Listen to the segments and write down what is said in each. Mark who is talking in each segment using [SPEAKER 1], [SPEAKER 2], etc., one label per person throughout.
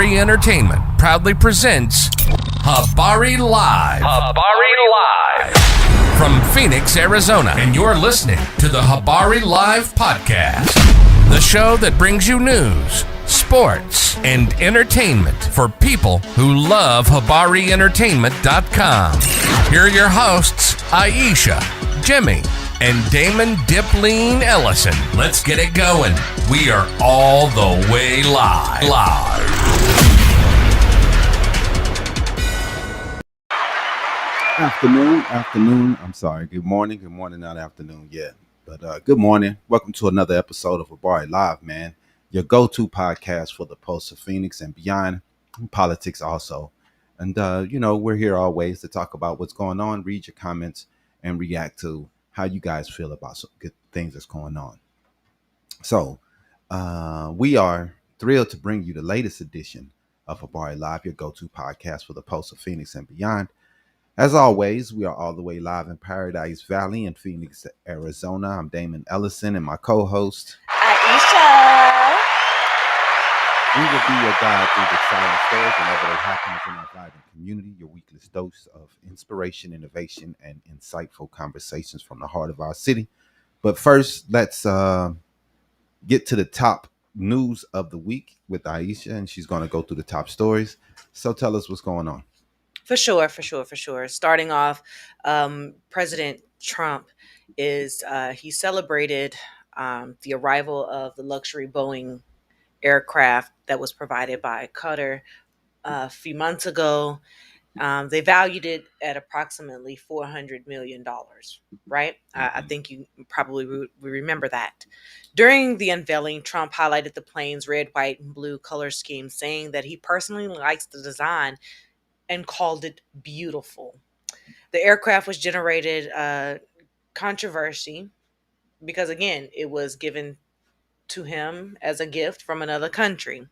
[SPEAKER 1] Habari Entertainment proudly presents Habari Live.
[SPEAKER 2] Habari Live.
[SPEAKER 1] From Phoenix, Arizona. And you're listening to the Habari Live podcast. The show that brings you news, sports, and entertainment for people who love HabariEntertainment.com. Here are your hosts, Iesha, Jimmy, and Damon Diplean Ellison. Let's get it going. We are all the way live.
[SPEAKER 3] Afternoon. I'm sorry. Good morning, not afternoon yet. But good morning. Welcome to another episode of Habari Live, man. Your go-to podcast for the pulse of Phoenix and beyond, and politics also. And, we're here always to talk about what's going on, read your comments, and react to how you guys feel about some good things that's going on. So we are thrilled to bring you the latest edition of Habari Live, your go-to podcast for the pulse of Phoenix and beyond. As always, we are all the way live in Paradise Valley in Phoenix, Arizona. I'm Damon Ellison and my co-host,
[SPEAKER 4] Iesha.
[SPEAKER 3] We will be your guide through the silent stories whenever they happen in our vibrant community, your weekly dose of inspiration, innovation, and insightful conversations from the heart of our city. But first, let's get to the top news of the week with Iesha, and she's going to go through the top stories. So tell us what's going on.
[SPEAKER 4] For sure. Starting off, President Trump he celebrated the arrival of the luxury Boeing aircraft that was provided by Qatar a few months ago. They valued it at approximately $400 million, right? I think you probably remember that. During the unveiling, Trump highlighted the plane's red, white, and blue color scheme, saying that he personally likes the design and called it beautiful. The aircraft was generated controversy because, again, it was given to him as a gift from another country.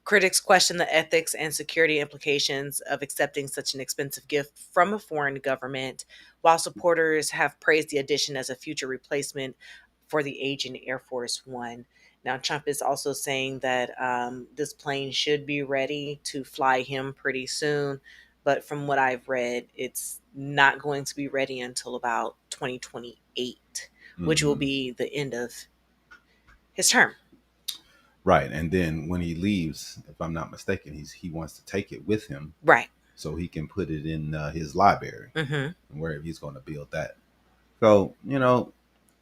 [SPEAKER 4] Critics question the ethics and security implications of accepting such an expensive gift from a foreign government, while supporters have praised the addition as a future replacement for the aging Air Force One. Now, Trump is also saying that this plane should be ready to fly him pretty soon. But from what I've read, it's not going to be ready until about 2028, which will be the end of his term.
[SPEAKER 3] Right. And then when he leaves, if I'm not mistaken, he wants to take it with him.
[SPEAKER 4] Right.
[SPEAKER 3] So he can put it in his library, wherever he's going to build that. So,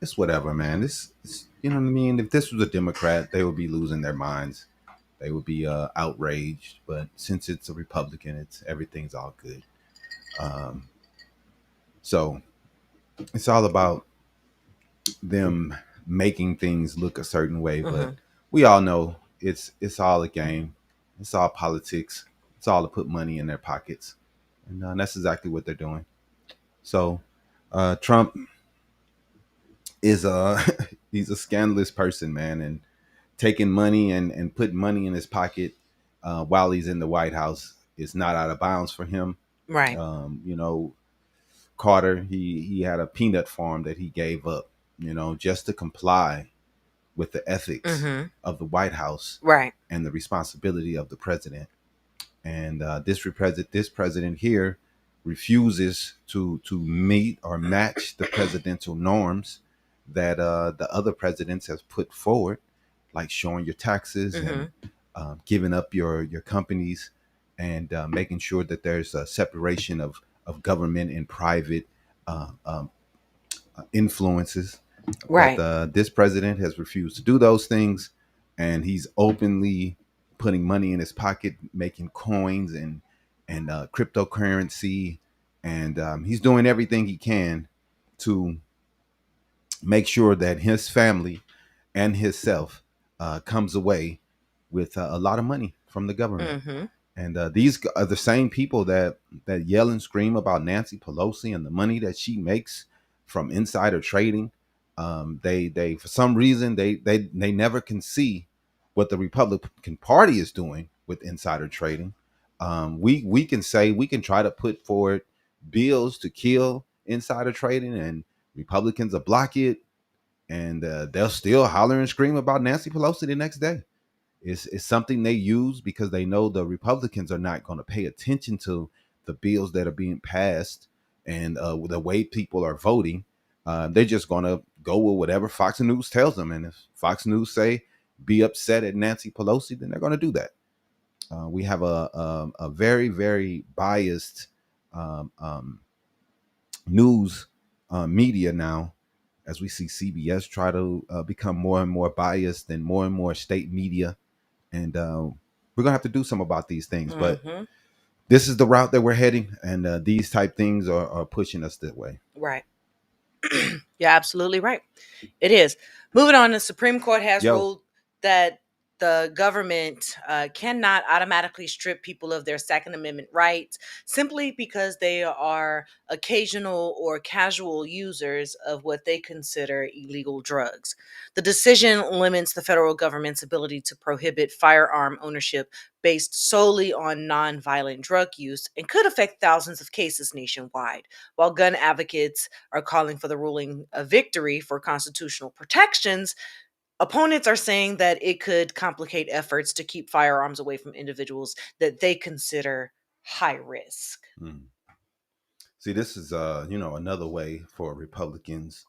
[SPEAKER 3] it's whatever, man. It's you know what I mean? If this was a Democrat, they would be losing their minds. They would be outraged. But since it's a Republican, everything's all good. So it's all about them making things look a certain way. But we all know it's all a game. It's all politics. It's all to put money in their pockets. And that's exactly what they're doing. So Trump is he's a scandalous person, man, and taking money and putting money in his pocket while he's in the White House is not out of bounds for him.
[SPEAKER 4] Right.
[SPEAKER 3] Carter, he had a peanut farm that he gave up, just to comply with the ethics of the White House,
[SPEAKER 4] right,
[SPEAKER 3] and the responsibility of the president. And this president here refuses to meet or match the presidential norms that the other presidents have put forward, like showing your taxes and giving up your companies and making sure that there's a separation of government and private influences.
[SPEAKER 4] Right.
[SPEAKER 3] But this president has refused to do those things, and he's openly putting money in his pocket, making coins and cryptocurrency, and he's doing everything he can to make sure that his family and himself comes away with a lot of money from the government. And these are the same people that yell and scream about Nancy Pelosi and the money that she makes from insider trading. They for some reason they never can see what the Republican Party is doing with insider trading. We can try to put forward bills to kill insider trading, and Republicans will block it, and they'll still holler and scream about Nancy Pelosi the next day. It's something they use because they know the Republicans are not going to pay attention to the bills that are being passed and the way people are voting. They're just going to go with whatever Fox News tells them. And if Fox News say be upset at Nancy Pelosi, then they're going to do that. We have a very, very biased news media now, as we see CBS try to become more and more biased and more state media. And we're gonna have to do something about these things. But
[SPEAKER 4] Mm-hmm.
[SPEAKER 3] this is the route that we're heading, and these type things are pushing us that way.
[SPEAKER 4] Right. You're absolutely right. It is. Moving on, the Supreme Court has
[SPEAKER 3] Yo,
[SPEAKER 4] ruled that the government cannot automatically strip people of their Second Amendment rights simply because they are occasional or casual users of what they consider illegal drugs. The decision limits the federal government's ability to prohibit firearm ownership based solely on nonviolent drug use and could affect thousands of cases nationwide. While gun advocates are calling for the ruling a victory for constitutional protections, opponents are saying that it could complicate efforts to keep firearms away from individuals that they consider high risk.
[SPEAKER 3] mm. See, this is another way for Republicans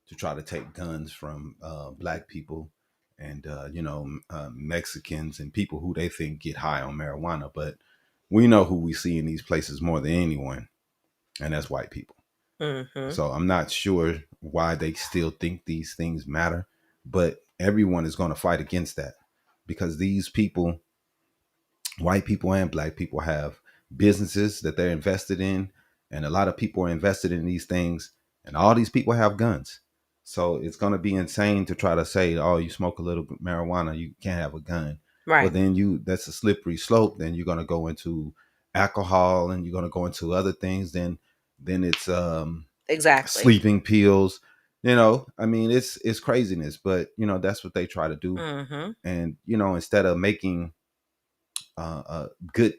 [SPEAKER 3] to try to take guns from black people and Mexicans and people who they think get high on marijuana. But we know who we see in these places more than anyone, and that's white people.
[SPEAKER 4] Mm-hmm.
[SPEAKER 3] So I'm not sure why they still think these things matter, but everyone is going to fight against that because these people, white people and black people, have businesses that they're invested in, and a lot of people are invested in these things, and all these people have guns. So it's going to be insane to try to say, oh, you smoke a little marijuana, you can't have a gun. Well,
[SPEAKER 4] Right.
[SPEAKER 3] then that's a slippery slope. Then you're going to go into alcohol and you're going to go into other things. Then it's
[SPEAKER 4] Exactly.
[SPEAKER 3] sleeping pills. I mean, it's craziness, but that's what they try to do.
[SPEAKER 4] Mm-hmm.
[SPEAKER 3] And instead of making good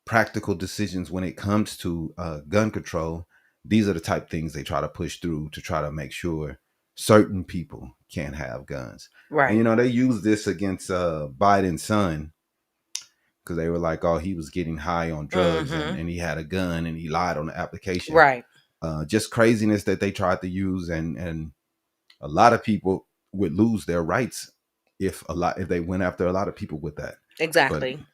[SPEAKER 3] practical decisions when it comes to gun control, these are the type things they try to push through to try to make sure certain people can't have guns.
[SPEAKER 4] Right.
[SPEAKER 3] And they used this against Biden's son because they were like, oh, he was getting high on drugs
[SPEAKER 4] Mm-hmm.
[SPEAKER 3] and he had a gun and he lied on the application.
[SPEAKER 4] Right.
[SPEAKER 3] Just craziness that they tried to use, and a lot of people would lose their rights if they went after a lot of people with that.
[SPEAKER 4] Exactly.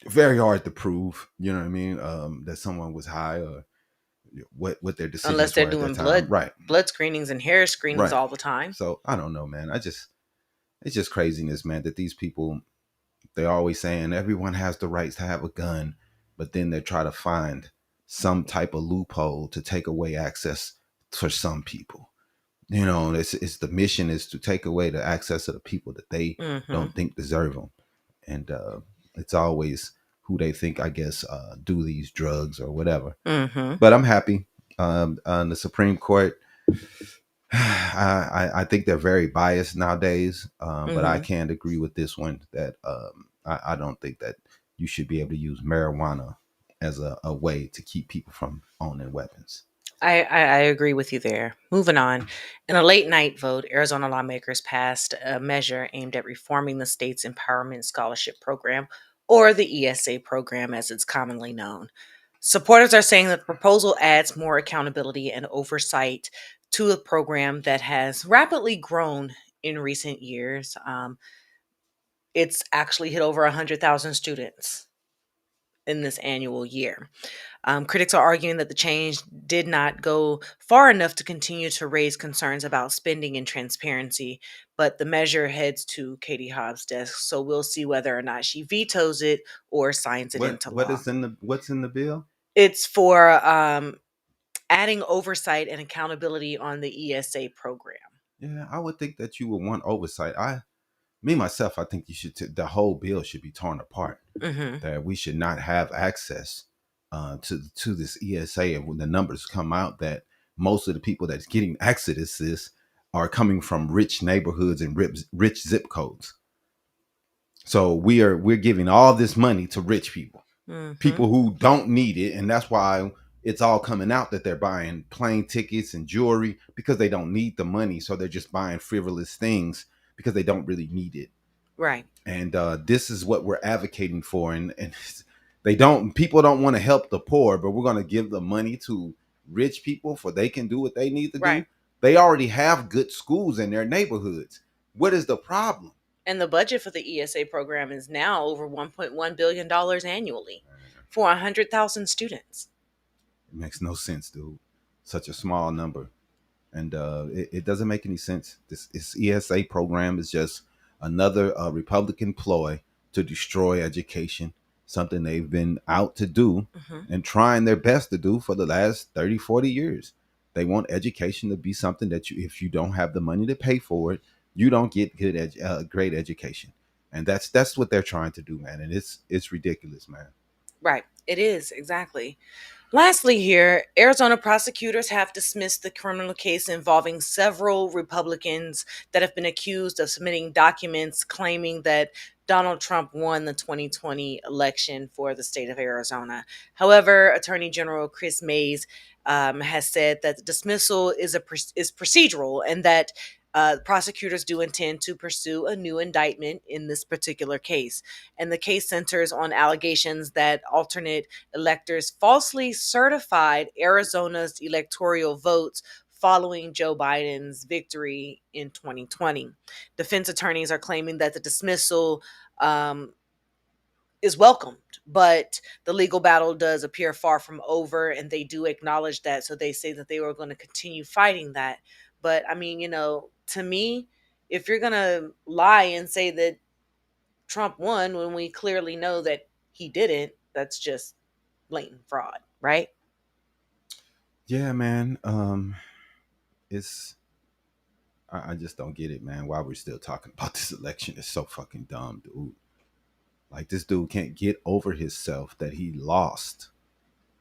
[SPEAKER 3] But very hard to prove, you know what I mean, that someone was high or what their decisions
[SPEAKER 4] Unless they're
[SPEAKER 3] were at
[SPEAKER 4] doing
[SPEAKER 3] that time.
[SPEAKER 4] blood screenings and hair screenings
[SPEAKER 3] Right.
[SPEAKER 4] all the time.
[SPEAKER 3] So I don't know, man. It's just craziness, man, that these people, they're always saying everyone has the rights to have a gun, but then they try to find some type of loophole to take away access for some people. It's the mission is to take away the access of the people that they
[SPEAKER 4] Mm-hmm.
[SPEAKER 3] don't think deserve them. And it's always who they think, I guess, do these drugs or whatever.
[SPEAKER 4] Mm-hmm.
[SPEAKER 3] But I'm happy. On the Supreme Court, I think they're very biased nowadays. But I can't agree with this one that I don't think that you should be able to use marijuana as a way to keep people from owning weapons.
[SPEAKER 4] I agree with you there. Moving on. In a late night vote, Arizona lawmakers passed a measure aimed at reforming the state's Empowerment Scholarship Program, or the ESA program as it's commonly known. Supporters are saying that the proposal adds more accountability and oversight to a program that has rapidly grown in recent years. It's actually hit over 100,000 students in this annual year. Critics are arguing that the change did not go far enough to continue to raise concerns about spending and transparency, but the measure heads to Katie Hobbs' desk, so we'll see whether or not she vetoes it or signs it into law.
[SPEAKER 3] What's in the bill?
[SPEAKER 4] It's for adding oversight and accountability on the ESA program.
[SPEAKER 3] Yeah, I would think that you would want oversight. Myself, I think the whole bill should be torn apart.
[SPEAKER 4] Mm-hmm.
[SPEAKER 3] That we should not have access to this ESA. And when the numbers come out that most of the people that's getting access to this are coming from rich neighborhoods and rich zip codes. So we're giving all this money to rich people, people who don't need it, and that's why it's all coming out that they're buying plane tickets and jewelry because they don't need the money. So they're just buying frivolous things because they don't really need it.
[SPEAKER 4] Right.
[SPEAKER 3] And this is what we're advocating for. And people don't want to help the poor, but we're going to give the money to rich people for they can do what they need to
[SPEAKER 4] Right.
[SPEAKER 3] do. They already have good schools in their neighborhoods. What is the problem?
[SPEAKER 4] And the budget for the ESA program is now over $1.1 billion annually for 100,000 students.
[SPEAKER 3] It makes no sense, dude. Such a small number. And it doesn't make any sense. This ESA program is just another Republican ploy to destroy education, something they've been out to do and trying their best to do for the last 30, 40 years. They want education to be something that if you don't have the money to pay for it, you don't get great education. And that's what they're trying to do, man. And it's ridiculous, man.
[SPEAKER 4] Right. It is, exactly. Lastly, here, Arizona prosecutors have dismissed the criminal case involving several Republicans that have been accused of submitting documents claiming that Donald Trump won the 2020 election for the state of Arizona. However, Attorney General Chris Mays has said that the dismissal is procedural and that prosecutors do intend to pursue a new indictment in this particular case. And the case centers on allegations that alternate electors falsely certified Arizona's electoral votes following Joe Biden's victory in 2020. Defense attorneys are claiming that the dismissal is welcomed, but the legal battle does appear far from over, and they do acknowledge that. So they say that they were going to continue fighting that. But I mean, to me, if you're going to lie and say that Trump won when we clearly know that he didn't, that's just blatant fraud, right?
[SPEAKER 3] Yeah, man. It's I just don't get it, man. Why we're still talking about this election is so fucking dumb, dude. Like, this dude can't get over himself that he lost.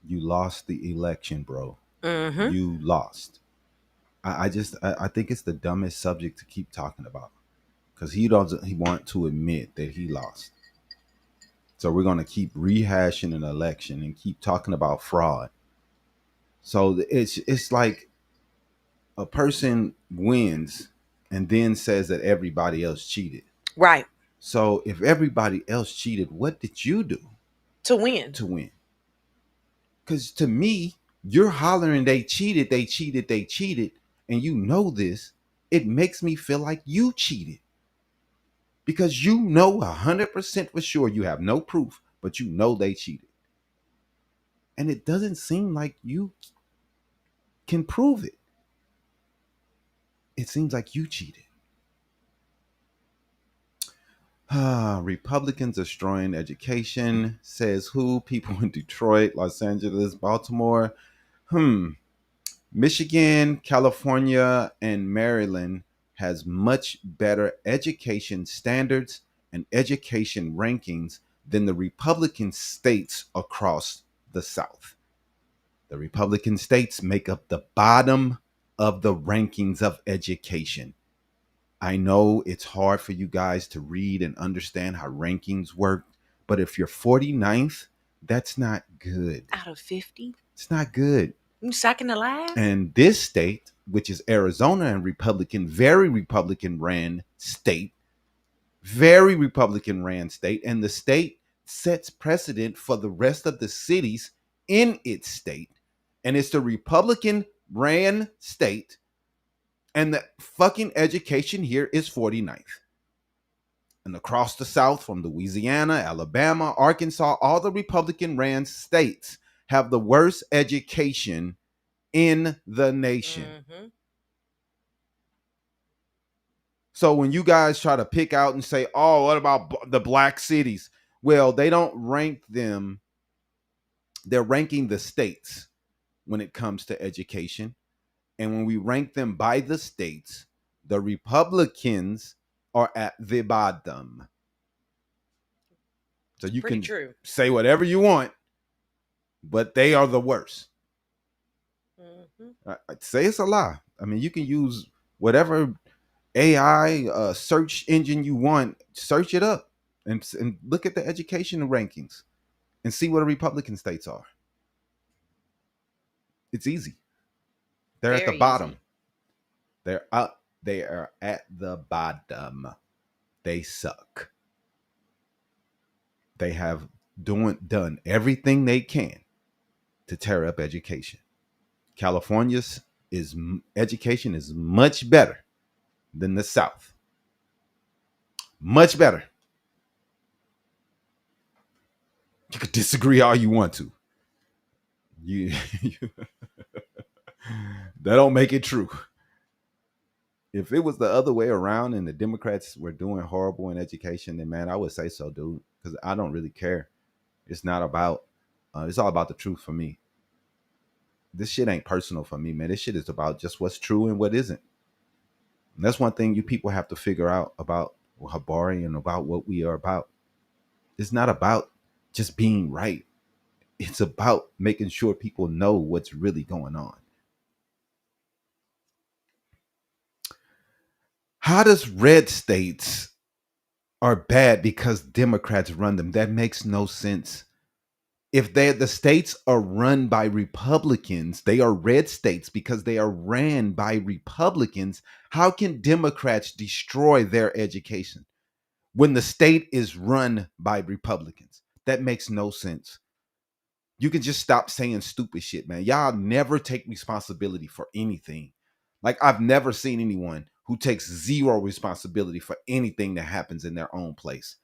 [SPEAKER 3] You lost the election, bro.
[SPEAKER 4] Mm-hmm.
[SPEAKER 3] You lost. I think it's the dumbest subject to keep talking about because he want to admit that he lost. So we're gonna keep rehashing an election and keep talking about fraud. So it's like a person wins and then says that everybody else cheated.
[SPEAKER 4] Right.
[SPEAKER 3] So if everybody else cheated, what did you do
[SPEAKER 4] To win.
[SPEAKER 3] to win? Because to me, you're hollering they cheated, they cheated, they cheated, and you know this. It makes me feel like you cheated because you know 100% for sure you have no proof, but you know they cheated, and it doesn't seem like you can prove it. It seems like you cheated. Republicans destroying education, says who? People in Detroit, Los Angeles, Baltimore. Michigan, California, and Maryland has much better education standards and education rankings than the Republican states across the South. The Republican states make up the bottom of the rankings of education. I know it's hard for you guys to read and understand how rankings work, but if you're 49th, that's not good.
[SPEAKER 4] Out of 50?
[SPEAKER 3] It's not good.
[SPEAKER 4] You second to last?
[SPEAKER 3] And this state, which is Arizona, and Republican, very Republican ran state, and the state sets precedent for the rest of the cities in its state. And it's the Republican ran state, and the fucking education here is 49th. And across the South, from Louisiana, Alabama, Arkansas, all the Republican ran states have the worst education in the nation.
[SPEAKER 4] Mm-hmm.
[SPEAKER 3] So when you guys try to pick out and say, oh, what about the black cities? Well, they don't rank them. They're ranking the states when it comes to education. And when we rank them by the states, the Republicans are at the bottom. So you can say whatever you want, but they are the worst. I'd say it's a lie. I mean, you can use whatever AI search engine you want, search it up and look at the education rankings and see what the Republican states are. It's easy. They're at the bottom. Easy. They are at the bottom. They suck. they have done everything they can to tear up education. California's education is much better than the South. Much better. You could disagree all you want to. You, that don't make it true. If it was the other way around and the Democrats were doing horrible in education, then man, I would say so, dude. Because I don't really care. It's not about. It's all about the truth for me. This shit ain't personal for me, man. This shit is about just what's true and what isn't. And that's one thing you people have to figure out about Habari and about what we are about. It's not about just being right. It's about making sure people know what's really going on. How does red states are bad because Democrats run them? That makes no sense. If the states are run by Republicans, they are red states because they are ran by Republicans. How can Democrats destroy their education when the state is run by Republicans? That makes no sense. You can just stop saying stupid shit, man. Y'all never take responsibility for anything. Like, I've never seen anyone who takes zero responsibility for anything that happens in their own place.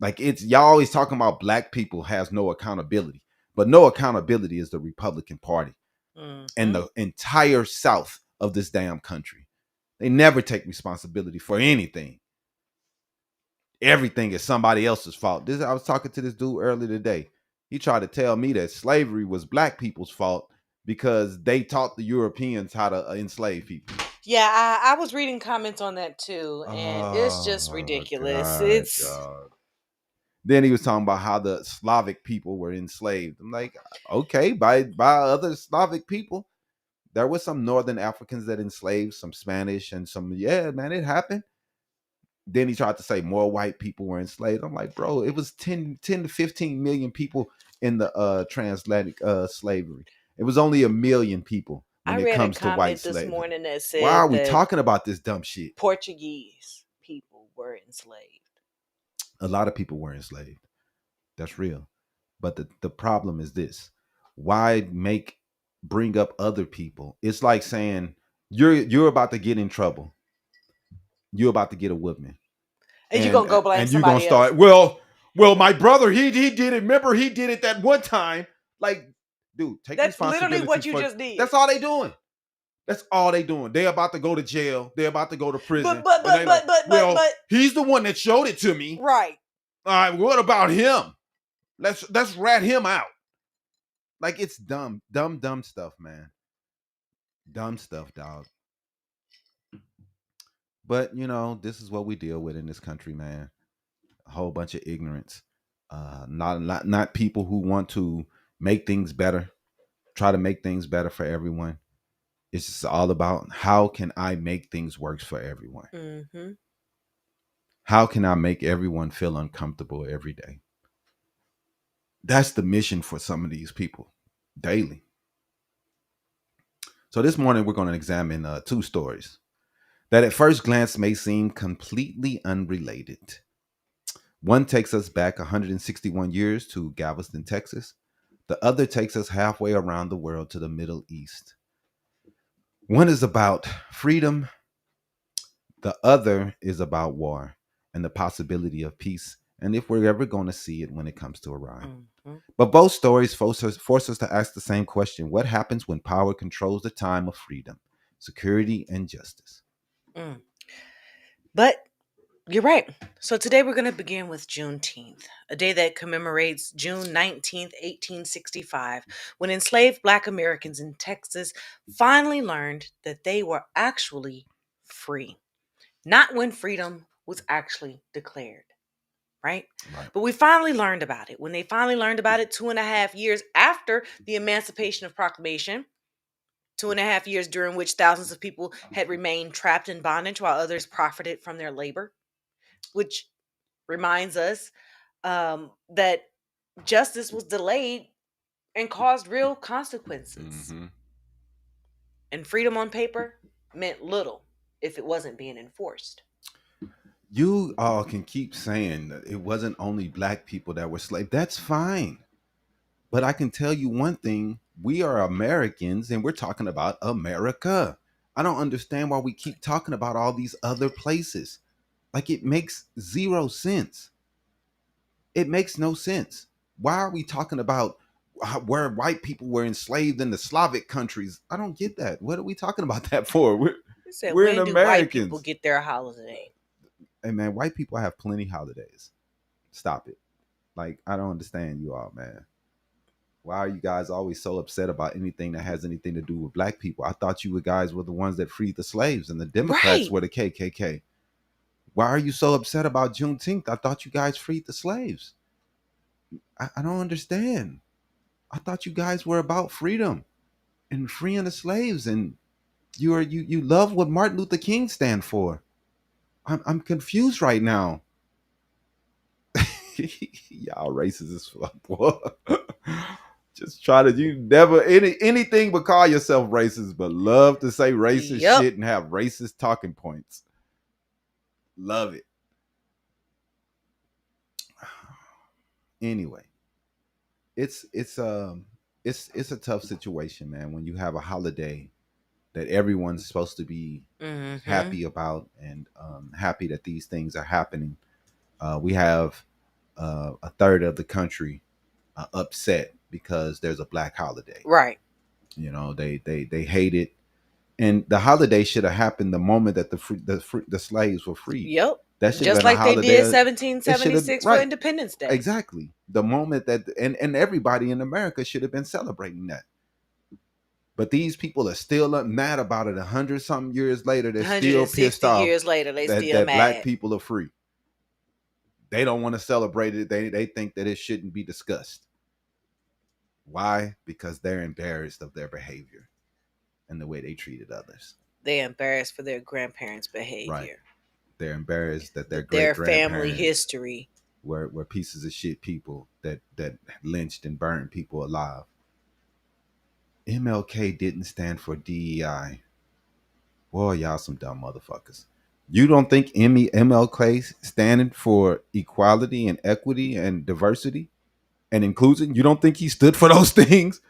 [SPEAKER 3] Like, it's y'all always talking about black people has no accountability, but no accountability is the Republican Party and the entire South of this damn country. They never take responsibility for anything. Everything is somebody else's fault. I was talking to this dude earlier today. He tried to tell me that slavery was black people's fault because they taught the Europeans how to enslave people.
[SPEAKER 4] Yeah, I was reading comments on that too, and it's just ridiculous.
[SPEAKER 3] God. Then he was talking about how the Slavic people were enslaved. I'm like, okay, by other Slavic people. There were some Northern Africans that enslaved, some Spanish and some, yeah, man, it happened. Then he tried to say more white people were enslaved. I'm like, bro, it was 10 to 15 million people in the transatlantic slavery. It was only 1 million people when
[SPEAKER 4] I
[SPEAKER 3] it
[SPEAKER 4] read a
[SPEAKER 3] comes to white
[SPEAKER 4] comment this
[SPEAKER 3] slavery.
[SPEAKER 4] morning that
[SPEAKER 3] Why are
[SPEAKER 4] said
[SPEAKER 3] we
[SPEAKER 4] that
[SPEAKER 3] talking about this dumb shit?
[SPEAKER 4] Portuguese people were enslaved.
[SPEAKER 3] A lot of people were enslaved. That's real. But the problem is this. Why bring up other people? It's like saying you're about to get in trouble. You're about to get a whooping.
[SPEAKER 4] And you're gonna go blame
[SPEAKER 3] you're gonna
[SPEAKER 4] somebody else.
[SPEAKER 3] start, my brother, he did it. Remember, he did it that one time. Like, dude, take
[SPEAKER 4] That's
[SPEAKER 3] responsibility.
[SPEAKER 4] literally what you just did.
[SPEAKER 3] That's all they doing. That's all they doing. They're about to go to jail. They're about to go to prison.
[SPEAKER 4] But
[SPEAKER 3] he's the one that showed it to me.
[SPEAKER 4] Right.
[SPEAKER 3] All right, what about him? Let's rat him out. Like, it's dumb stuff, man. Dumb stuff, dog. But this is what we deal with in this country, man. A whole bunch of ignorance. Not people who want to make things better, try to make things better for everyone. It's just all about how can I make things work for everyone?
[SPEAKER 4] Mm-hmm.
[SPEAKER 3] How can I make everyone feel uncomfortable every day? That's the mission for some of these people daily. So this morning we're going to examine 2 stories that at first glance may seem completely unrelated. One takes us back 161 years to Galveston, Texas. The other takes us halfway around the world to the Middle East. One is about freedom. The other is about war and the possibility of peace, and if we're ever going to see it when it comes to Iran. Mm-hmm. But both stories force us to ask the same question. What happens when power controls the time of freedom, security, and justice?
[SPEAKER 4] But you're right. So today we're going to begin with Juneteenth, a day that commemorates June 19th, 1865, when enslaved Black Americans in Texas finally learned that they were actually free. Not when freedom was actually declared, right? But we finally learned about it. When they finally learned about it 2.5 years after the Emancipation Proclamation, 2.5 years during which thousands of people had remained trapped in bondage while others profited from their labor, which reminds us that justice was delayed and caused real consequences. Mm-hmm. And freedom on paper meant little if it wasn't being enforced.
[SPEAKER 3] You all can keep saying that it wasn't only black people that were slaves. That's fine. But I can tell you one thing: we are Americans and we're talking about America. I don't understand why we keep talking about all these other places. Like, it makes zero sense. It makes no sense. Why are we talking about where white people were enslaved in the Slavic countries? I don't get that. What are we talking about that for?
[SPEAKER 4] He said,
[SPEAKER 3] We're in
[SPEAKER 4] when do white people
[SPEAKER 3] Americans.
[SPEAKER 4] get their holiday?
[SPEAKER 3] Hey man, white people have plenty holidays. Stop it. Like, I don't understand you all, man. Why are you guys always so upset about anything that has anything to do with black people? I thought you guys were the ones that freed the slaves and the Democrats
[SPEAKER 4] Right.
[SPEAKER 3] were the KKK. Why are you so upset about Juneteenth? I thought you guys freed the slaves. I don't understand. I thought you guys were about freedom and freeing the slaves, and you love what Martin Luther King stand for. I'm confused right now. Y'all racist as fuck, boy. Just try to you never anything but call yourself racist, but love to say racist
[SPEAKER 4] Yep.
[SPEAKER 3] shit and have racist talking points. Love it. Anyway, it's a tough situation, man, when you have a holiday that everyone's supposed to be happy about and happy that these things are happening. We have a third of the country upset because there's a black holiday.
[SPEAKER 4] Right.
[SPEAKER 3] You know, they hate it, and the holiday should have happened the moment that the slaves were freed.
[SPEAKER 4] Yep.
[SPEAKER 3] That should have
[SPEAKER 4] Just
[SPEAKER 3] been a
[SPEAKER 4] like they
[SPEAKER 3] holiday.
[SPEAKER 4] did
[SPEAKER 3] It should have
[SPEAKER 4] 1776 for
[SPEAKER 3] right.
[SPEAKER 4] Independence Day.
[SPEAKER 3] Exactly. The moment that and everybody in America should have been celebrating that. But these people are still mad about it 100-something years later. They're still pissed
[SPEAKER 4] 160
[SPEAKER 3] off
[SPEAKER 4] years later, they
[SPEAKER 3] that,
[SPEAKER 4] still
[SPEAKER 3] black
[SPEAKER 4] mad.
[SPEAKER 3] people are free. They don't want to celebrate it. They think that it shouldn't be discussed. Why? Because they're embarrassed of their behavior and the way they treated others.
[SPEAKER 4] They're embarrassed for their grandparents' behavior.
[SPEAKER 3] Right. They're embarrassed that their
[SPEAKER 4] Their
[SPEAKER 3] great
[SPEAKER 4] family
[SPEAKER 3] grandparents
[SPEAKER 4] history.
[SPEAKER 3] were pieces of shit people that lynched and burned people alive. MLK didn't stand for DEI. Boy, y'all some dumb motherfuckers. You don't think MLK standing for equality and equity and diversity and inclusion? You don't think he stood for those things?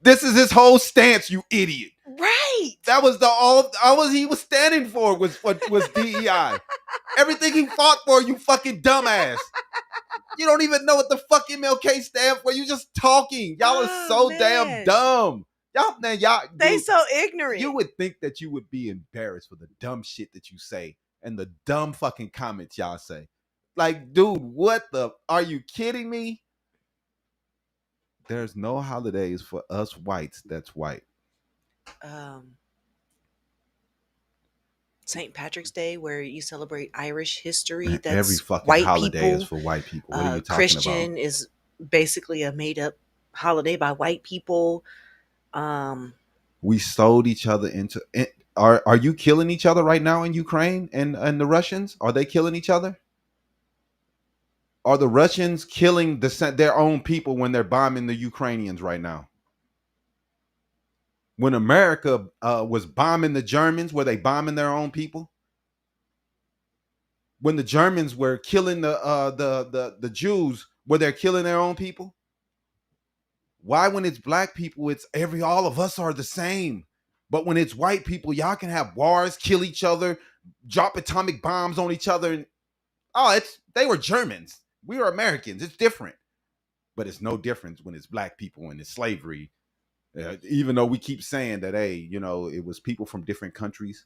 [SPEAKER 3] This is his whole stance, you idiot.
[SPEAKER 4] Right.
[SPEAKER 3] That was he was standing for was DEI. Everything he fought for, you fucking dumbass. You don't even know what the fuck MLK stand for. You just talking. Y'all are so damn dumb. Y'all,
[SPEAKER 4] They
[SPEAKER 3] dude,
[SPEAKER 4] so ignorant.
[SPEAKER 3] you would think that you would be embarrassed for the dumb shit that you say and the dumb fucking comments y'all say. Like, dude, what the? Are you kidding me? There's no holidays for us whites that's white.
[SPEAKER 4] St. Patrick's Day, where you celebrate Irish history. That's
[SPEAKER 3] every fucking
[SPEAKER 4] white
[SPEAKER 3] holiday
[SPEAKER 4] people.
[SPEAKER 3] is for white people. What are you talking
[SPEAKER 4] Christian
[SPEAKER 3] about?
[SPEAKER 4] is basically a made up holiday by white people.
[SPEAKER 3] We sold each other into. Are you killing each other right now in Ukraine and the Russians? Are they killing each other? Are the Russians killing their own people when they're bombing the Ukrainians right now? When America was bombing the Germans, were they bombing their own people? When the Germans were killing the Jews, were they killing their own people? Why, when it's black people, it's all of us are the same. But when it's white people, y'all can have wars, kill each other, drop atomic bombs on each other. And, they were Germans. We were Americans. It's different. But it's no difference when it's black people and it's slavery. Even though we keep saying that, hey, it was people from different countries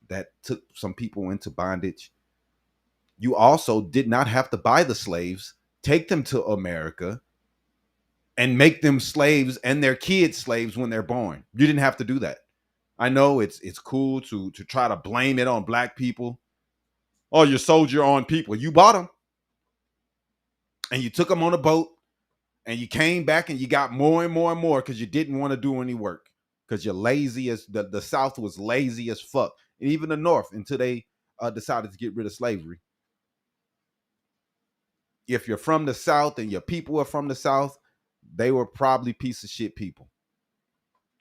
[SPEAKER 3] that took some people into bondage. You also did not have to buy the slaves, take them to America, and make them slaves and their kids slaves when they're born. You didn't have to do that. I know it's cool to try to blame it on black people. Oh, you sold your own people. You bought them. And you took them on a boat. And you came back and you got more and more and more because you didn't want to do any work. Because you're lazy as the South was lazy as fuck. And even the North until they decided to get rid of slavery. If you're from the South and your people are from the South, they were probably piece of shit people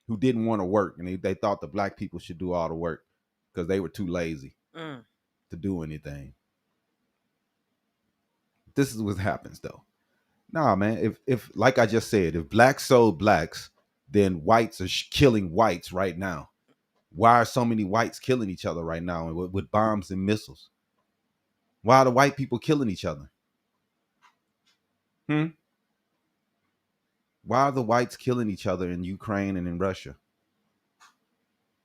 [SPEAKER 3] who didn't want to work. And they thought the black people should do all the work because they were too lazy to do anything. this is what happens though. Nah, man. If like I just said, if blacks sold blacks, then whites are killing whites right now. Why are so many whites killing each other right now with bombs and missiles? Why are the white people killing each other? Hmm? Why are the whites killing each other in Ukraine and in Russia?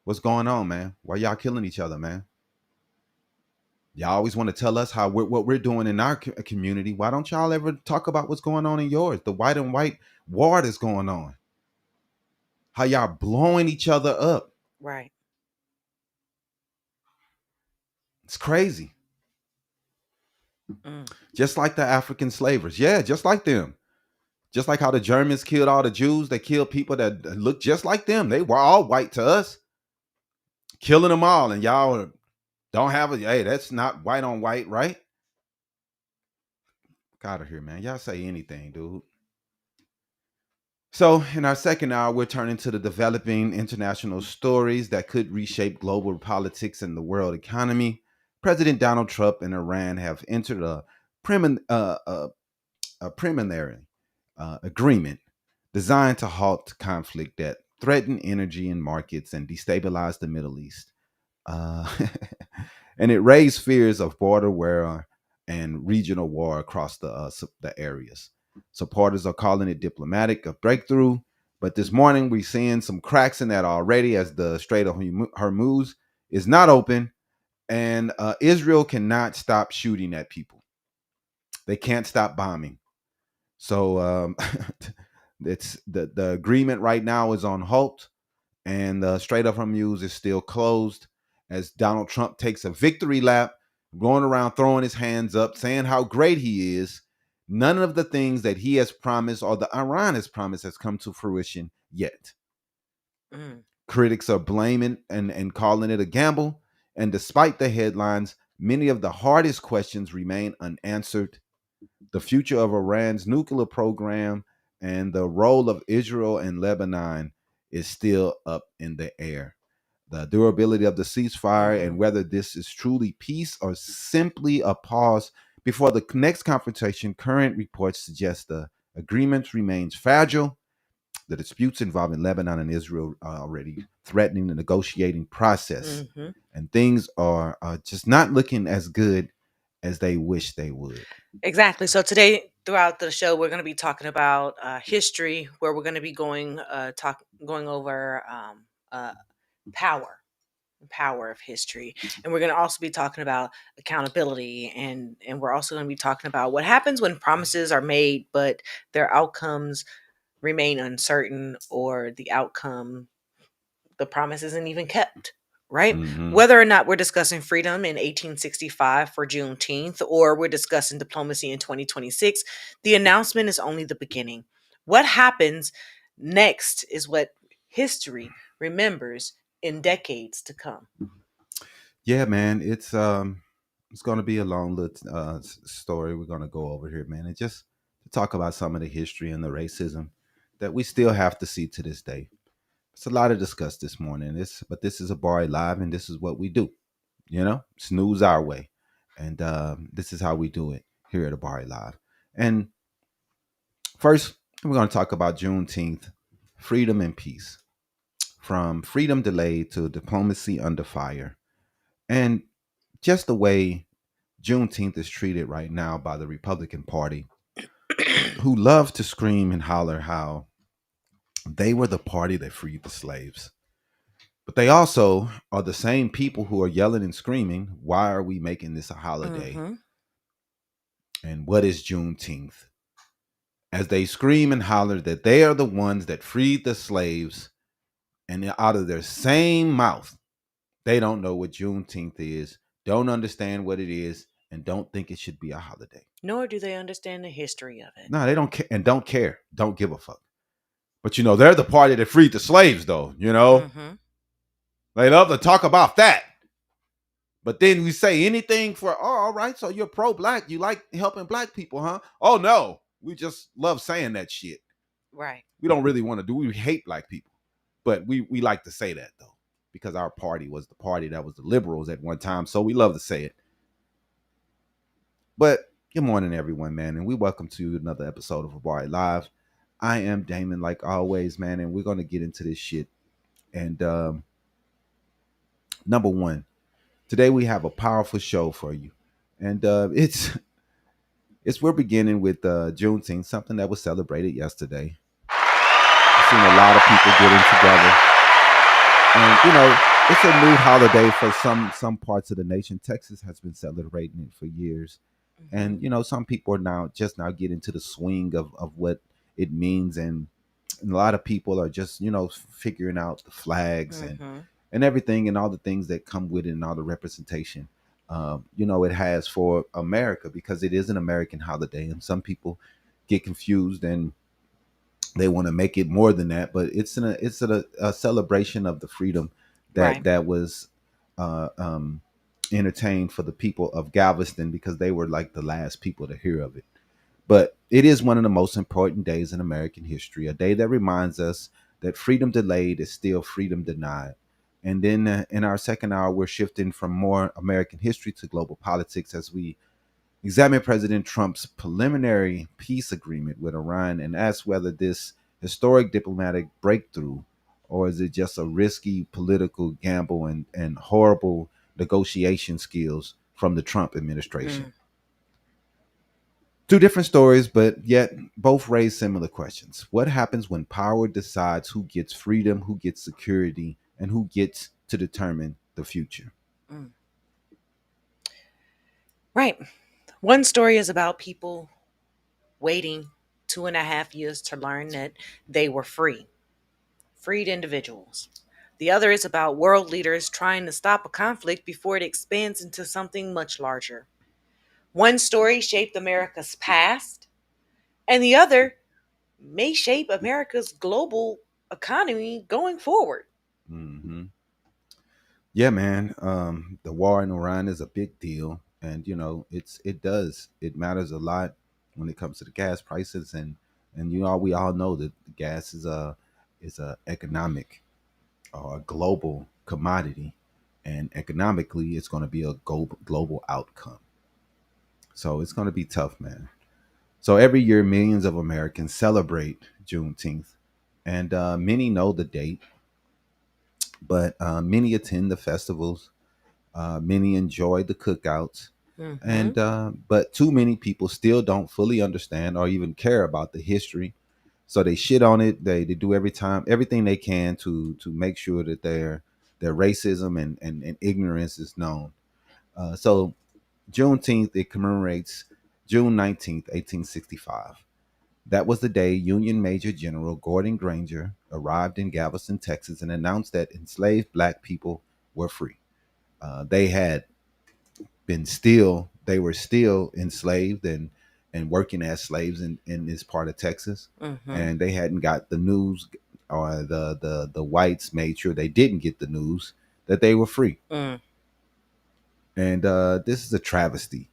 [SPEAKER 3] What's going on, man? Why y'all killing each other, man? Y'all always want to tell us what we're doing in our community. Why don't y'all ever talk about what's going on in yours? The white and white war that's going on. How y'all blowing each other up.
[SPEAKER 4] Right.
[SPEAKER 3] It's crazy.
[SPEAKER 4] Mm.
[SPEAKER 3] Just like the African slavers. Yeah, just like them. Just like how the Germans killed all the Jews. They killed people that looked just like them. They were all white to us. Killing them all. And y'all don't have a, hey, that's not white on white, right? Out of here, man. Y'all say anything, dude. So, in our second hour, we're turning to the developing international stories that could reshape global politics and the world economy. President Donald Trump and Iran have entered a preliminary agreement designed to halt conflict that threaten energy and markets and destabilize the Middle East. Uh, and it raised fears of border war and regional war across the areas. Supporters are calling it diplomatic a breakthrough, but this morning we're seeing some cracks in that already as the Strait of Hormuz is not open, and Israel cannot stop shooting at people. They can't stop bombing. So it's the agreement right now is on halt, and the Strait of Hormuz is still closed as Donald Trump takes a victory lap, going around throwing his hands up, saying how great he is. None of the things that he has promised or the Iran has promised has come to fruition yet.
[SPEAKER 4] Mm.
[SPEAKER 3] Critics are blaming and calling it a gamble. And despite the headlines, many of the hardest questions remain unanswered. The future of Iran's nuclear program and the role of Israel and Lebanon is still up in the air. The durability of the ceasefire and whether this is truly peace or simply a pause before the next confrontation, current reports suggest the agreement remains fragile. The disputes involving Lebanon and Israel are already threatening the negotiating process,
[SPEAKER 4] Mm-hmm.
[SPEAKER 3] and things are just not looking as good as they wish they would.
[SPEAKER 4] Exactly. So today, throughout the show, we're going to be talking about history, where we're going to be going over uh, power, power of history, and we're going to also be talking about accountability, and we're also going to be talking about what happens when promises are made, but their outcomes remain uncertain, or the promise isn't even kept, right?
[SPEAKER 3] Mm-hmm.
[SPEAKER 4] Whether or not we're discussing freedom in 1865 for Juneteenth, or we're discussing diplomacy in 2026, the announcement is only the beginning. What happens next is what history remembers in decades to come.
[SPEAKER 3] Yeah, man, it's going to be a long story we're going to go over here, man, and just to talk about some of the history and the racism that we still have to see to this day. It's a lot to discuss this morning. But this is a bar live, and this is what we do. You know, snooze our way, and this is how we do it here at a bar live. And first, we're going to talk about Juneteenth, freedom and peace, from freedom delayed to diplomacy under fire, and just the way Juneteenth is treated right now by the Republican Party, who love to scream and holler how they were the party that freed the slaves. But they also are the same people who are yelling and screaming, why are we making this a holiday?
[SPEAKER 4] Mm-hmm.
[SPEAKER 3] And what is Juneteenth? As they scream and holler that they are the ones that freed the slaves, and out of their same mouth, they don't know what Juneteenth is, don't understand what it is, and don't think it should be a holiday.
[SPEAKER 4] Nor do they understand the history of it.
[SPEAKER 3] No, they don't care and don't care. Don't give a fuck. But they're the party that freed the slaves, though.
[SPEAKER 4] Mm-hmm.
[SPEAKER 3] They love to talk about that. But then we say anything for, oh, all right, so you're pro-black. You like helping black people, huh? Oh, no. We just love saying that shit.
[SPEAKER 4] Right.
[SPEAKER 3] We don't really want to do. We hate black people. But we like to say that, though, because our party was the party that was the liberals at one time. So we love to say it. But Good morning, everyone, man, and we welcome to another episode of Habari Live. I am Damon, like always, man, and we're gonna get into this shit. And number one, today we have a powerful show for you, and it's we're beginning with Juneteenth, something that was celebrated yesterday. I've seen a lot of people getting together, and it's a new holiday for some parts of the nation. Texas has been celebrating it for years,
[SPEAKER 4] Mm-hmm.
[SPEAKER 3] and some people are now getting to the swing of what it means, and a lot of people are just figuring out the flags
[SPEAKER 4] Mm-hmm.
[SPEAKER 3] and everything and all the things that come with it and all the representation it has for America, because it is an American holiday, and some people get confused and they want to make it more than that, but it's a celebration of the freedom that
[SPEAKER 4] Right.
[SPEAKER 3] that was uh, um, entertained for the people of Galveston, because they were like the last people to hear of it. But it is one of the most important days in American history, a day that reminds us that freedom delayed is still freedom denied. And then in our second hour, we're shifting from more American history to global politics as we examine President Trump's preliminary peace agreement with Iran and ask whether this historic diplomatic breakthrough, or is it just a risky political gamble and horrible negotiation skills from the Trump administration.
[SPEAKER 4] Mm.
[SPEAKER 3] Two different stories, but yet both raise similar questions. What happens when power decides who gets freedom, who gets security, and who gets to determine the future?
[SPEAKER 4] Mm. Right. One story is about people waiting 2.5 years to learn that they were free, freed individuals. The other is about world leaders trying to stop a conflict before it expands into something much larger. One story shaped America's past, and the other may shape America's global economy going forward.
[SPEAKER 3] hmm Yeah, man. The war in Iran is a big deal, and it matters a lot when it comes to the gas prices, and we all know that gas is a economic or a global commodity, and economically, it's going to be a global outcome. So it's going to be tough, man. So every year, millions of Americans celebrate Juneteenth, and many know the date, but many attend the festivals. Many enjoy the cookouts,
[SPEAKER 4] Mm-hmm.
[SPEAKER 3] and but too many people still don't fully understand or even care about the history. So they shit on it. They do everything they can to make sure that their racism and ignorance is known. So Juneteenth, it commemorates June 19th, 1865. That was the day Union Major General Gordon Granger arrived in Galveston, Texas, and announced that enslaved black people were free. They had they were still enslaved and working as slaves in this part of Texas,
[SPEAKER 4] Mm-hmm.
[SPEAKER 3] and they hadn't got the news, or the whites made sure they didn't get the news that they were free.
[SPEAKER 4] Mm.
[SPEAKER 3] And this is a travesty.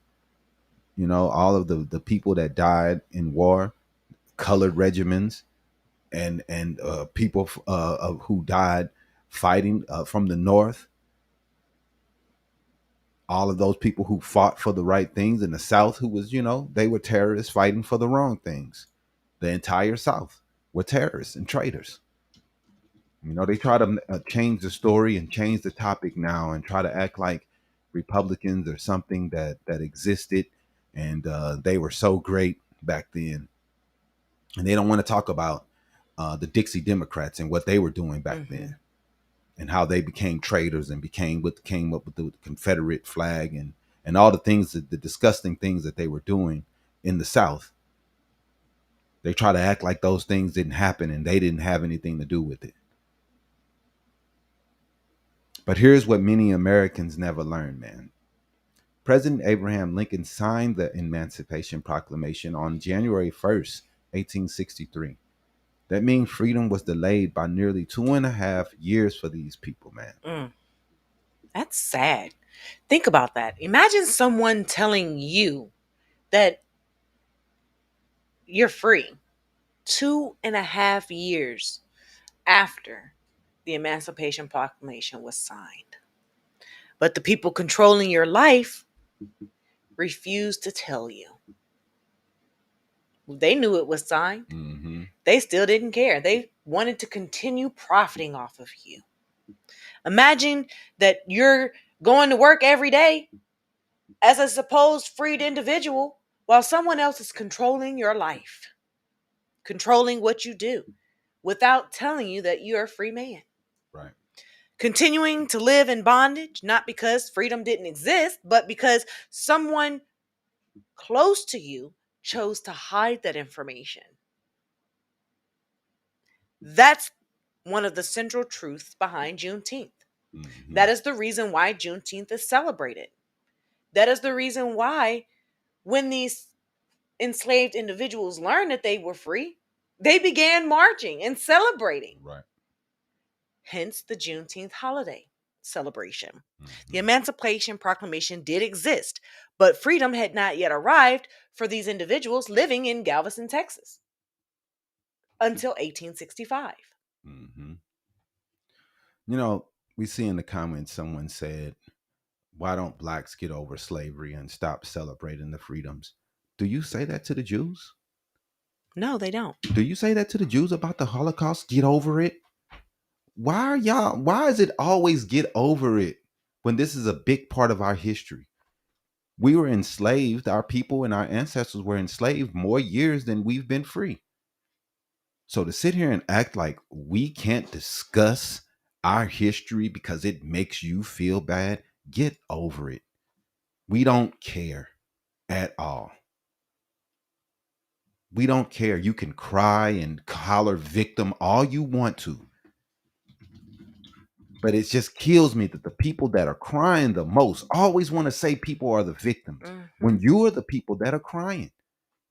[SPEAKER 3] All of the people that died in war, colored regiments, and people who died fighting from the north, all of those people who fought for the right things in the South, who was, they were terrorists fighting for the wrong things. The entire South were terrorists and traitors. They try to change the story and change the topic now and try to act like Republicans are something that existed, and they were so great back then. And they don't want to talk about the Dixie Democrats and what they were doing back
[SPEAKER 4] Mm-hmm.
[SPEAKER 3] then, and how they became traitors and became what came up with the Confederate flag and all the things the disgusting things that they were doing in the South. They try to act like those things didn't happen and they didn't have anything to do with it. But here's what many Americans never learned, man. President Abraham Lincoln signed the Emancipation Proclamation on January 1st, 1863. That means freedom was delayed by nearly 2.5 years for these people, man.
[SPEAKER 4] Mm. That's sad. Think about that. Imagine someone telling you that you're free 2.5 years after the Emancipation Proclamation was signed. But the people controlling your life refuse to tell you. They knew it was signed.
[SPEAKER 3] Mm-hmm.
[SPEAKER 4] They still didn't care. They wanted to continue profiting off of you. Imagine that you're going to work every day as a supposed freed individual while someone else is controlling your life, controlling what you do without telling you that you're a free man.
[SPEAKER 3] Right.
[SPEAKER 4] Continuing to live in bondage, not because freedom didn't exist, but because someone close to you chose to hide that information. That's one of the central truths behind Juneteenth.
[SPEAKER 3] Mm-hmm.
[SPEAKER 4] That is the reason why Juneteenth is celebrated. That is the reason why when these enslaved individuals learned that they were free, they began marching and celebrating.
[SPEAKER 3] Right.
[SPEAKER 4] Hence the Juneteenth holiday celebration.
[SPEAKER 3] Mm-hmm.
[SPEAKER 4] The Emancipation Proclamation did exist, but freedom had not yet arrived for these individuals living in Galveston, Texas until 1865.
[SPEAKER 3] Mm-hmm. You know, we see in the comments someone said, why don't blacks get over slavery and stop celebrating the freedoms? Do you say that to the Jews?
[SPEAKER 4] No, they don't.
[SPEAKER 3] Do you say that to the Jews about the Holocaust? Get over it. Why is it always get over it when this is a big part of our history? We were enslaved, our people and our ancestors were enslaved more years than we've been free. So to sit here and act like we can't discuss our history because it makes you feel bad, get over it. We don't care at all. We don't care. You can cry and holler victim all you want to. But it just kills me that the people that are crying the most always want to say people are the victims.
[SPEAKER 4] Mm-hmm.
[SPEAKER 3] When you are the people that are crying.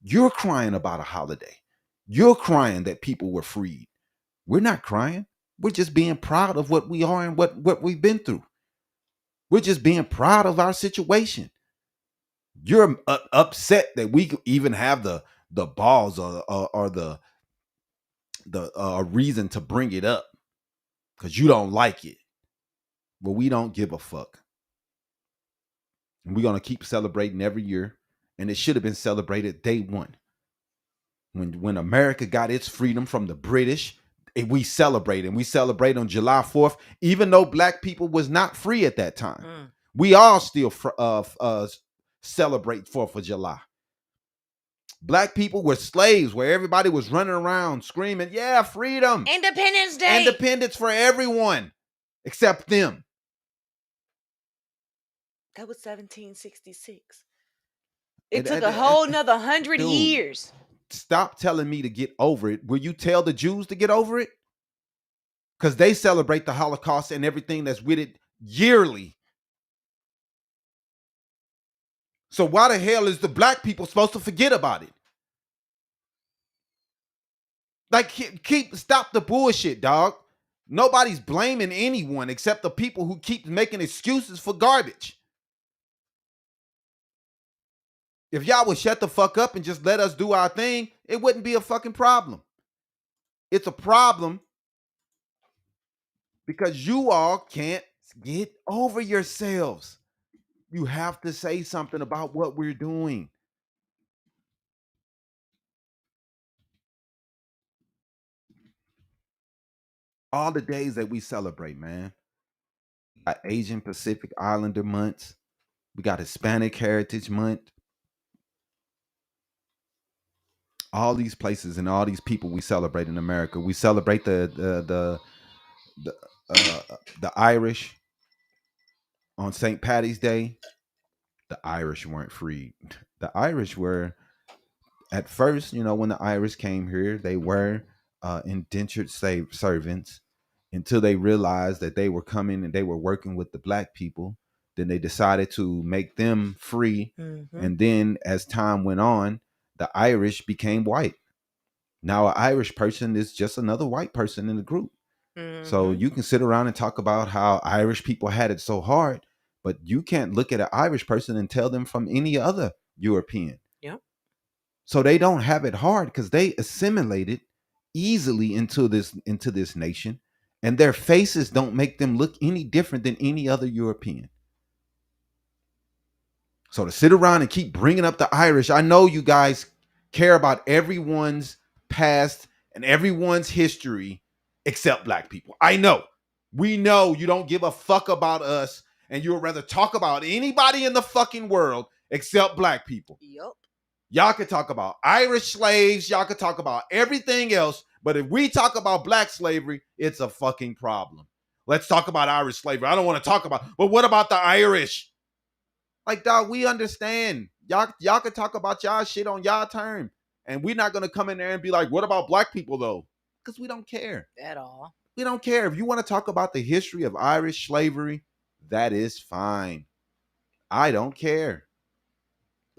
[SPEAKER 3] You're crying about a holiday. You're crying that people were freed. We're not crying. We're just being proud of what we are and what we've been through. We're just being proud of our situation. You're upset that we even have the balls or the reason to bring it up because you don't like it. But we don't give a fuck. And we're going to keep celebrating every year. And it should have been celebrated day one. When America got its freedom from the British, we celebrate. And we celebrate on July 4th, even though black people was not free at that time. We all still celebrate 4th of July. Black people were slaves where everybody was running around screaming, yeah, freedom.
[SPEAKER 4] Independence Day.
[SPEAKER 3] Independence for everyone except them.
[SPEAKER 4] That was 1766. It took a whole nother 100 years.
[SPEAKER 3] Stop telling me to get over it. Will you tell the Jews to get over it? Because they celebrate the Holocaust and everything that's with it yearly. So why the hell is the black people supposed to forget about it? Like, stop the bullshit, dog. Nobody's blaming anyone except the people who keep making excuses for garbage. If y'all would shut the fuck up and just let us do our thing, it wouldn't be a fucking problem. It's a problem because you all can't get over yourselves. You have to say something about what we're doing. All the days that we celebrate, man. We got Asian Pacific Islander months. We got Hispanic Heritage Month. All these places and all these people we celebrate in America. We celebrate the Irish on St. Patty's Day. The Irish weren't freed. The Irish were, at first, when the Irish came here, they were indentured servants until they realized that they were coming and they were working with the black people. Then they decided to make them free. Mm-hmm. And then as time went on, the Irish became white. Now an Irish person is just another white person in the group. Mm-hmm. So you can sit around and talk about how Irish people had it so hard, but you can't look at an Irish person and tell them from any other European.
[SPEAKER 4] Yep.
[SPEAKER 3] So they don't have it hard because they assimilated easily into this nation, and their faces don't make them look any different than any other European. So to sit around and keep bringing up the Irish, I know you guys care about everyone's past and everyone's history except black people. I know. We know you don't give a fuck about us and you would rather talk about anybody in the fucking world except black people.
[SPEAKER 4] Yup.
[SPEAKER 3] Y'all could talk about Irish slaves, y'all could talk about everything else, but if we talk about black slavery, it's a fucking problem. Let's talk about Irish slavery. I don't want to talk about, but what about the Irish? Like, dog, we understand. Y'all can talk about y'all shit on y'all term. And we're not gonna come in there and be like, what about black people though? Because we don't care.
[SPEAKER 4] At all.
[SPEAKER 3] We don't care. If you want to talk about the history of Irish slavery, that is fine. I don't care.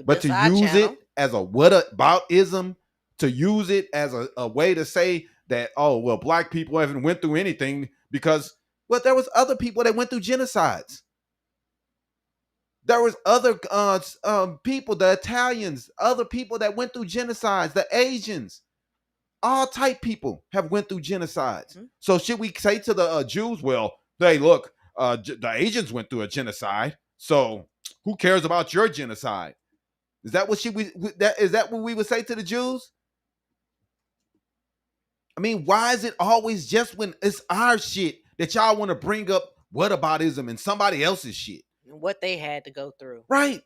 [SPEAKER 3] But to use it as a whataboutism, to use it as a way to say that, oh, well, black people haven't went through anything because, well, there was other people that went through genocides. There was other people, the Italians, other people that went through genocides, the Asians, all type people have went through genocides. Mm-hmm. So should we say to the Jews, well, hey, look, the Asians went through a genocide, so who cares about your genocide? Is that what is that what we would say to the Jews? I mean, why is it always just when it's our shit that y'all want to bring up whataboutism and somebody else's shit?
[SPEAKER 4] What they had to go through.
[SPEAKER 3] Right.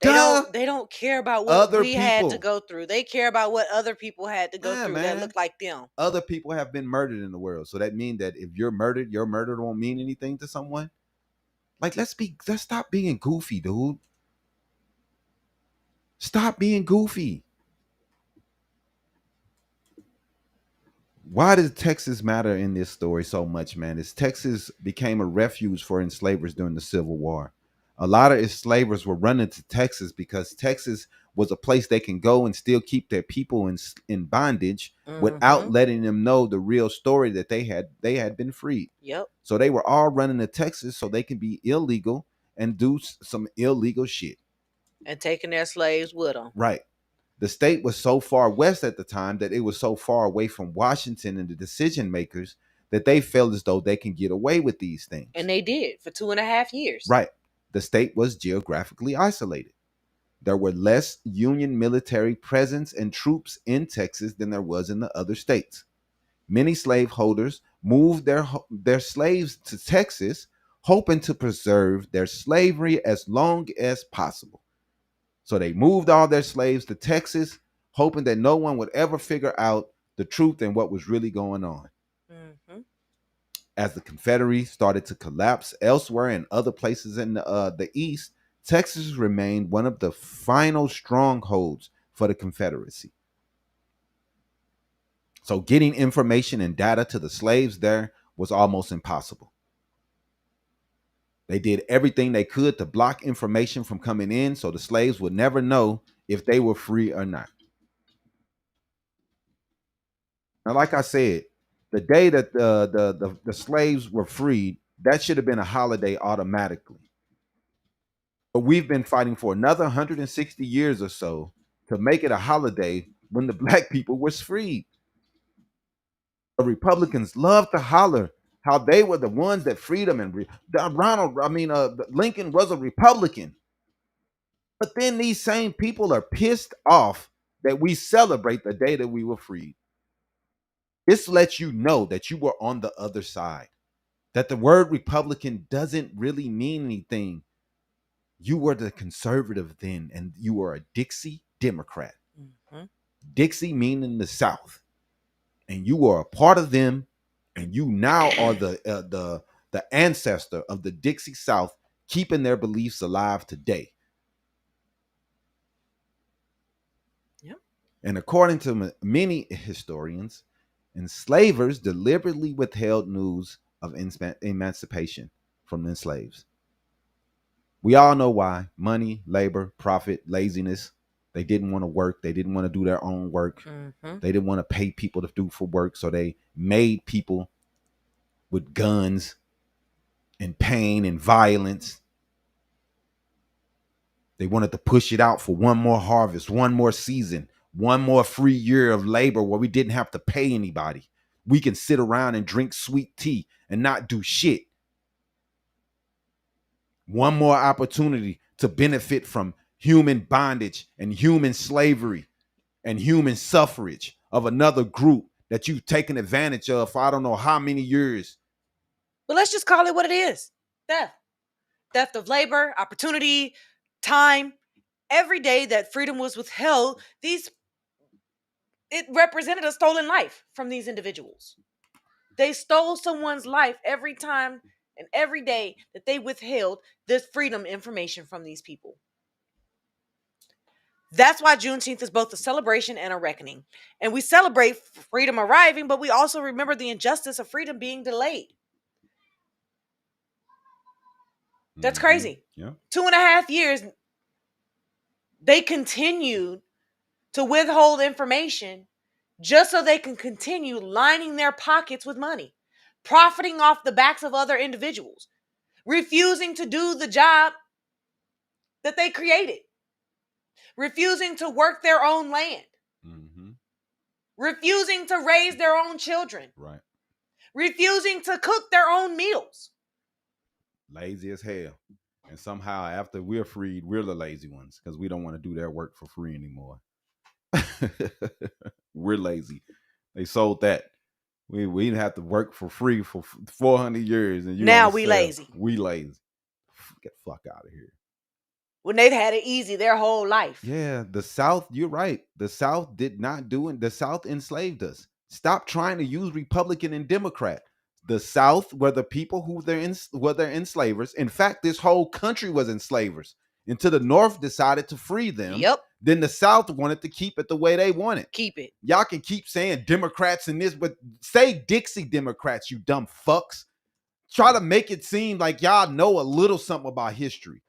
[SPEAKER 4] They don't care about what other we had to go through. They care about what other people had to go through that look like them.
[SPEAKER 3] Other people have been murdered in the world. So that means that if you're murdered, your murder won't mean anything to someone. Like, let's stop being goofy, dude. Stop being goofy. Why does Texas matter in this story so much, man? Is Texas became a refuge for enslavers during the Civil War. A lot of enslavers were running to Texas because Texas was a place they can go and still keep their people in bondage without letting them know the real story that they had been freed.
[SPEAKER 4] Yep.
[SPEAKER 3] So they were all running to Texas so they can be illegal and do some illegal shit.
[SPEAKER 4] And taking their slaves with them.
[SPEAKER 3] Right. The state was so far west at the time that it was so far away from Washington and the decision makers that they felt as though they can get away with these things.
[SPEAKER 4] And they did for 2.5 years.
[SPEAKER 3] Right. The state was geographically isolated. There were less Union military presence and troops in Texas than there was in the other states. Many slaveholders moved their slaves to Texas, hoping to preserve their slavery as long as possible. So they moved all their slaves to Texas, hoping that no one would ever figure out the truth and what was really going on. Mm-hmm. As the Confederacy started to collapse elsewhere and other places in the East, Texas remained one of the final strongholds for the Confederacy. So getting information and data to the slaves there was almost impossible. They did everything they could to block information from coming in so the slaves would never know if they were free or not. Now, like I said, the day that the slaves were freed, that should have been a holiday automatically. But we've been fighting for another 160 years or so to make it a holiday when the black people was freed. The Republicans love to holler how they were the ones that freed them, and Lincoln was a Republican. But then these same people are pissed off that we celebrate the day that we were freed. This lets you know that you were on the other side, that the word Republican doesn't really mean anything. You were the conservative then, and you were a Dixie Democrat. Mm-hmm. Dixie meaning the South, and you were a part of them. And you now are the ancestor of the Dixie South, keeping their beliefs alive today. Yep. And according to many historians, enslavers deliberately withheld news of emancipation from the enslaved. We all know why. Money, labor, profit, laziness. They didn't want to work. They didn't want to do their own work. Mm-hmm. They didn't want to pay people to do for work. So they made people with guns and pain and violence. They wanted to push it out for one more harvest, one more season, one more free year of labor where we didn't have to pay anybody. We can sit around and drink sweet tea and not do shit. One more opportunity to benefit from human bondage and human slavery. and human suffrage of another group that you've taken advantage of for I don't know how many years.
[SPEAKER 4] But let's just call it what it is. Theft of labor, opportunity, time. Every day that freedom was withheld, it represented a stolen life from these individuals. They stole someone's life every time and every day that they withheld this freedom information from these people. That's why Juneteenth is both a celebration and a reckoning. And we celebrate freedom arriving, but we also remember the injustice of freedom being delayed. That's crazy.
[SPEAKER 3] Yeah.
[SPEAKER 4] 2.5 years, they continued to withhold information just so they can continue lining their pockets with money, profiting off the backs of other individuals, refusing to do the job that they created, refusing to work their own land, refusing to raise their own children,
[SPEAKER 3] Right.
[SPEAKER 4] refusing to cook their own meals.
[SPEAKER 3] Lazy as hell. And somehow after we're freed, we're the lazy ones because we don't want to do their work for free anymore. We're lazy. They sold that. We didn't have to work for free for 400 years. And
[SPEAKER 4] now we lazy.
[SPEAKER 3] We lazy. Get the fuck out of here.
[SPEAKER 4] When they've had it easy their whole life.
[SPEAKER 3] Yeah, the South, you're right. The South did not do it. The South enslaved us. Stop trying to use Republican and Democrat. The South were the people who were their enslavers. In fact, this whole country was enslavers until the North decided to free them.
[SPEAKER 4] Yep.
[SPEAKER 3] Then the South wanted to keep it the way they wanted.
[SPEAKER 4] Keep it.
[SPEAKER 3] Y'all can keep saying Democrats and this, but say Dixie Democrats, you dumb fucks. Try to make it seem like y'all know a little something about history.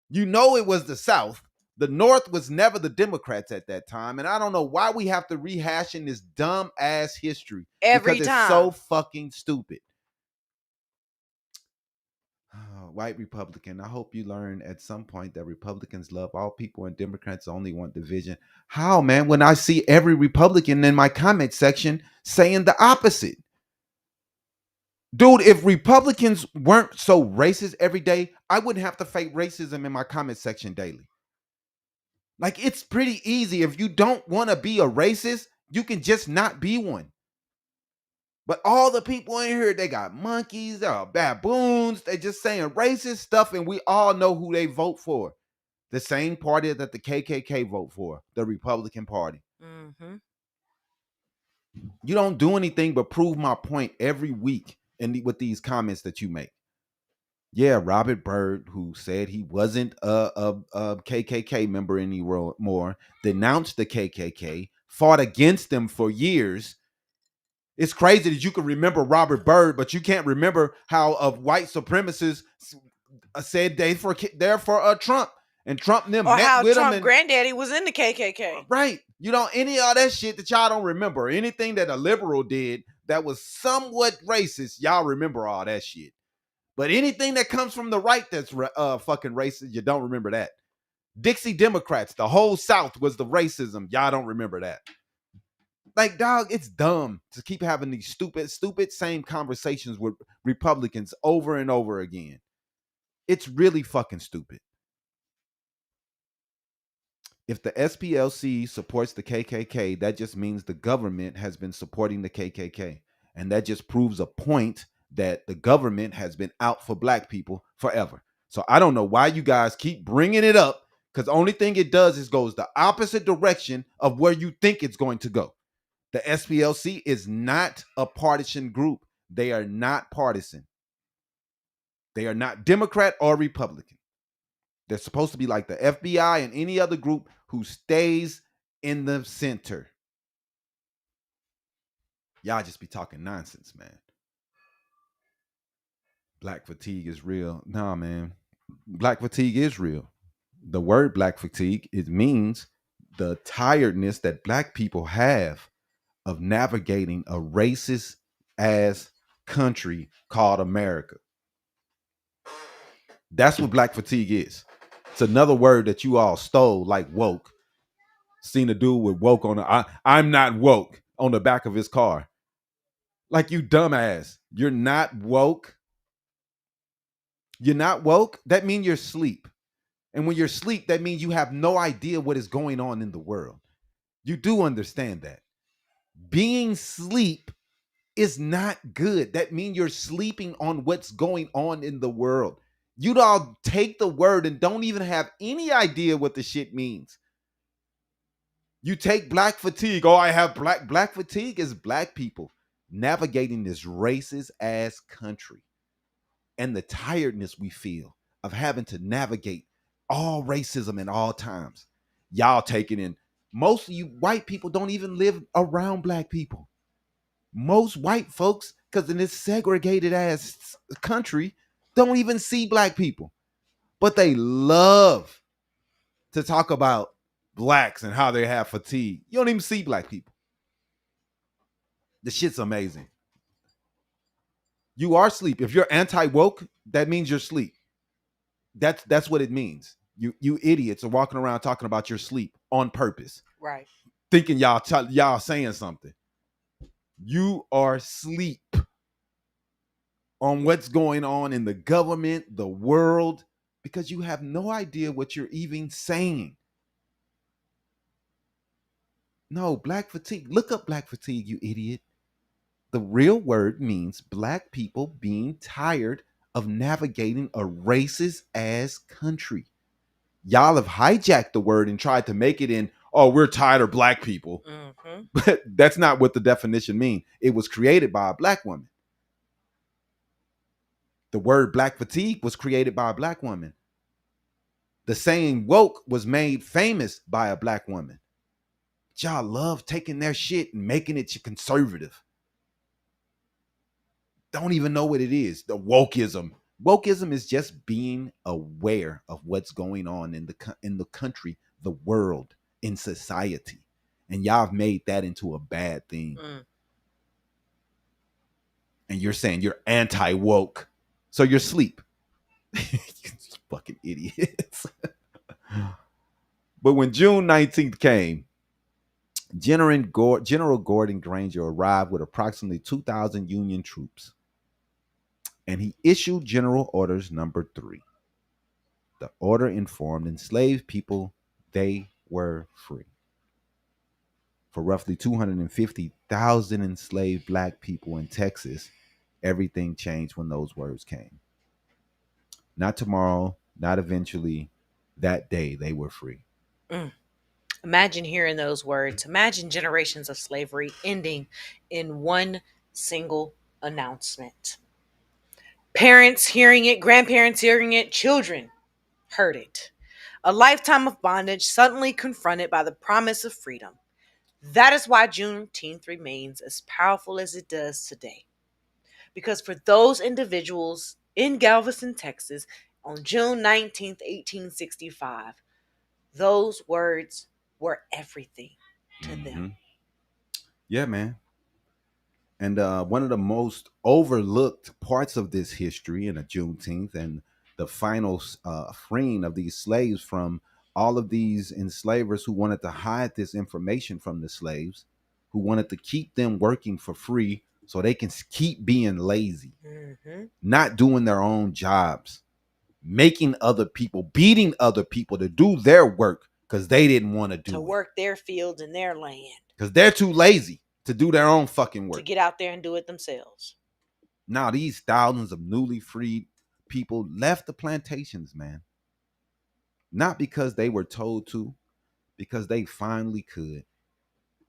[SPEAKER 3] You know it was the South. The North was never the Democrats at that time. And I don't know why we have to rehash in this dumb ass history.
[SPEAKER 4] Every
[SPEAKER 3] because
[SPEAKER 4] time.
[SPEAKER 3] It's so fucking stupid. Oh, white Republican. I hope you learn at some point that Republicans love all people and Democrats only want division. How, man? When I see every Republican in my comment section saying the opposite. Dude, if Republicans weren't so racist every day, I wouldn't have to fight racism in my comment section daily. Like, it's pretty easy. If you don't want to be a racist, you can just not be one. But all the people in here, they got monkeys, they are baboons. They just saying racist stuff, and we all know who they vote for. The same party that the KKK vote for, the Republican Party.
[SPEAKER 4] Mm-hmm.
[SPEAKER 3] You don't do anything but prove my point every week with these comments that you make. Yeah, Robert Byrd, who said he wasn't a KKK member anymore, denounced the KKK, fought against them for years. It's crazy that you can remember Robert Byrd, but you can't remember how white supremacists said they're for Trump. And Trump and them
[SPEAKER 4] or
[SPEAKER 3] met
[SPEAKER 4] how
[SPEAKER 3] with
[SPEAKER 4] Trump
[SPEAKER 3] him.
[SPEAKER 4] granddaddy was in the KKK.
[SPEAKER 3] Right. You know, any of that shit that y'all don't remember, anything that a liberal did that was somewhat racist, y'all remember all that shit. But anything that comes from the right that's fucking racist, you don't remember that. Dixie Democrats, the whole South was the racism. Y'all don't remember that. Like, dog, it's dumb to keep having these stupid same conversations with Republicans over and over again. It's really fucking stupid. If the SPLC supports the KKK, that just means the government has been supporting the KKK. And that just proves a point that the government has been out for black people forever. So I don't know why you guys keep bringing it up, because the only thing it does is goes the opposite direction of where you think it's going to go. The SPLC is not a partisan group. They are not partisan. They are not Democrat or Republican. They're supposed to be like the FBI and any other group who stays in the center. Y'all just be talking nonsense, man. Black fatigue is real. Nah, man. Black fatigue is real. The word black fatigue, it means the tiredness that black people have of navigating a racist ass country called America. That's what black fatigue is. It's another word that you all stole, like woke. Seen a dude with woke on I'm not woke on the back of his car. Like, you dumbass. You're not woke. You're not woke. That means you're asleep. And when you're asleep, that means you have no idea what is going on in the world. You do understand that. Being sleep is not good. That means you're sleeping on what's going on in the world. You all take the word and don't even have any idea what the shit means. You take black fatigue. Oh, I have black fatigue is black people navigating this racist ass country and the tiredness we feel of having to navigate all racism in all times. Y'all take it in. Most of you white people don't even live around black people. Most white folks, because in this segregated ass country, don't even see black people. But they love to talk about blacks and how they have fatigue. You don't even see black people. The shit's amazing. You are asleep. If you're anti-woke, that means you're asleep. That's what it means. You idiots are walking around talking about your sleep on purpose.
[SPEAKER 4] Right.
[SPEAKER 3] Thinking y'all saying something. You are asleep on what's going on in the government, the world, because you have no idea what you're even saying. No, black fatigue. Look up black fatigue, you idiot. The real word means black people being tired of navigating a racist ass country. Y'all have hijacked the word and tried to make it in, oh, we're tired of black people. Mm-hmm. But that's not what the definition means. It was created by a black woman. The word black fatigue was created by a black woman. The saying woke was made famous by a black woman. Y'all love taking their shit and making it conservative. Don't even know what it is. The wokeism. Wokeism is just being aware of what's going on in the country, the world, in society. And y'all have made that into a bad thing. And you're saying you're anti-woke. So you're asleep. You fucking idiots. But when June 19th came, General Gordon Granger arrived with approximately 2,000 Union troops. And he issued General Orders Number 3. The order informed enslaved people they were free. For roughly 250,000 enslaved black people in Texas, everything changed when those words came. Not tomorrow, not eventually. That day they were free.
[SPEAKER 4] Imagine hearing those words. Imagine generations of slavery ending in one single announcement. Parents hearing it, grandparents hearing it, children heard it. A lifetime of bondage suddenly confronted by the promise of freedom. That is why Juneteenth remains as powerful as it does today. Because for those individuals in Galveston, Texas, on June 19th, 1865, those words were everything to them.
[SPEAKER 3] Yeah, man. And one of the most overlooked parts of this history in a Juneteenth and the final freeing of these slaves from all of these enslavers who wanted to hide this information from the slaves, who wanted to keep them working for free so they can keep being lazy, not doing their own jobs, making other people, beating other people to do their work because they didn't want to do
[SPEAKER 4] to work their fields and their land.
[SPEAKER 3] Because they're too lazy to do their own fucking work.
[SPEAKER 4] To get out there and do it themselves.
[SPEAKER 3] Now, these thousands of newly freed people left the plantations, man. Not because they were told to, because they finally could.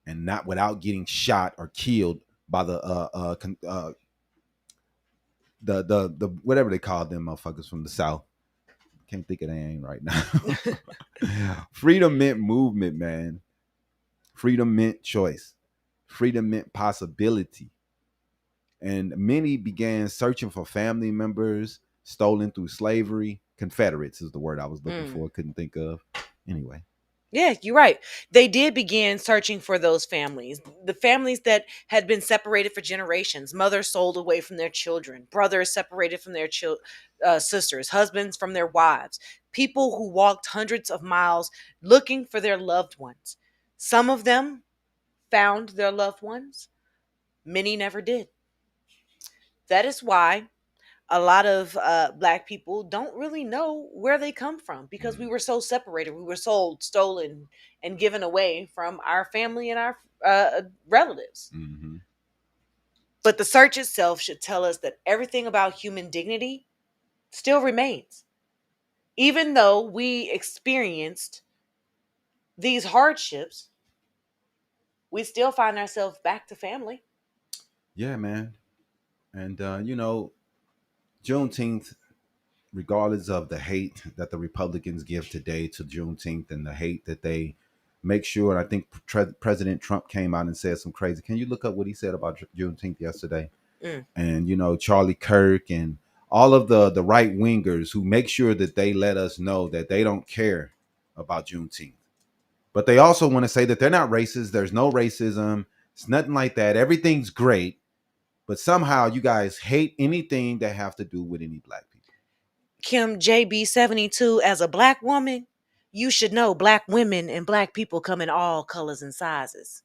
[SPEAKER 3] And not without getting shot or killed by the whatever they call them motherfuckers from the South. Can't think of their name right now. Freedom meant movement, man. Freedom meant choice. Freedom meant possibility. And many began searching for family members stolen through slavery. Confederates is the word I was looking for. Couldn't think of. Anyway.
[SPEAKER 4] Yeah, you're right. They did begin searching for those families. The families that had been separated for generations. Mothers sold away from their children. Brothers separated from their sisters. Husbands from their wives. People who walked hundreds of miles looking for their loved ones. Some of them found their loved ones. Many never did. That is why a lot of black people don't really know where they come from because we were so separated. We were sold, stolen, and given away from our family and our relatives.
[SPEAKER 3] Mm-hmm.
[SPEAKER 4] But the search itself should tell us that everything about human dignity still remains. Even though we experienced these hardships, we still find ourselves back to family.
[SPEAKER 3] Yeah, man. And Juneteenth, regardless of the hate that the Republicans give today to Juneteenth and the hate that they make sure, and I think President Trump came out and said some crazy. Can you look up what he said about Juneteenth yesterday?
[SPEAKER 4] Mm.
[SPEAKER 3] And Charlie Kirk and all of the right wingers who make sure that they let us know that they don't care about Juneteenth. But they also want to say that they're not racist. There's no racism. It's nothing like that. Everything's great. But somehow you guys hate anything that have to do with any black people.
[SPEAKER 4] Kim, JB72, as a black woman, you should know black women and black people come in all colors and sizes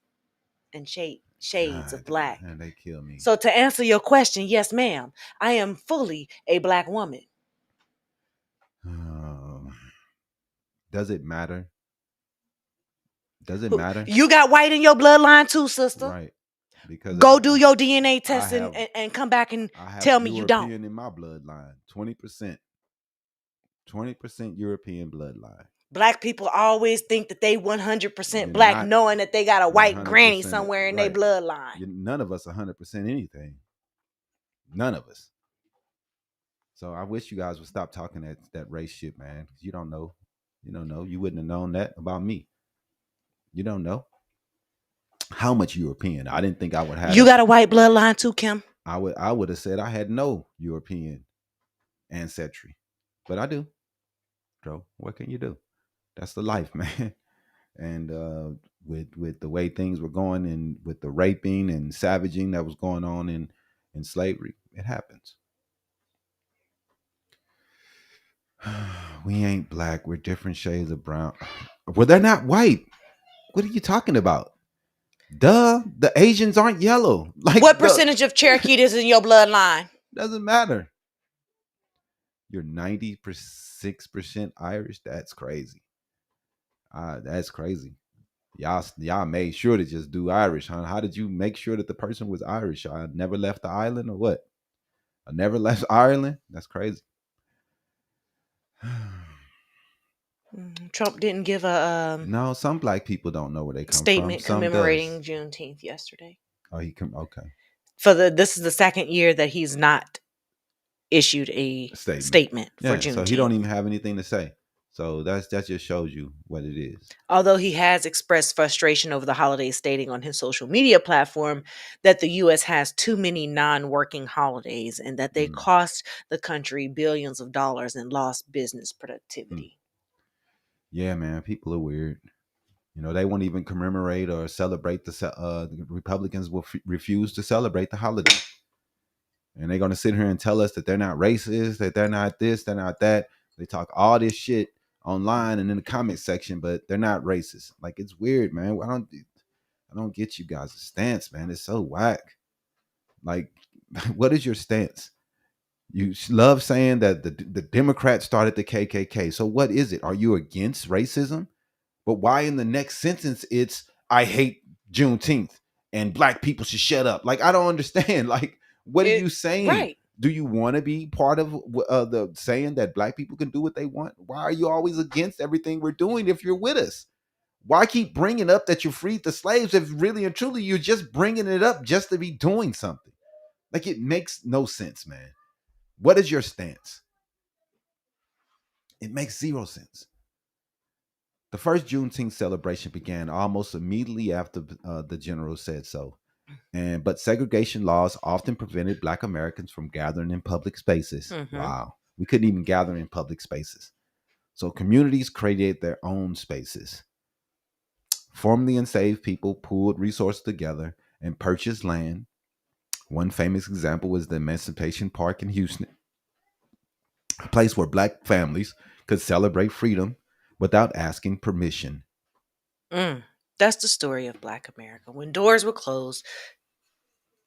[SPEAKER 4] and shades of
[SPEAKER 3] God,
[SPEAKER 4] black.
[SPEAKER 3] and they kill me.
[SPEAKER 4] So to answer your question, yes, ma'am, I am fully a black woman.
[SPEAKER 3] Does it matter? Does it matter?
[SPEAKER 4] You got white in your bloodline too, sister.
[SPEAKER 3] Right. Because
[SPEAKER 4] Go do your DNA test
[SPEAKER 3] have,
[SPEAKER 4] and come back and
[SPEAKER 3] I have
[SPEAKER 4] tell me
[SPEAKER 3] European
[SPEAKER 4] you don't.
[SPEAKER 3] in my bloodline. 20%. 20% European bloodline.
[SPEAKER 4] Black people always think that they 100%
[SPEAKER 3] You're
[SPEAKER 4] black,
[SPEAKER 3] not
[SPEAKER 4] knowing that they got a white granny
[SPEAKER 3] 100%,
[SPEAKER 4] somewhere in their
[SPEAKER 3] right.
[SPEAKER 4] bloodline.
[SPEAKER 3] None of us 100% anything. None of us. So I wish you guys would stop talking that race shit, man. Because you don't know. You don't know. You wouldn't have known that about me. You don't know how much European. I didn't think I would have.
[SPEAKER 4] You got a white bloodline too, Kim?
[SPEAKER 3] I would have said I had no European ancestry, but I do. Bro, what can you do? That's the life, man. And with the way things were going, and with the raping and savaging that was going on in slavery, it happens. We ain't black. We're different shades of brown. Well, they're not white. What are you talking about? Duh, the Asians aren't yellow. Like,
[SPEAKER 4] What percentage of Cherokee is in your bloodline?
[SPEAKER 3] Doesn't matter. You're 96% Irish. That's crazy. That's crazy. Y'all made sure to just do Irish, huh? How did you make sure that the person was Irish? I never left the island, or what? I never left Ireland. That's crazy.
[SPEAKER 4] Trump didn't give a
[SPEAKER 3] No, some black people don't know where they come
[SPEAKER 4] statement
[SPEAKER 3] from. Some
[SPEAKER 4] commemorating
[SPEAKER 3] does.
[SPEAKER 4] Juneteenth yesterday.
[SPEAKER 3] Oh, okay.
[SPEAKER 4] This is the second year that he's not issued a statement for Juneteenth.
[SPEAKER 3] So he don't even have anything to say. So that just shows you what it is.
[SPEAKER 4] Although he has expressed frustration over the holiday, stating on his social media platform that the U.S. has too many non-working holidays and that they cost the country billions of dollars in lost business productivity.
[SPEAKER 3] Yeah, man, people are weird. They won't even commemorate or celebrate the Republicans will refuse to celebrate the holiday. And they're going to sit here and tell us that they're not racist, that they're not this, they're not that. They talk all this shit online and in the comment section, but they're not racist. Like, it's weird, man. I don't get you guys' stance, man. It's so whack. Like, what is your stance? You love saying that the Democrats started the KKK. So what is it? Are you against racism? But why in the next sentence it's I hate Juneteenth and black people should shut up? Like, I don't understand. Like, what are you saying?
[SPEAKER 4] Right.
[SPEAKER 3] Do you want to be part of the saying that black people can do what they want? Why are you always against everything we're doing if you're with us? Why keep bringing up that you freed the slaves if really and truly you're just bringing it up just to be doing something? Like, it makes no sense, man. What is your stance? It makes zero sense. The first Juneteenth celebration began almost immediately after the general said so. But segregation laws often prevented Black Americans from gathering in public spaces. Mm-hmm. Wow. We couldn't even gather in public spaces. So communities created their own spaces. Formerly enslaved people pooled resources together and purchased land. One famous example was the Emancipation Park in Houston, a place where Black families could celebrate freedom without asking permission.
[SPEAKER 4] That's the story of Black America. When doors were closed,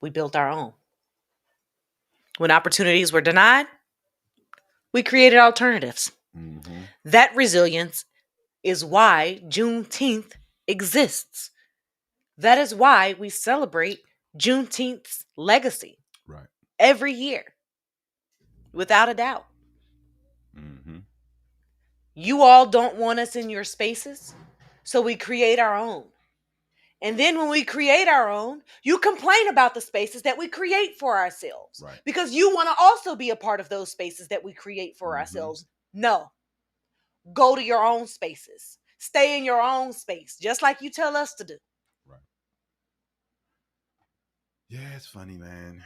[SPEAKER 4] we built our own. When opportunities were denied, we created alternatives.
[SPEAKER 3] Mm-hmm.
[SPEAKER 4] That resilience is why Juneteenth exists. That is why we celebrate Juneteenth's legacy
[SPEAKER 3] Right.
[SPEAKER 4] every year, without a doubt.
[SPEAKER 3] Mm-hmm.
[SPEAKER 4] You all don't want us in your spaces, so we create our own. And then when we create our own, you complain about the spaces that we create for ourselves
[SPEAKER 3] Right.
[SPEAKER 4] because you want to also be a part of those spaces that we create for ourselves. No, go to your own spaces. Stay in your own space, just like you tell us to do.
[SPEAKER 3] Right. Yeah, it's funny, man.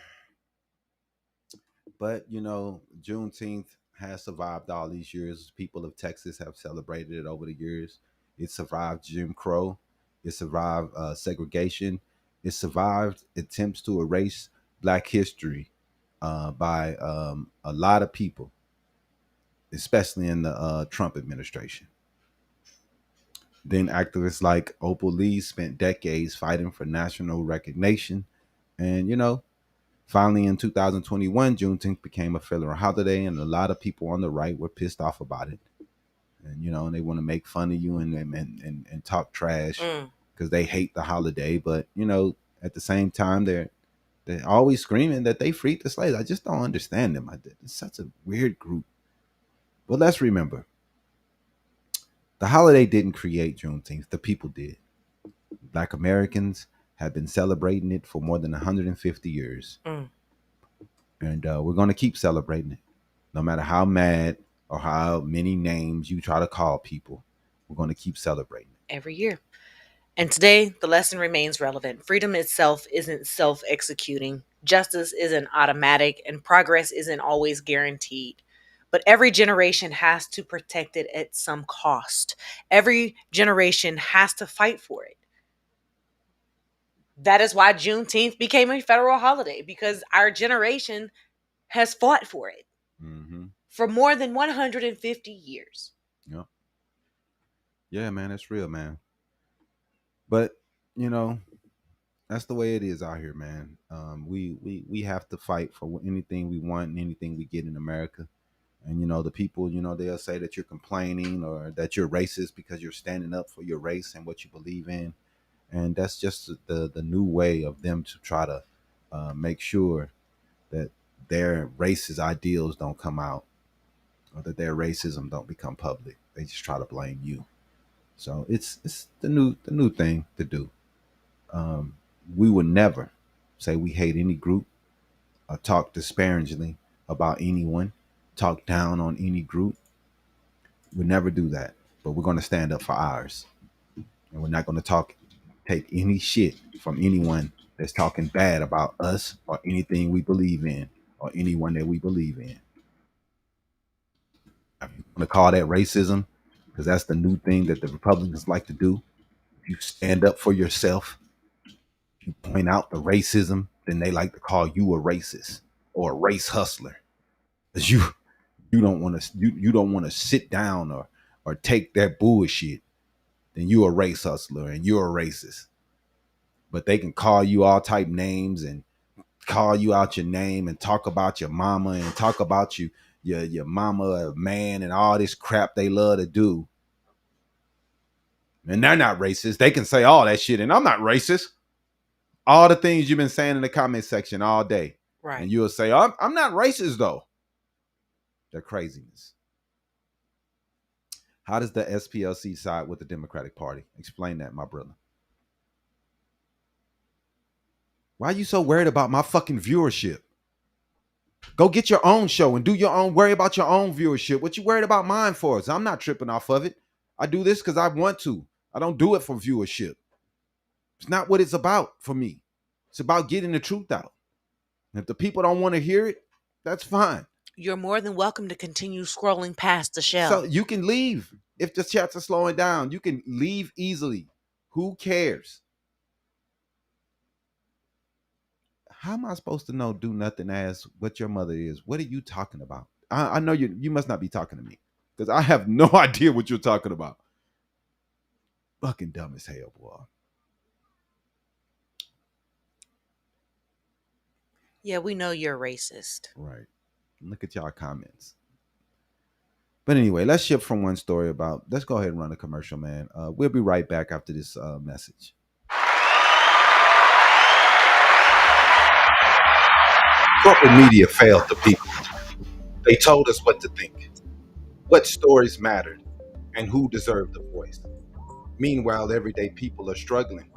[SPEAKER 3] But Juneteenth has survived all these years. People of Texas have celebrated it over the years. It survived Jim Crow. It survived segregation. It survived attempts to erase Black history by a lot of people, especially in the Trump administration. Then activists like Opal Lee spent decades fighting for national recognition. And, finally in 2021, Juneteenth became a federal holiday, and a lot of people on the right were pissed off about it. And, and they want to make fun of you and talk trash because they hate the holiday. But, at the same time, they're always screaming that they freed the slaves. I just don't understand them. It's such a weird group. But let's remember, the holiday didn't create Juneteenth. The people did. Black Americans have been celebrating it for more than 150 years. And we're going to keep celebrating it. No matter how mad or how many names you try to call people, we're going to keep celebrating it.
[SPEAKER 4] Every year. And today, the lesson remains relevant. Freedom itself isn't self-executing. Justice isn't automatic, and progress isn't always guaranteed. But every generation has to protect it at some cost. Every generation has to fight for it. That is why Juneteenth became a federal holiday, because our generation has fought for it for more than 150 years.
[SPEAKER 3] Yep. Yeah, man, it's real, man. But, that's the way it is out here, man. We have to fight for anything we want and anything we get in America. And the people, they'll say that you're complaining or that you're racist because you're standing up for your race and what you believe in. And that's just the new way of them to try to make sure that their racist ideals don't come out or that their racism don't become public. They just try to blame you. So it's the new thing to do. We would never say we hate any group or talk disparagingly about anyone, talk down on any group. We'd never do that. But we're going to stand up for ours. And we're not going to take any shit from anyone that's talking bad about us or anything we believe in or anyone that we believe in. I'm going to call that racism because that's the new thing that the Republicans like to do. If you stand up for yourself, you point out the racism, then they like to call you a racist or a race hustler. Because you don't want to you don't want to sit down or take that bullshit, then you're a race hustler and you're a racist. But they can call you all type names and call you out your name and talk about your mama and talk about your mama a man and all this crap they love to do. And they're not racist. They can say all that shit and I'm not racist. All the things you've been saying in the comment section all day.
[SPEAKER 4] Right.
[SPEAKER 3] And you'll say, I'm not racist though. They're craziness. How does the SPLC side with the Democratic Party? Explain that, my brother. Why are you so worried about my fucking viewership? Go get your own show and do your own, worry about your own viewership. What you worried about mine for? I'm not tripping off of it. I do this because I want to. I don't do it for viewership. It's not what it's about for me. It's about getting the truth out. And if the people don't want to hear it, that's fine.
[SPEAKER 4] You're more than welcome to continue scrolling past the shell.
[SPEAKER 3] So you can leave. If the chats are slowing down, you can leave easily. Who cares? How am I supposed to know? Do nothing. Ask what your mother is. What are you talking about? I know you must not be talking to me because I have no idea what you're talking about. Fucking dumb as hell, boy.
[SPEAKER 4] Yeah, we know you're racist.
[SPEAKER 3] Right. Look at y'all comments. But anyway, let's shift from one story about. Let's go ahead and run a commercial, man. We'll be right back after this message. Corporate media failed the people. They told us what to think, what stories mattered, and who deserved a voice. Meanwhile, everyday people are struggling.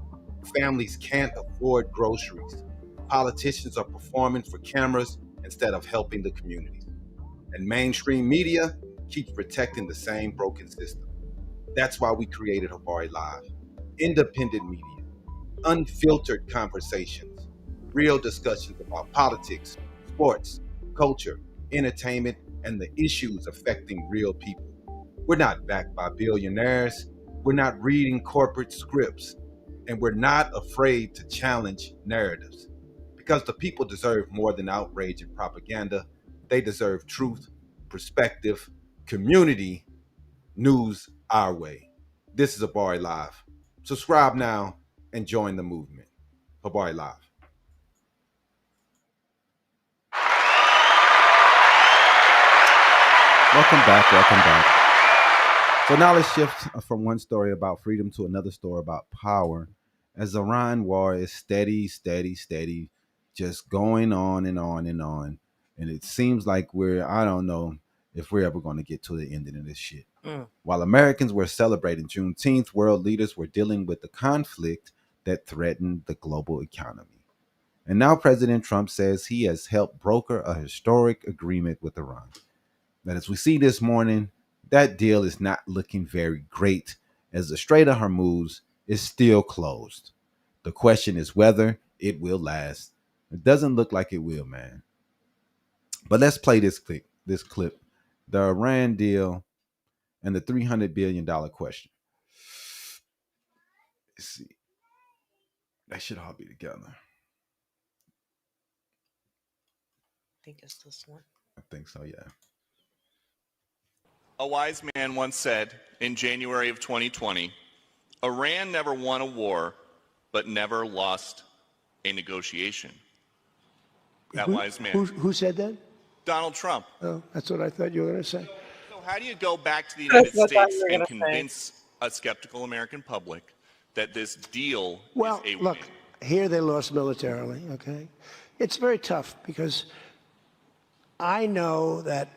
[SPEAKER 3] Families can't afford groceries. Politicians are performing for cameras instead of helping the communities. And mainstream media keeps protecting the same broken system. That's why we created Habari Live. Independent media, unfiltered conversations, real discussions about politics, sports, culture, entertainment, and the issues affecting real people. We're not backed by billionaires. We're not reading corporate scripts. And we're not afraid to challenge narratives. Because the people deserve more than outrage and propaganda. They deserve truth, perspective, community, news our way. This is Habari Live. Subscribe now and join the movement. Habari Live. Welcome back. Welcome back. So now let's shift from one story about freedom to another story about power. As the Iran war is steady, just going on and on and on. And it seems like I don't know if we're ever going to get to the ending of this shit. While Americans were celebrating Juneteenth, world leaders were dealing with the conflict that threatened the global economy. And now President Trump says he has helped broker a historic agreement with Iran. But as we see this morning, that deal is not looking very great as the Strait of Hormuz is still closed. The question is whether it will last. It doesn't look like it will, man. But let's play this clip. The Iran deal and the $300 billion question. Let's see. They should all be together.
[SPEAKER 4] I think it's this one.
[SPEAKER 3] I think so, yeah.
[SPEAKER 5] A wise man once said in January of 2020, Iran never won a war, but never lost a negotiation. That wise man.
[SPEAKER 6] Who said that?
[SPEAKER 5] Donald Trump.
[SPEAKER 6] Oh, that's what I thought you were going to say.
[SPEAKER 5] So how do you go back to the United
[SPEAKER 4] That's what I thought
[SPEAKER 5] States
[SPEAKER 4] you were
[SPEAKER 5] and
[SPEAKER 4] gonna say.
[SPEAKER 5] convince a skeptical American public that this deal
[SPEAKER 6] Well,
[SPEAKER 5] is a
[SPEAKER 6] look,
[SPEAKER 5] win?
[SPEAKER 6] here they lost militarily, okay? It's very tough because I know that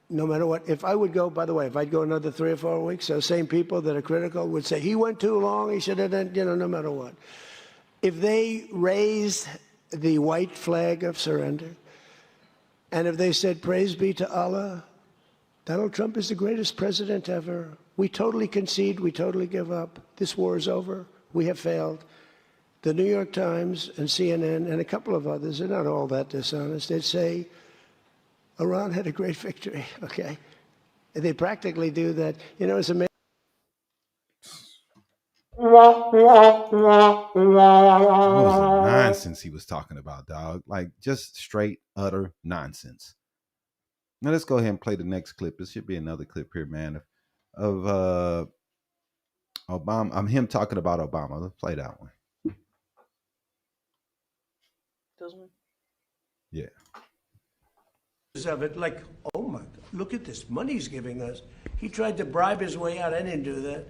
[SPEAKER 6] no matter what, if I would go, by the way, if I'd go another 3 or 4 weeks, those same people that are critical would say, he went too long, he should have done, no matter what. If they raised the white flag of surrender, and if they said, praise be to Allah, Donald Trump is the greatest president ever. We totally concede, we totally give up. This war is over, we have failed. The New York Times and CNN and a couple of others, they're not all that dishonest, they'd say, Iran had a great victory, okay? And they practically do that. It's amazing.
[SPEAKER 3] What was the nonsense he was talking about, dog? Like, just straight, utter nonsense. Now, let's go ahead and play the next clip. This should be another clip here, man, of Obama. I'm him talking about Obama. Let's play that one.
[SPEAKER 4] This one?
[SPEAKER 3] Yeah.
[SPEAKER 6] Of it, like, oh my, look at this money he's giving us. He tried to bribe his way out. I didn't do that.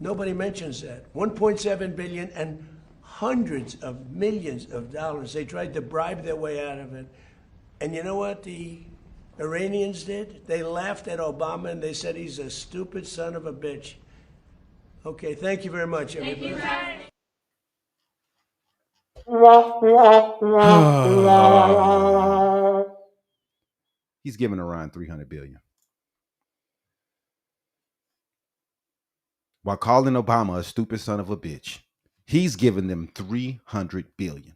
[SPEAKER 6] Nobody mentions that. 1.7 billion and hundreds of millions of dollars. They tried to bribe their way out of it. And you know what the Iranians did? They laughed at Obama and they said he's a stupid son of a bitch. Okay, thank you very much, everybody.
[SPEAKER 3] He's giving Iran $300 billion. While calling Obama a stupid son of a bitch, he's giving them $300 billion.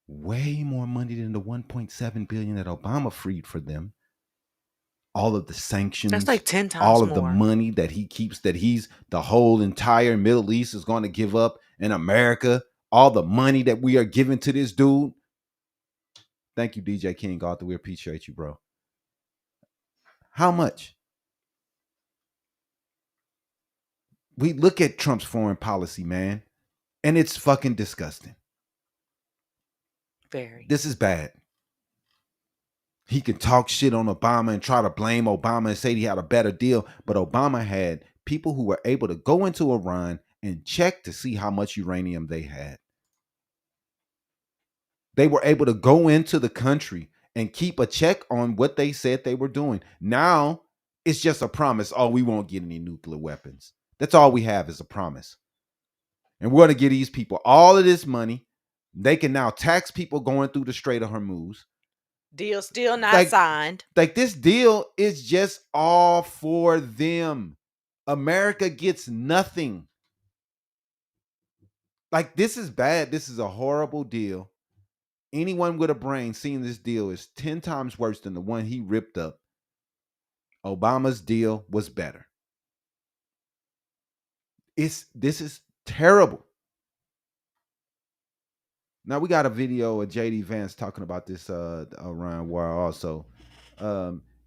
[SPEAKER 3] Way more money than the $1.7 billion that Obama freed for them. All of the sanctions.
[SPEAKER 4] That's like 10 times
[SPEAKER 3] all of
[SPEAKER 4] more.
[SPEAKER 3] the money that he keeps, that the whole entire Middle East is going to give up in America. All the money that we are giving to this dude. Thank you, DJ King Arthur. We appreciate you, bro. How much? We look at Trump's foreign policy, man, and it's fucking disgusting.
[SPEAKER 4] Very.
[SPEAKER 3] This is bad. He can talk shit on Obama and try to blame Obama and say he had a better deal, but Obama had people who were able to go into Iran and check to see how much uranium they had. They were able to go into the country and keep a check on what they said they were doing. Now it's just a promise. Oh, we won't get any nuclear weapons. That's all we have is a promise. And we're going to give these people all of this money. They can now tax people going through the Strait of Hormuz.
[SPEAKER 4] Deal still not signed.
[SPEAKER 3] Like this deal is just all for them. America gets nothing. Like this is bad. This is a horrible deal. Anyone with a brain seeing this deal is 10 times worse than the one he ripped up. Obama's deal was better. This is terrible. Now we got a video of JD Vance talking about this Iran war also.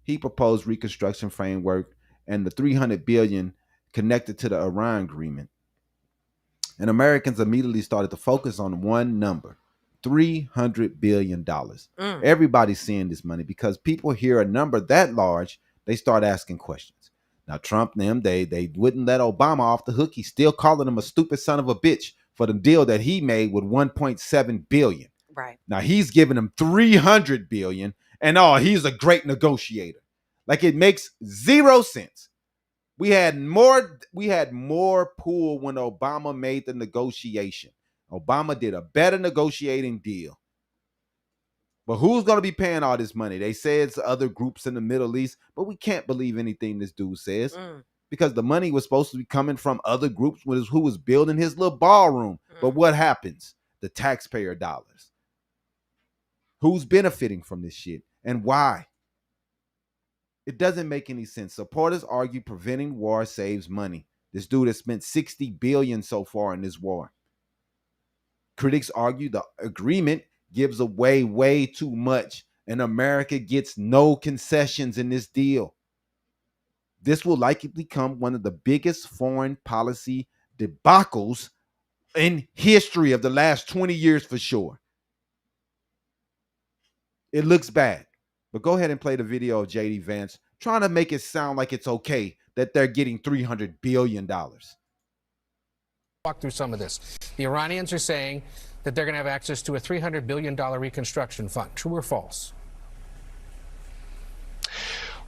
[SPEAKER 3] He proposed reconstruction framework and the 300 billion connected to the Iran agreement. And Americans immediately started to focus on one number, $300 billion. Everybody's seeing this money because people hear a number that large, they start asking questions. Now, Trump and them, they wouldn't let Obama off the hook. He's still calling him a stupid son of a bitch for the deal that he made with 1.7 billion.
[SPEAKER 4] Right.
[SPEAKER 3] Now, he's giving him 300 billion, and he's a great negotiator. Like, it makes zero sense. We had more pull when Obama made the negotiation. Obama did a better negotiating deal. But who's going to be paying all this money? They say it's other groups in the Middle East, but we can't believe anything this dude says because the money was supposed to be coming from other groups who was building his little ballroom. But what happens? The taxpayer dollars. Who's benefiting from this shit and why? It doesn't make any sense. Supporters argue preventing war saves money. This dude has spent $60 billion so far in this war. Critics argue the agreement gives away way too much, and America gets no concessions in this deal. This will likely become one of the biggest foreign policy debacles in history of the last 20 years for sure. It looks bad. But go ahead and play the video of JD Vance trying to make it sound like it's okay that they're getting $300 billion.
[SPEAKER 7] Walk through some of this. The Iranians are saying that they're going to have access to a $300 billion reconstruction fund. True or false?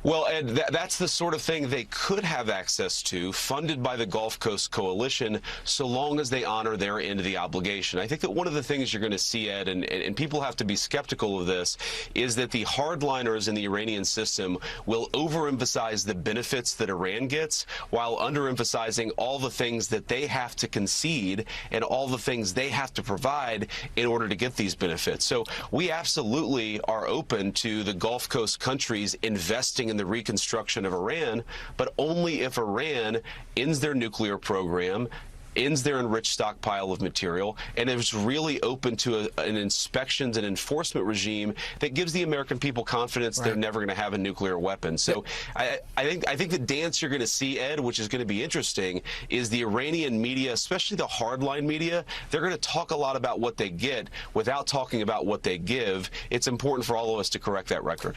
[SPEAKER 8] Well, Ed, that's the sort of thing they could have access to, funded by the Gulf Coast Coalition, so long as they honor their end of the obligation. I think that one of the things you're going to see, Ed, and people have to be skeptical of this, is that the hardliners in the Iranian system will overemphasize the benefits that Iran gets while underemphasizing all the things that they have to concede and all the things they have to provide in order to get these benefits. So we absolutely are open to the Gulf Coast countries investing in the reconstruction of Iran, but only if Iran ends their nuclear program, ends their enriched stockpile of material, and is really open to an inspections and enforcement regime that gives the American people confidence they're never going to have a nuclear weapon. So I think the dance you're going to see, Ed, which is going to be interesting, is the Iranian media, especially the hardline media, they're going to talk a lot about what they get without talking about what they give. It's important for all of us to correct that record.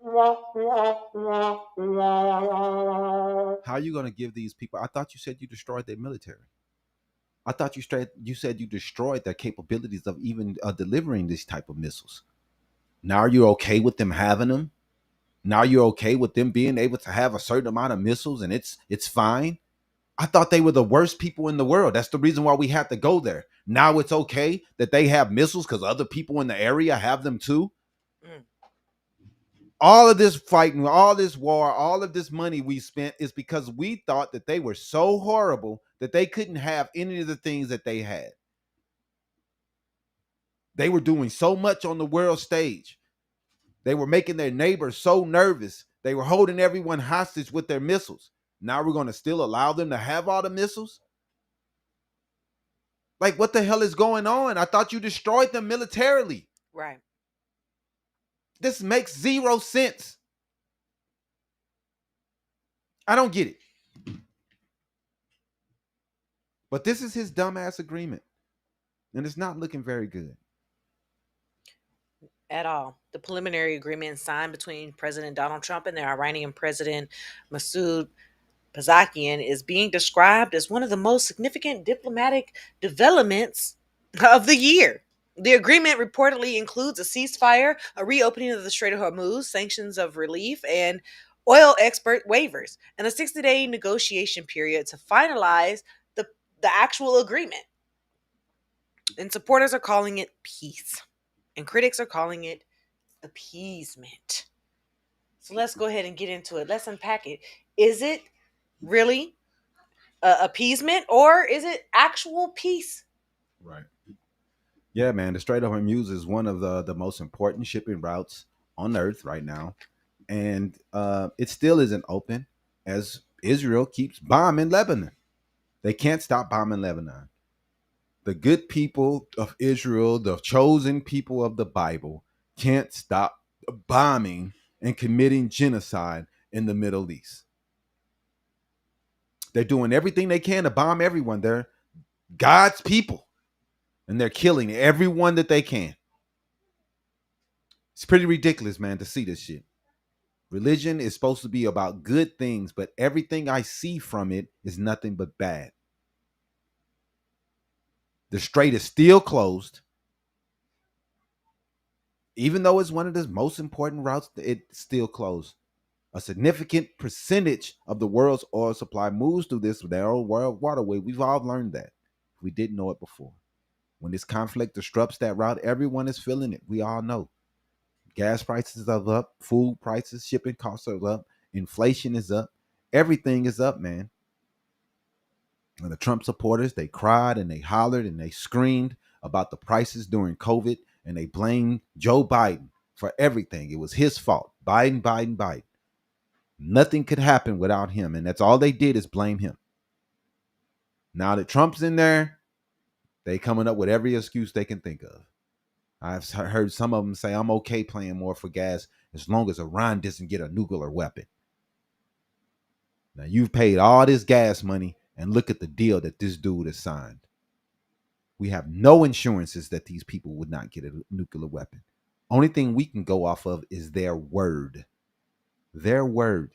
[SPEAKER 3] How are you going to give these people? I thought you said you destroyed their military. I thought you said you destroyed their capabilities of even delivering this type of missiles. Now are you okay with them having them? Now you're okay with them being able to have a certain amount of missiles and it's fine? I thought they were the worst people in the world. That's the reason why we had to go there. Now it's okay that they have missiles because other people in the area have them too. All of this fighting, all this war, all of this money we spent is because we thought that they were so horrible that they couldn't have any of the things that they had. They were doing so much on the world stage. They were making their neighbors so nervous. They were holding everyone hostage with their missiles. Now we're going to still allow them to have all the missiles? Like, what the hell is going on? I thought you destroyed them militarily.
[SPEAKER 4] Right.
[SPEAKER 3] This makes zero sense. I don't get it. But this is his dumbass agreement. And it's not looking very good.
[SPEAKER 4] At all. The preliminary agreement signed between President Donald Trump and the Iranian President Masoud Pezeshkian is being described as one of the most significant diplomatic developments of the year. The agreement reportedly includes a ceasefire, a reopening of the Strait of Hormuz, sanctions of relief, and oil export waivers, and a 60-day negotiation period to finalize the actual agreement. And supporters are calling it peace, and critics are calling it appeasement. So let's go ahead and get into it. Let's unpack it. Is it really appeasement, or is it actual peace?
[SPEAKER 3] Right. Yeah, man. The Strait of Hormuz is one of the most important shipping routes on Earth right now, and it still isn't open as Israel keeps bombing Lebanon. They can't stop bombing Lebanon. The good people of Israel, the chosen people of the Bible, can't stop bombing and committing genocide in the Middle East. They're doing everything they can to bomb everyone. They're God's people, and they're killing everyone that they can. It's pretty ridiculous, man, to see this shit. Religion is supposed to be about good things, but everything I see from it is nothing but bad. The strait is still closed. Even though it's one of the most important routes, it's still closed. A significant percentage of the world's oil supply moves through this narrow world waterway. We've all learned that. We didn't know it before. When this conflict disrupts that route, everyone is feeling it. We all know. Gas prices are up, food prices, shipping costs are up, inflation is up, everything is up, man. And the Trump supporters, they cried and they hollered and they screamed about the prices during COVID, and they blamed Joe Biden for everything. It was his fault. Biden. Nothing could happen without him, and that's all they did is blame him. Now that Trump's in there, they coming up with every excuse they can think of. I've heard some of them say, I'm okay paying more for gas as long as Iran doesn't get a nuclear weapon. Now, you've paid all this gas money, and look at the deal that this dude has signed. We have no insurances that these people would not get a nuclear weapon. Only thing we can go off of is their word. Their word.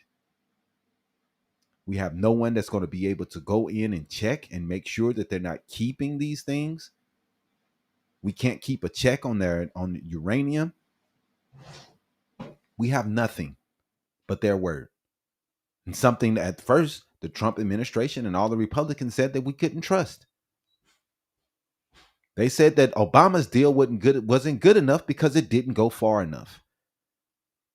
[SPEAKER 3] We have no one that's going to be able to go in and check and make sure that they're not keeping these things. We can't keep a check on uranium. We have nothing but their word. And something that at first the Trump administration and all the Republicans said that we couldn't trust. They said that Obama's deal wasn't good enough because it didn't go far enough.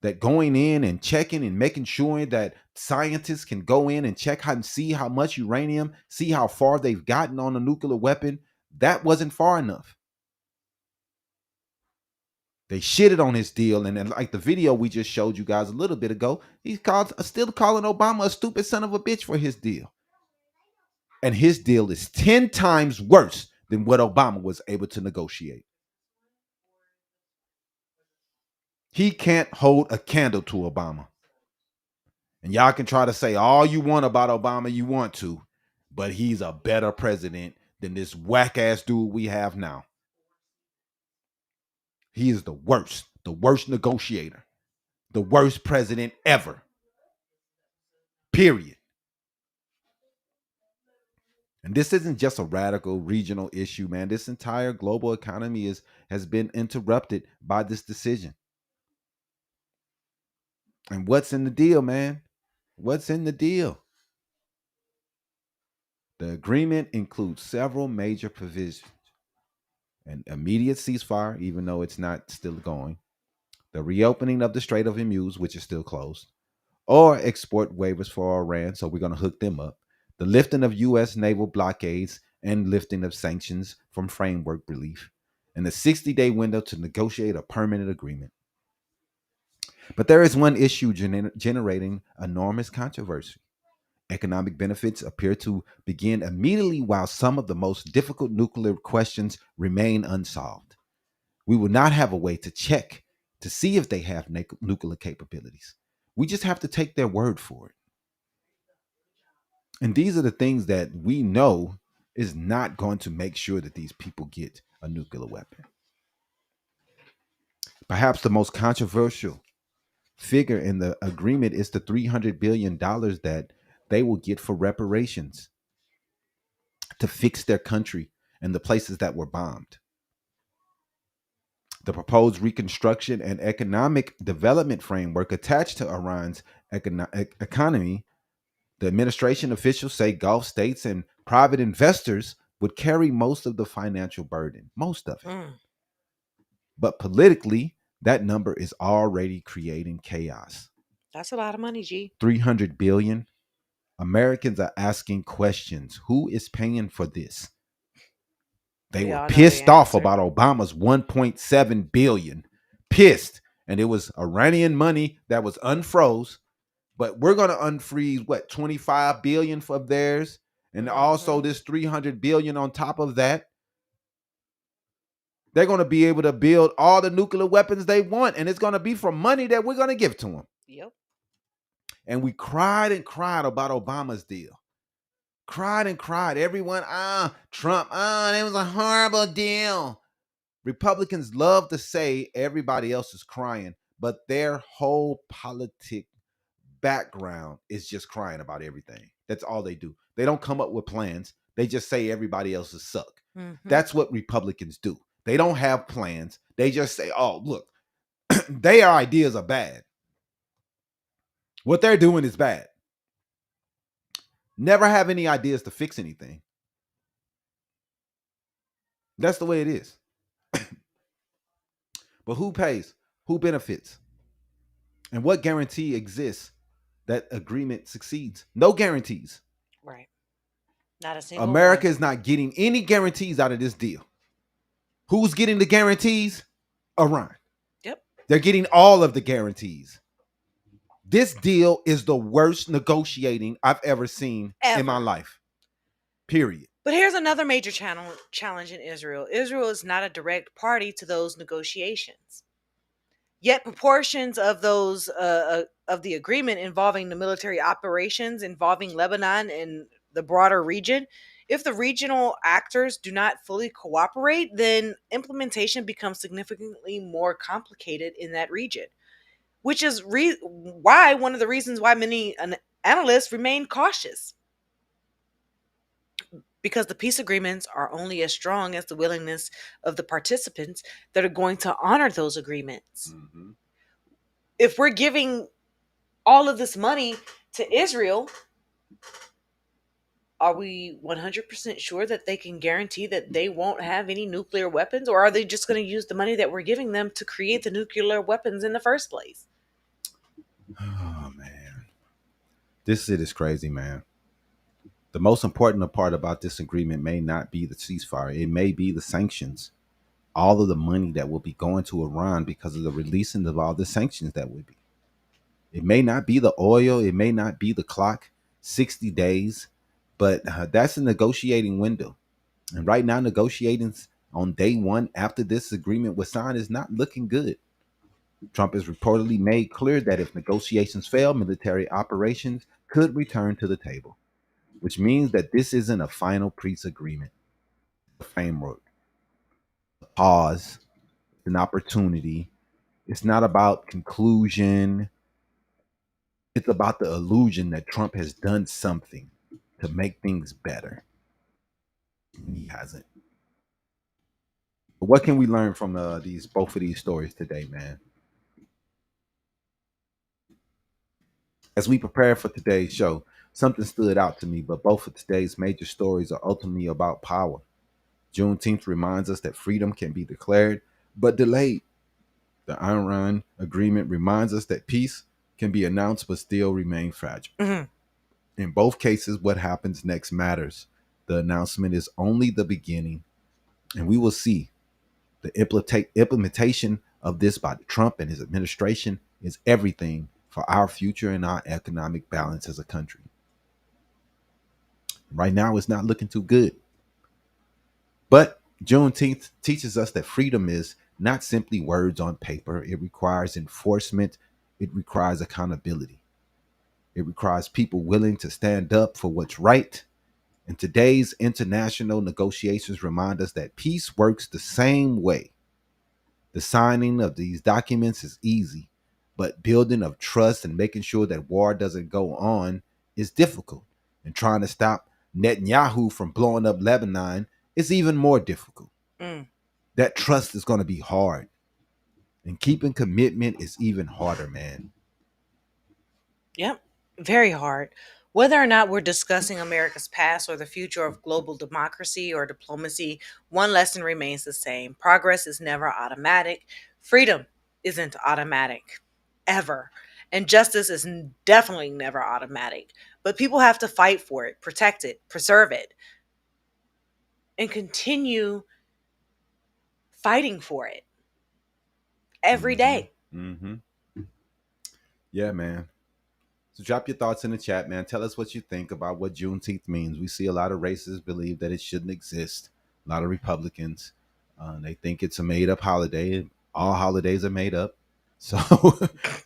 [SPEAKER 3] That going in and checking and making sure that scientists can go in and check and see how much uranium, see how far they've gotten on a nuclear weapon, that wasn't far enough. They shitted on his deal, and then, like the video we just showed you guys a little bit ago, he's still calling Obama a stupid son of a bitch for his deal. And his deal is 10 times worse than what Obama was able to negotiate. He can't hold a candle to Obama. And y'all can try to say all you want about Obama, you want to, but he's a better president than this whack-ass dude we have now. He is the worst negotiator, the worst president ever. Period. And this isn't just a radical regional issue, man. This entire global economy has been interrupted by this decision. And what's in the deal, man? What's in the deal? The agreement includes several major provisions. An immediate ceasefire, even though it's not still going. The reopening of the Strait of Hormuz, which is still closed. Or export waivers for Iran, so we're going to hook them up. The lifting of U.S. naval blockades and lifting of sanctions from framework relief. And the 60-day window to negotiate a permanent agreement. But there is one issue generating enormous controversy. Economic benefits appear to begin immediately, while some of the most difficult nuclear questions remain unsolved. We will not have a way to check to see if they have nuclear capabilities. We just have to take their word for it. And these are the things that we know is not going to make sure that these people get a nuclear weapon. Perhaps the most controversial figure in the agreement is the $300 billion that they will get for reparations to fix their country and the places that were bombed. The proposed reconstruction and economic development framework attached to Iran's economy, the administration officials say Gulf states and private investors would carry most of the financial burden, most of it. But politically, that number is already creating chaos.
[SPEAKER 4] That's a lot of money, G.
[SPEAKER 3] 300 billion. Americans are asking questions. Who is paying for this? They were pissed off about Obama's 1.7 billion. Pissed. And it was Iranian money that was unfroze. But we're going to unfreeze what, 25 billion of theirs, and also this 300 billion on top of that. They're going to be able to build all the nuclear weapons they want, and it's going to be from money that we're going to give to them.
[SPEAKER 4] Yep.
[SPEAKER 3] And we cried and cried about Obama's deal. Cried and cried. Everyone, Trump, it was a horrible deal. Republicans love to say everybody else is crying, but their whole politic background is just crying about everything. That's all they do. They don't come up with plans. They just say everybody else is suck. That's what Republicans do. They don't have plans. They just say, oh, look, their ideas are bad. What they're doing is bad. Never have any ideas to fix anything. That's the way it is. But who pays? Who benefits? And what guarantee exists that agreement succeeds? No guarantees.
[SPEAKER 4] Right. Not a single
[SPEAKER 3] America
[SPEAKER 4] one.
[SPEAKER 3] is not getting any guarantees out of this deal. Who's getting the guarantees? Iran.
[SPEAKER 4] Yep.
[SPEAKER 3] They're getting all of the guarantees. This deal is the worst negotiating I've ever seen in my life. Period.
[SPEAKER 4] But here's another major challenge in Israel. Israel is not a direct party to those negotiations. Yet proportions of those of the agreement involving the military operations involving Lebanon and the broader region, if the regional actors do not fully cooperate, then implementation becomes significantly more complicated in that region, which is why one of the reasons why many analysts remain cautious. Because the peace agreements are only as strong as the willingness of the participants that are going to honor those agreements. If we're giving all of this money to Israel, are we 100% sure that they can guarantee that they won't have any nuclear weapons? Or are they just going to use the money that we're giving them to create the nuclear weapons in the first place?
[SPEAKER 3] Oh, man. This shit is crazy, man. The most important part about this agreement may not be the ceasefire. It may be the sanctions. All of the money that will be going to Iran because of the releasing of all the sanctions that will be. It may not be the oil. It may not be the clock, 60 days. But that's a negotiating window. And right now, negotiating on day one after this agreement was signed is not looking good. Trump has reportedly made clear that if negotiations fail, military operations could return to the table, which means that this isn't a final peace agreement. A framework, a pause, an opportunity. It's not about conclusion. It's about the illusion that Trump has done something to make things better. He hasn't. But what can we learn from both of these stories today, man? As we prepare for today's show, something stood out to me, but both of today's major stories are ultimately about power. Juneteenth reminds us that freedom can be declared, but delayed. The Iran agreement reminds us that peace can be announced, but still remain fragile. In both cases, what happens next matters. The announcement is only the beginning, and we will see the implementation of this by Trump and his administration is everything for our future and our economic balance as a country. Right now, it's not looking too good. But Juneteenth teaches us that freedom is not simply words on paper. It requires enforcement. It requires accountability. It requires people willing to stand up for what's right And today's international negotiations remind us that peace works the same way. The signing of these documents is easy, but building of trust and making sure that war doesn't go on is difficult. And trying to stop Netanyahu from blowing up Lebanon is even more difficult.
[SPEAKER 4] Mm.
[SPEAKER 3] That trust is going to be hard. And keeping commitment is even harder, man.
[SPEAKER 4] Yep, very hard. Whether or not we're discussing America's past or the future of global democracy or diplomacy, one lesson remains the same. Progress is never automatic. Freedom isn't automatic, ever. And justice is definitely never automatic. But people have to fight for it, protect it, preserve it, and continue fighting for it every day.
[SPEAKER 3] Mm-hmm. Yeah, man. So drop your thoughts in the chat, man. Tell us what you think about what Juneteenth means. We see a lot of racists believe that it shouldn't exist. A lot of Republicans, they think it's a made-up holiday. All holidays are made up. So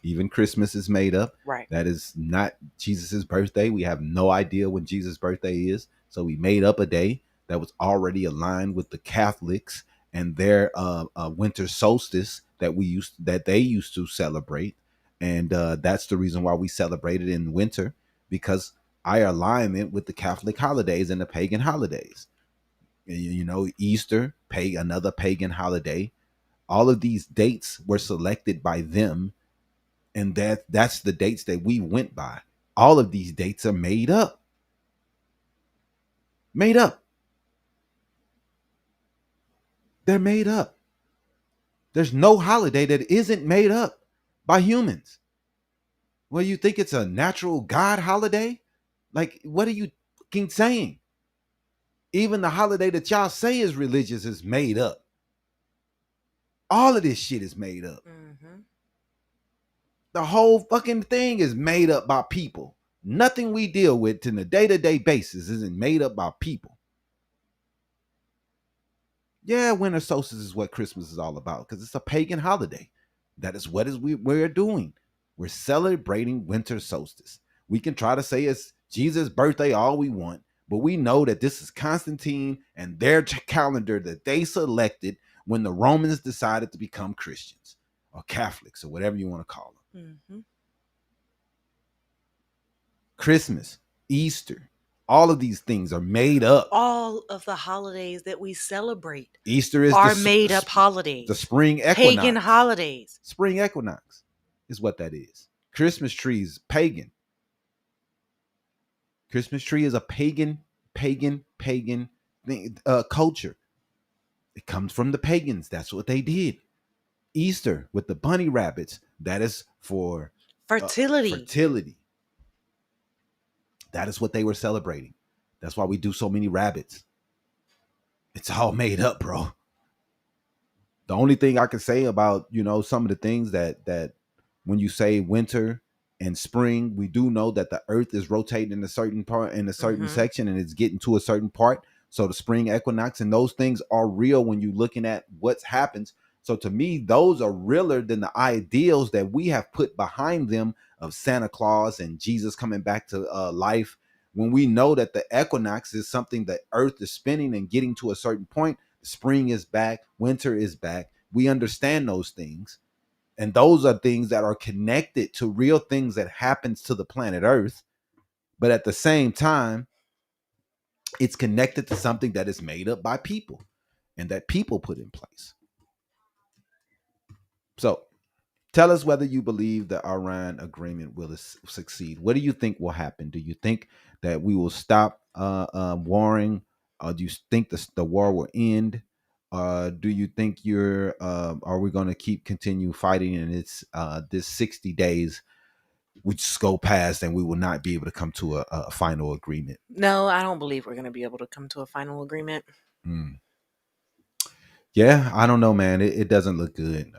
[SPEAKER 3] even Christmas is made up.
[SPEAKER 4] Right.
[SPEAKER 3] That is not Jesus's birthday. We have no idea when Jesus' birthday is. So we made up a day that was already aligned with the Catholics and their winter solstice that they used to celebrate. And that's the reason why we celebrate it in winter, because our alignment with the Catholic holidays and the pagan holidays. You know, Easter, another pagan holiday. All of these dates were selected by them, and that's the dates that we went by. All of these dates are made up. Made up. They're made up. There's no holiday that isn't made up by humans. Well, you think it's a natural God holiday? Like, what are you fucking saying? Even the holiday that y'all say is religious is made up. All of this shit is made up.
[SPEAKER 4] Mm-hmm.
[SPEAKER 3] The whole fucking thing is made up by people. Nothing we deal with on a day-to-day basis isn't made up by people. Yeah, winter solstice is what Christmas is all about, because it's a pagan holiday. That is what we're doing. We're celebrating winter solstice. We can try to say it's Jesus' birthday all we want, but we know that this is Constantine and their calendar that they selected when the Romans decided to become Christians or Catholics or whatever you want to call them.
[SPEAKER 4] Mm-hmm.
[SPEAKER 3] Christmas, Easter, all of these things are made up.
[SPEAKER 4] All of the holidays that we celebrate
[SPEAKER 3] Easter is
[SPEAKER 4] made up holidays.
[SPEAKER 3] The spring equinox.
[SPEAKER 4] Pagan holidays.
[SPEAKER 3] Spring equinox is what that is. Christmas tree is pagan. Christmas tree is a pagan thing, culture. It comes from the pagans. That's what they did. Easter with the bunny rabbits, that is for fertility. That is what they were celebrating. That's why we do so many rabbits. It's all made up, bro. The only thing I can say about, some of the things that when you say winter and spring, we do know that the earth is rotating in a certain part, in a certain section, and it's getting to a certain part. So the spring equinox and those things are real when you're looking at what happens. So to me, those are realer than the ideals that we have put behind them of Santa Claus and Jesus coming back to life. When we know that the equinox is something that earth is spinning and getting to a certain point, spring is back, winter is back. We understand those things. And those are things that are connected to real things that happens to the planet Earth. But at the same time, it's connected to something that is made up by people and that people put in place. So tell us whether you believe the Iran agreement will succeed. What do you think will happen? Do you think that we will stop warring? Do you think the war will end? Do you think are we going to continue fighting and it's this 60 days we just go past and we will not be able to come to a final agreement?
[SPEAKER 4] No, I don't believe we're going to be able to come to a final agreement.
[SPEAKER 3] Yeah, I don't know, man. It doesn't look good.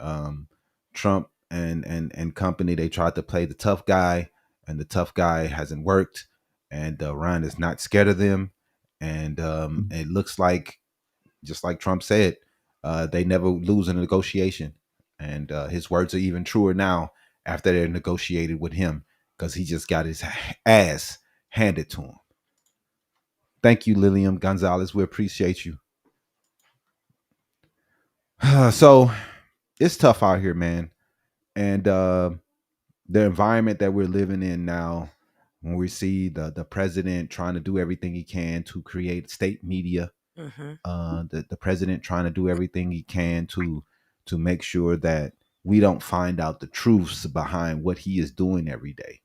[SPEAKER 3] Trump and company, they tried to play the tough guy, and the tough guy hasn't worked, and Iran is not scared of them. And it looks like, just like Trump said, they never lose in a negotiation. And his words are even truer now after they negotiated with him, because he just got his ass handed to him. Thank you, Lilium Gonzalez. We appreciate you. So it's tough out here, man. And the environment that we're living in now, when we see the president trying to do everything he can to create state media, the president trying to do everything he can to make sure that we don't find out the truths behind what he is doing every day.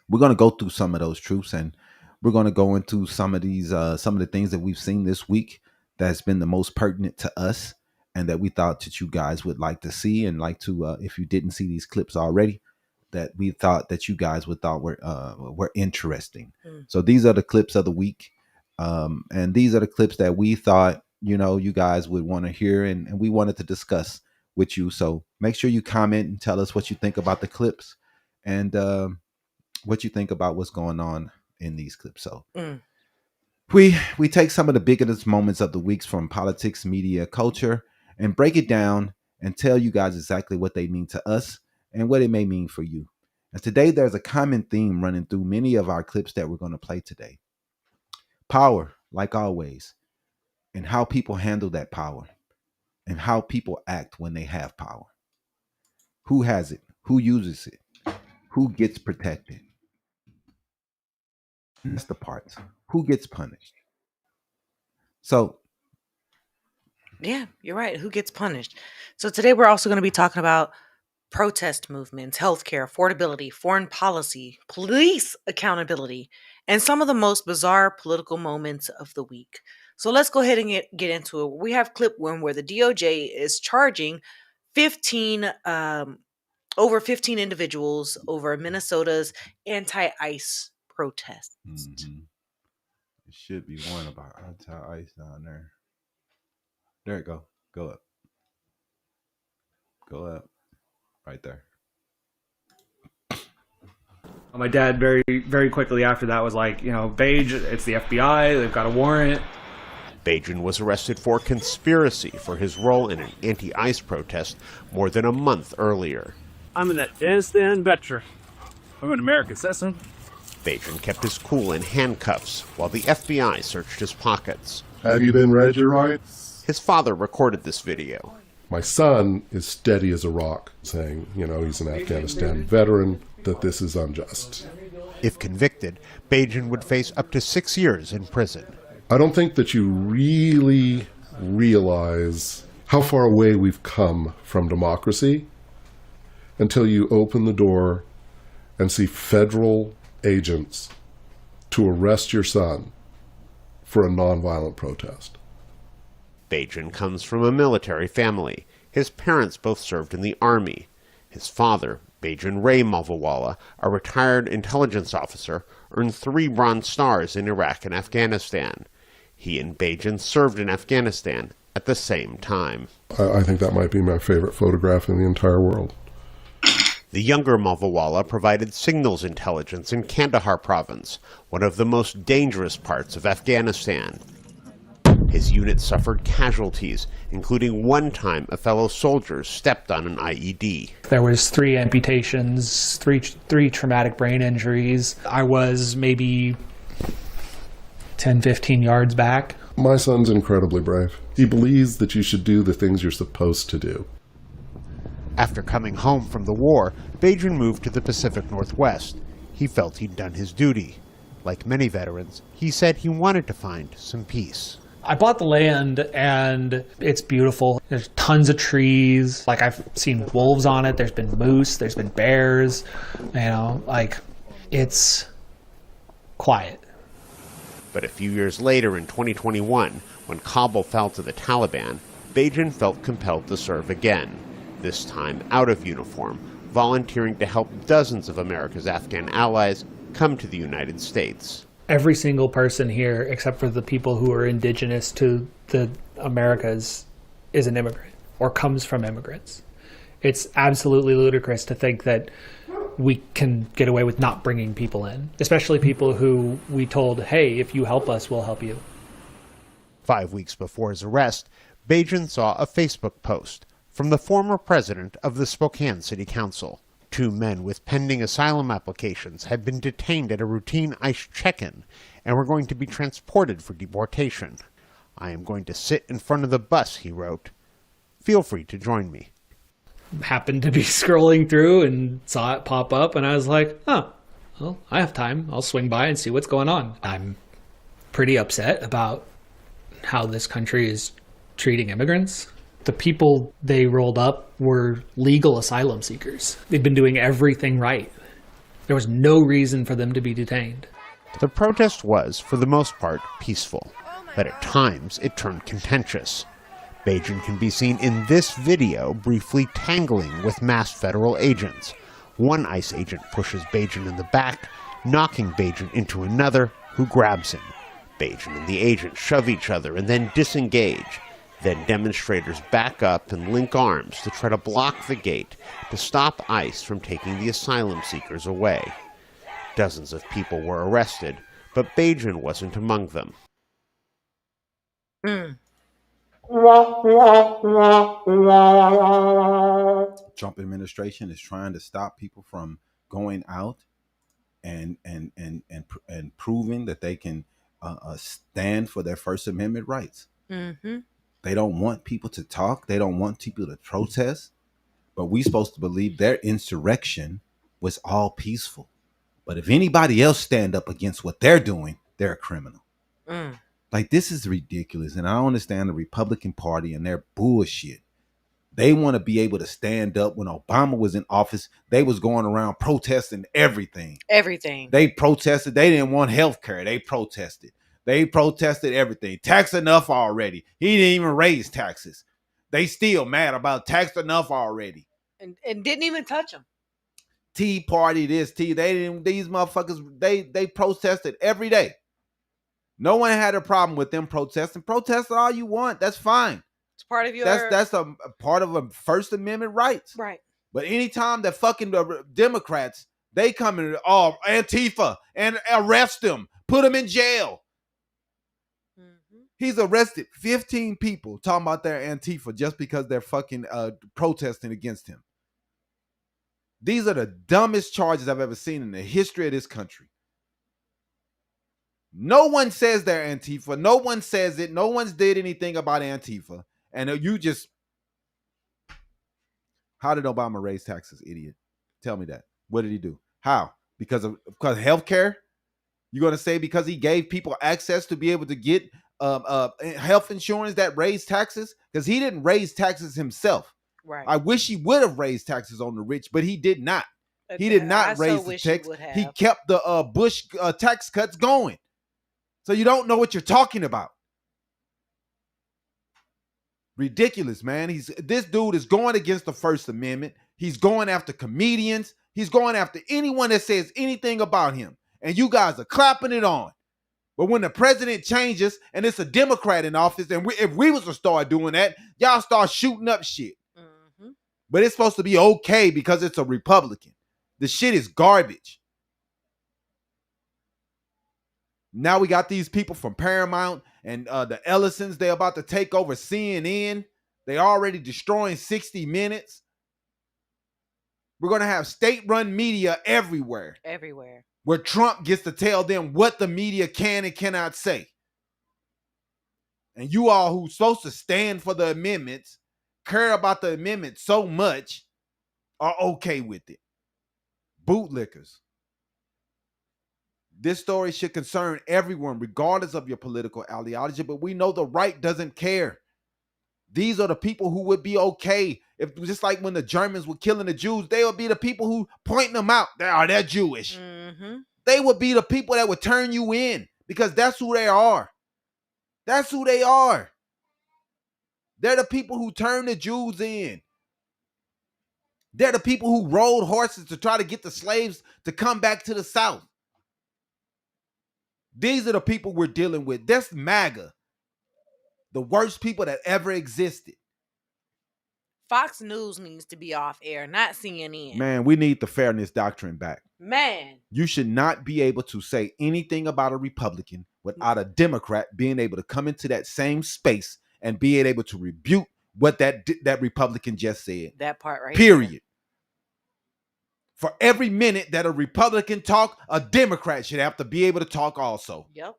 [SPEAKER 3] We're going to go through some of those truths, and we're going to go into some of the things that we've seen this week that's been the most pertinent to us, and that we thought that you guys would like to see, and like to, if you didn't see these clips already, that we thought that you guys would thought were interesting. So these are the clips of the week, and these are the clips that we thought, you guys would want to hear, and we wanted to discuss with you. So make sure you comment and tell us what you think about the clips, and what you think about what's going on in these clips. So we take some of the biggest moments of the weeks from politics, media, culture, and break it down and tell you guys exactly what they mean to us and what it may mean for you. And today there's a common theme running through many of our clips that we're going to play today. Power, like always, and how people handle that power, and how people act when they have power. Who has it? Who uses it? Who gets protected? That's the parts. Who gets punished? So,
[SPEAKER 4] yeah, you're right. Who gets punished? So today we're also going to be talking about protest movements, healthcare, affordability, foreign policy, police accountability, and some of the most bizarre political moments of the week. So let's go ahead and get into it. We have clip one where the DOJ is charging over 15 individuals over Minnesota's anti-ICE protest.
[SPEAKER 3] It should be one about anti-ICE down there. There it go. Go up. Go up. Right there.
[SPEAKER 9] My dad very, very quickly after that was like, Page, it's the FBI. They've got a warrant.
[SPEAKER 10] Bajan was arrested for conspiracy for his role in an anti-ICE protest more than a month earlier.
[SPEAKER 11] I'm an Afghanistan veteran. I'm an American citizen.
[SPEAKER 10] Bajan kept his cool in handcuffs while the FBI searched his pockets.
[SPEAKER 12] Have you been read your rights?
[SPEAKER 10] His father recorded this video.
[SPEAKER 12] My son is steady as a rock, saying, he's an Afghanistan veteran, that this is unjust.
[SPEAKER 10] If convicted, Bajan would face up to 6 years in prison.
[SPEAKER 12] I don't think that you really realize how far away we've come from democracy until you open the door and see federal agents to arrest your son for a nonviolent protest.
[SPEAKER 10] Bajan comes from a military family. His parents both served in the Army. His father, Bajan Ray Malvawala, a retired intelligence officer, earned 3 Bronze Stars in Iraq and Afghanistan. He and Bajan served in Afghanistan at the same time.
[SPEAKER 12] I think that might be my favorite photograph in the entire world.
[SPEAKER 10] The younger Malvawala provided signals intelligence in Kandahar province, one of the most dangerous parts of Afghanistan. His unit suffered casualties, including one time a fellow soldier stepped on an IED.
[SPEAKER 13] There was 3 amputations, three traumatic brain injuries. I was maybe 10, 15 yards back.
[SPEAKER 12] My son's incredibly brave. He believes that you should do the things you're supposed to do.
[SPEAKER 10] After coming home from the war, Bajan moved to the Pacific Northwest. He felt he'd done his duty. Like many veterans, he said he wanted to find some peace.
[SPEAKER 13] I bought the land and it's beautiful. There's tons of trees. I've seen wolves on it. There's been moose. There's been bears. It's quiet.
[SPEAKER 10] But a few years later in 2021, when Kabul fell to the Taliban, Bajan felt compelled to serve again, this time out of uniform, volunteering to help dozens of America's Afghan allies come to the United States.
[SPEAKER 13] Every single person here, except for the people who are indigenous to the Americas, is an immigrant or comes from immigrants. It's absolutely ludicrous to think that we can get away with not bringing people in, especially people who we told, hey, if you help us, we'll help you.
[SPEAKER 10] 5 weeks before his arrest, Bajan saw a Facebook post from the former president of the Spokane City Council. Two men with pending asylum applications had been detained at a routine ICE check-in and were going to be transported for deportation. I am going to sit in front of the bus, he wrote. Feel free to join me.
[SPEAKER 13] Happened to be scrolling through and saw it pop up, and I was like, oh, well, I have time. I'll swing by and see what's going on. I'm pretty upset about how this country is treating immigrants. The people they rolled up were legal asylum seekers. They've been doing everything right. There was no reason for them to be detained.
[SPEAKER 10] The protest was, for the most part, peaceful, but at times it turned contentious. Bajan can be seen in this video briefly tangling with masked federal agents. One ICE agent pushes Bajan in the back, knocking Bajan into another, who grabs him. Bajan and the agent shove each other and then disengage. Then demonstrators back up and link arms to try to block the gate to stop ICE from taking the asylum seekers away. Dozens of people were arrested, but Bajan wasn't among them.
[SPEAKER 3] Trump administration is trying to stop people from going out and proving that they can stand for their First Amendment rights.
[SPEAKER 4] Mm-hmm.
[SPEAKER 3] They don't want people to talk. They don't want people to protest. But we're supposed to believe their insurrection was all peaceful. But if anybody else stand up against what they're doing, they're a criminal. Like, this is ridiculous. And I don't understand the Republican Party and their bullshit. They want to be able to stand up. When Obama was in office, they was going around protesting everything.
[SPEAKER 4] Everything.
[SPEAKER 3] They protested. They didn't want health care. They protested. They protested everything. Tax enough already. He didn't even raise taxes. They still mad about tax enough already.
[SPEAKER 4] And didn't even touch them.
[SPEAKER 3] Tea Party, this, these motherfuckers, they protested every day. No one had a problem with them protesting. Protest all you want. That's fine.
[SPEAKER 4] It's part of your...
[SPEAKER 3] That's a part of a First Amendment rights.
[SPEAKER 4] Right.
[SPEAKER 3] But anytime that fucking Democrats, they come in, Antifa, and arrest them, put them in jail. Mm-hmm. He's arrested 15 people talking about their Antifa just because they're fucking protesting against him. These are the dumbest charges I've ever seen in the history of this country. No one says they're Antifa. No one says it. No one's did anything about Antifa. And you just... How did Obama raise taxes, idiot? Tell me that. What did he do? How? Because healthcare? You're going to say because he gave people access to be able to get health insurance that raised taxes? Because he didn't raise taxes himself.
[SPEAKER 4] Right.
[SPEAKER 3] I wish he would have raised taxes on the rich, but he did not. He did not raise the tax. He kept the Bush tax cuts going. So you don't know what you're talking about. Ridiculous, man. This dude is going against the First Amendment. He's going after comedians. He's going after anyone that says anything about him. And you guys are clapping it on. But when the president changes and it's a Democrat in office, and if we was to start doing that, y'all start shooting up shit. Mm-hmm. But it's supposed to be okay because it's a Republican. The shit is garbage. Now we got these people from Paramount and the Ellisons. They're about to take over CNN. They're already destroying 60 Minutes. We're going to have state-run media everywhere.
[SPEAKER 4] Everywhere.
[SPEAKER 3] Where Trump gets to tell them what the media can and cannot say. And you all who's supposed to stand for the amendments, care about the amendment so much, are okay with it. Bootlickers. This story should concern everyone, regardless of your political ideology, but we know the right doesn't care. These are the people who would be okay. If just like when the Germans were killing the Jews, they would be the people who pointing them out. They're Jewish. Mm-hmm. They would be the people that would turn you in because that's who they are. That's who they are. They're the people who turn the Jews in. They're the people who rode horses to try to get the slaves to come back to the South. These are the people we're dealing with. That's MAGA. The worst people that ever existed.
[SPEAKER 4] Fox News needs to be off air, not CNN.
[SPEAKER 3] Man, we need the fairness doctrine back.
[SPEAKER 4] Man.
[SPEAKER 3] You should not be able to say anything about a Republican without a Democrat being able to come into that same space and being able to rebuke what that Republican just said.
[SPEAKER 4] That part right
[SPEAKER 3] Period.
[SPEAKER 4] there.
[SPEAKER 3] For every minute that a Republican talk, a Democrat should have to be able to talk also.
[SPEAKER 4] Yep.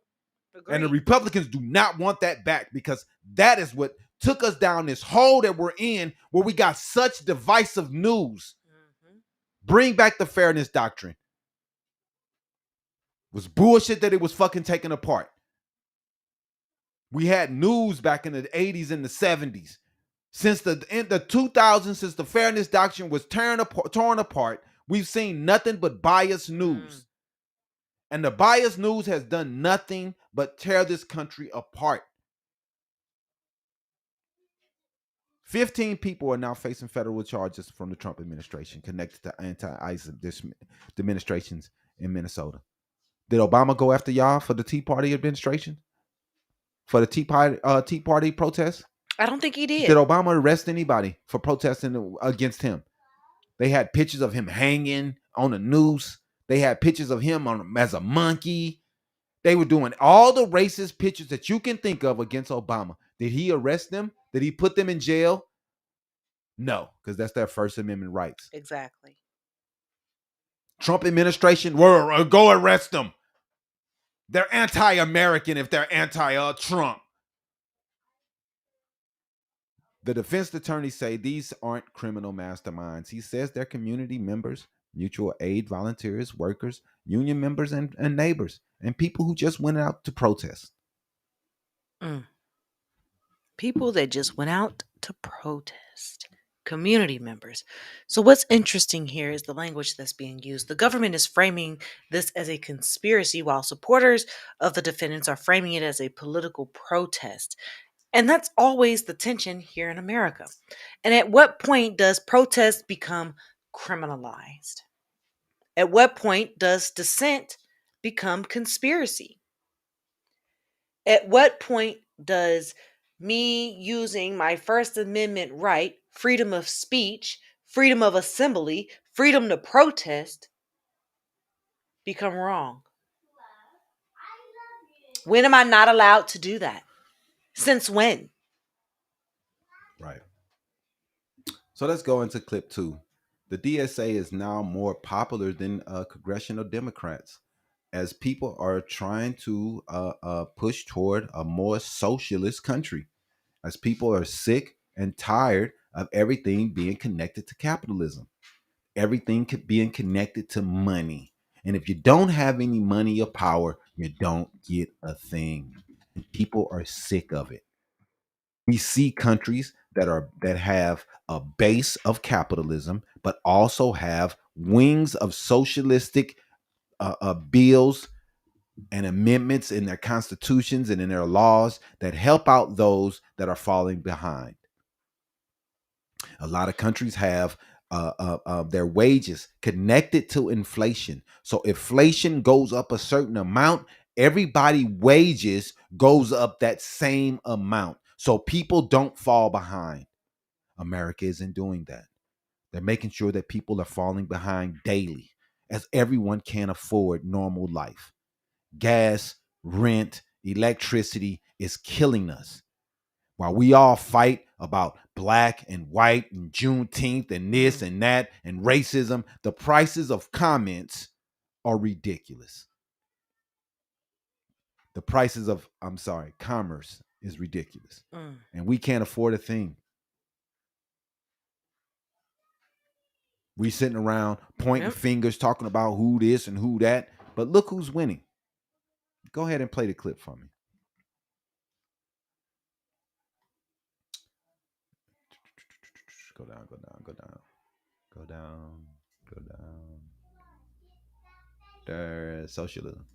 [SPEAKER 4] Agreed.
[SPEAKER 3] And the Republicans do not want that back, because that is what took us down this hole that we're in, where we got such divisive news.
[SPEAKER 4] Mm-hmm.
[SPEAKER 3] Bring back the fairness doctrine. It was bullshit that it was fucking taken apart. We had news back in the 80s and the 70s. Since the 2000s, since the fairness doctrine was torn apart, we've seen nothing but biased news. And the biased news has done nothing but tear this country apart. 15 people are now facing federal charges from the Trump administration connected to anti-ICE demonstrations in Minnesota. Did Obama go after y'all for the Tea Party administration? For the Tea Party protests?
[SPEAKER 4] I don't think he did.
[SPEAKER 3] Did Obama arrest anybody for protesting against him? They had pictures of him hanging on a noose. They had pictures of him as a monkey. They were doing all the racist pictures that you can think of against Obama. Did he arrest them? Did he put them in jail? No, because that's their First Amendment rights.
[SPEAKER 4] Exactly.
[SPEAKER 3] Trump administration, go arrest them. They're anti-American if they're anti-Trump. The defense attorneys say these aren't criminal masterminds. He says they're community members, mutual aid volunteers, workers, union members, and neighbors, and people who just went out to protest.
[SPEAKER 4] People that just went out to protest. Community members. So what's interesting here is the language that's being used. The government is framing this as a conspiracy, while supporters of the defendants are framing it as a political protest. And that's always the tension here in America. And at what point does protest become criminalized? At what point does dissent become conspiracy? At what point does me using my First Amendment right, freedom of speech, freedom of assembly, freedom to protest, become wrong? When am I not allowed to do that? Since when?
[SPEAKER 3] Right. So let's go into clip 2. The DSA is now more popular than congressional Democrats, as people are trying to push toward a more socialist country, as people are sick and tired of everything being connected to capitalism, everything being connected to money. And if you don't have any money or power, you don't get a thing. And people are sick of it. We see countries that have a base of capitalism, but also have wings of socialistic bills and amendments in their constitutions and in their laws that help out those that are falling behind. A lot of countries have their wages connected to inflation. So inflation goes up a certain amount, everybody's wages goes up that same amount. So people don't fall behind. America isn't doing that. They're making sure that people are falling behind daily, as everyone can't afford normal life. Gas, rent, electricity is killing us. While we all fight about black and white and Juneteenth and this and that and racism, the prices of comments are ridiculous. The prices of, commerce is ridiculous. And we can't afford a thing. We sitting around pointing fingers, talking about who this and who that. But look who's winning. Go ahead and play the clip for me. Go down, go down, go down. Go down, go down. There's socialism.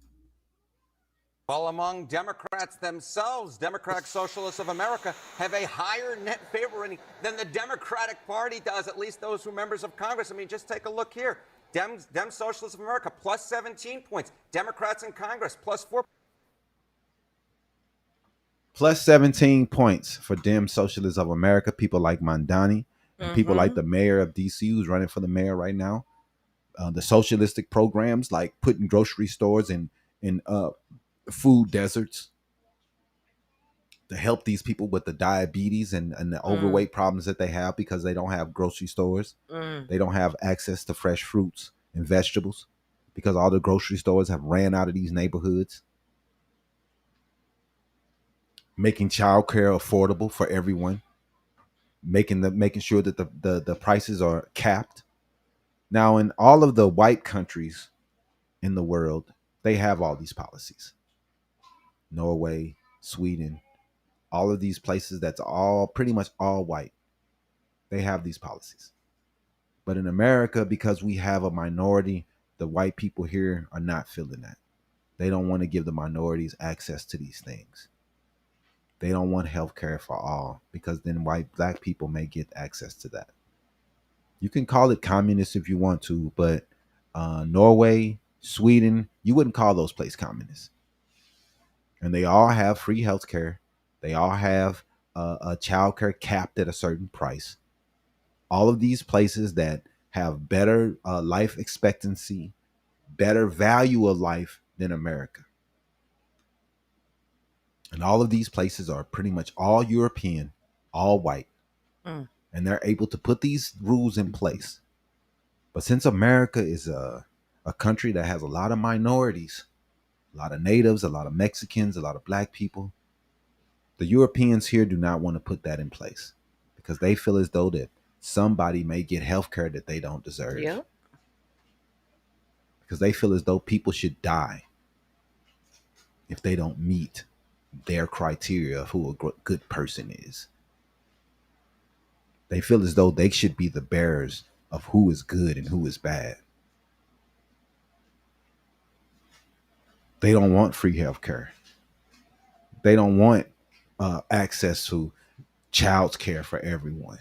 [SPEAKER 14] While among Democrats themselves, Democratic Socialists of America have a higher net favor rating than the Democratic Party does, at least those who are members of Congress. I mean, just take a look here. Dem Socialists of America, plus 17 points. Democrats in Congress, plus 4.
[SPEAKER 3] Plus 17 points for Dem Socialists of America. People like Mandani and people like the mayor of D.C. who's running for the mayor right now. The socialistic programs like putting grocery stores in food deserts. to help these people with the diabetes and the overweight problems that they have because they don't have grocery stores. They don't have access to fresh fruits and vegetables because all the grocery stores have ran out of these neighborhoods. Making childcare affordable for everyone, making sure that the prices are capped. Now, in all of the white countries in the world, they have all these policies. Norway, Sweden, all of these places that's all pretty much all white. They have these policies. But in America, because we have a minority, the white people here are not feeling that. They don't want to give the minorities access to these things. They don't want health care for all because then black people may get access to that. You can call it communist if you want to, but Norway, Sweden, you wouldn't call those places communist. And they all have free health care. They all have a child care capped at a certain price. All of these places that have better life expectancy, better value of life than America. And all of these places are pretty much all European, all white. And they're able to put these rules in place. But since America is a country that has a lot of minorities, a lot of natives, a lot of Mexicans, a lot of black people, the Europeans here do not want to put that in place because they feel as though that somebody may get health care that they don't deserve.
[SPEAKER 4] Yep.
[SPEAKER 3] Because they feel as though people should die if they don't meet their criteria of who a good person is. They feel as though they should be the bearers of who is good and who is bad. They don't want free health care. They don't want access to child's care for everyone.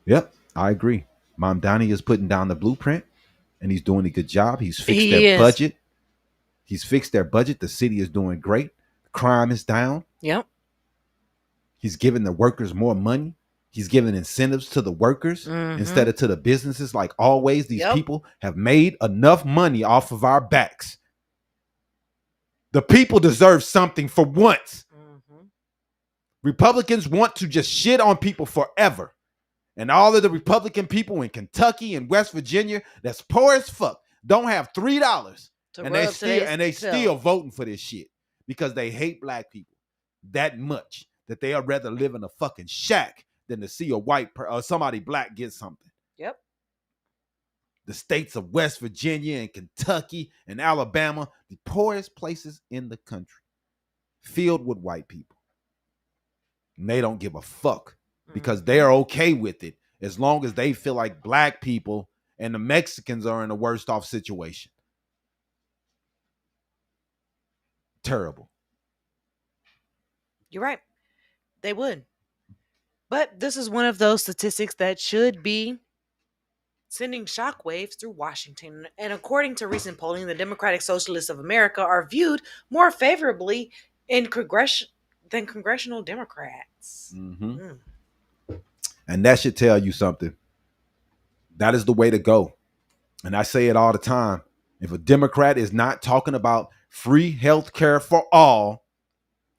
[SPEAKER 3] Yep, I agree. Mom Donnie is putting down the blueprint and he's doing a good job. He's fixed their budget. He's fixed their budget. The city is doing great. Crime is down.
[SPEAKER 4] Yep.
[SPEAKER 3] He's giving the workers more money. He's giving incentives to the workers instead of to the businesses. Like always, these people have made enough money off of our backs. The people deserve something for once. Republicans want to just shit on people forever. And all of the Republican people in Kentucky and West Virginia that's poor as fuck don't have $3 and they still voting for this shit because they hate black people that much that they'd rather live in a fucking shack than to see a white or somebody black get something.
[SPEAKER 4] Yep.
[SPEAKER 3] The states of West Virginia and Kentucky and Alabama, the poorest places in the country, filled with white people. And they don't give a fuck because they're okay with it as long as they feel like black people and the Mexicans are in a worst off situation. Terrible.
[SPEAKER 4] You're right. They would. But this is one of those statistics that should be sending shockwaves through Washington. And according to recent polling, the Democratic Socialists of America are viewed more favorably in than congressional Democrats.
[SPEAKER 3] And that should tell you something. That is the way to go. And I say it all the time. If a Democrat is not talking about free health care for all,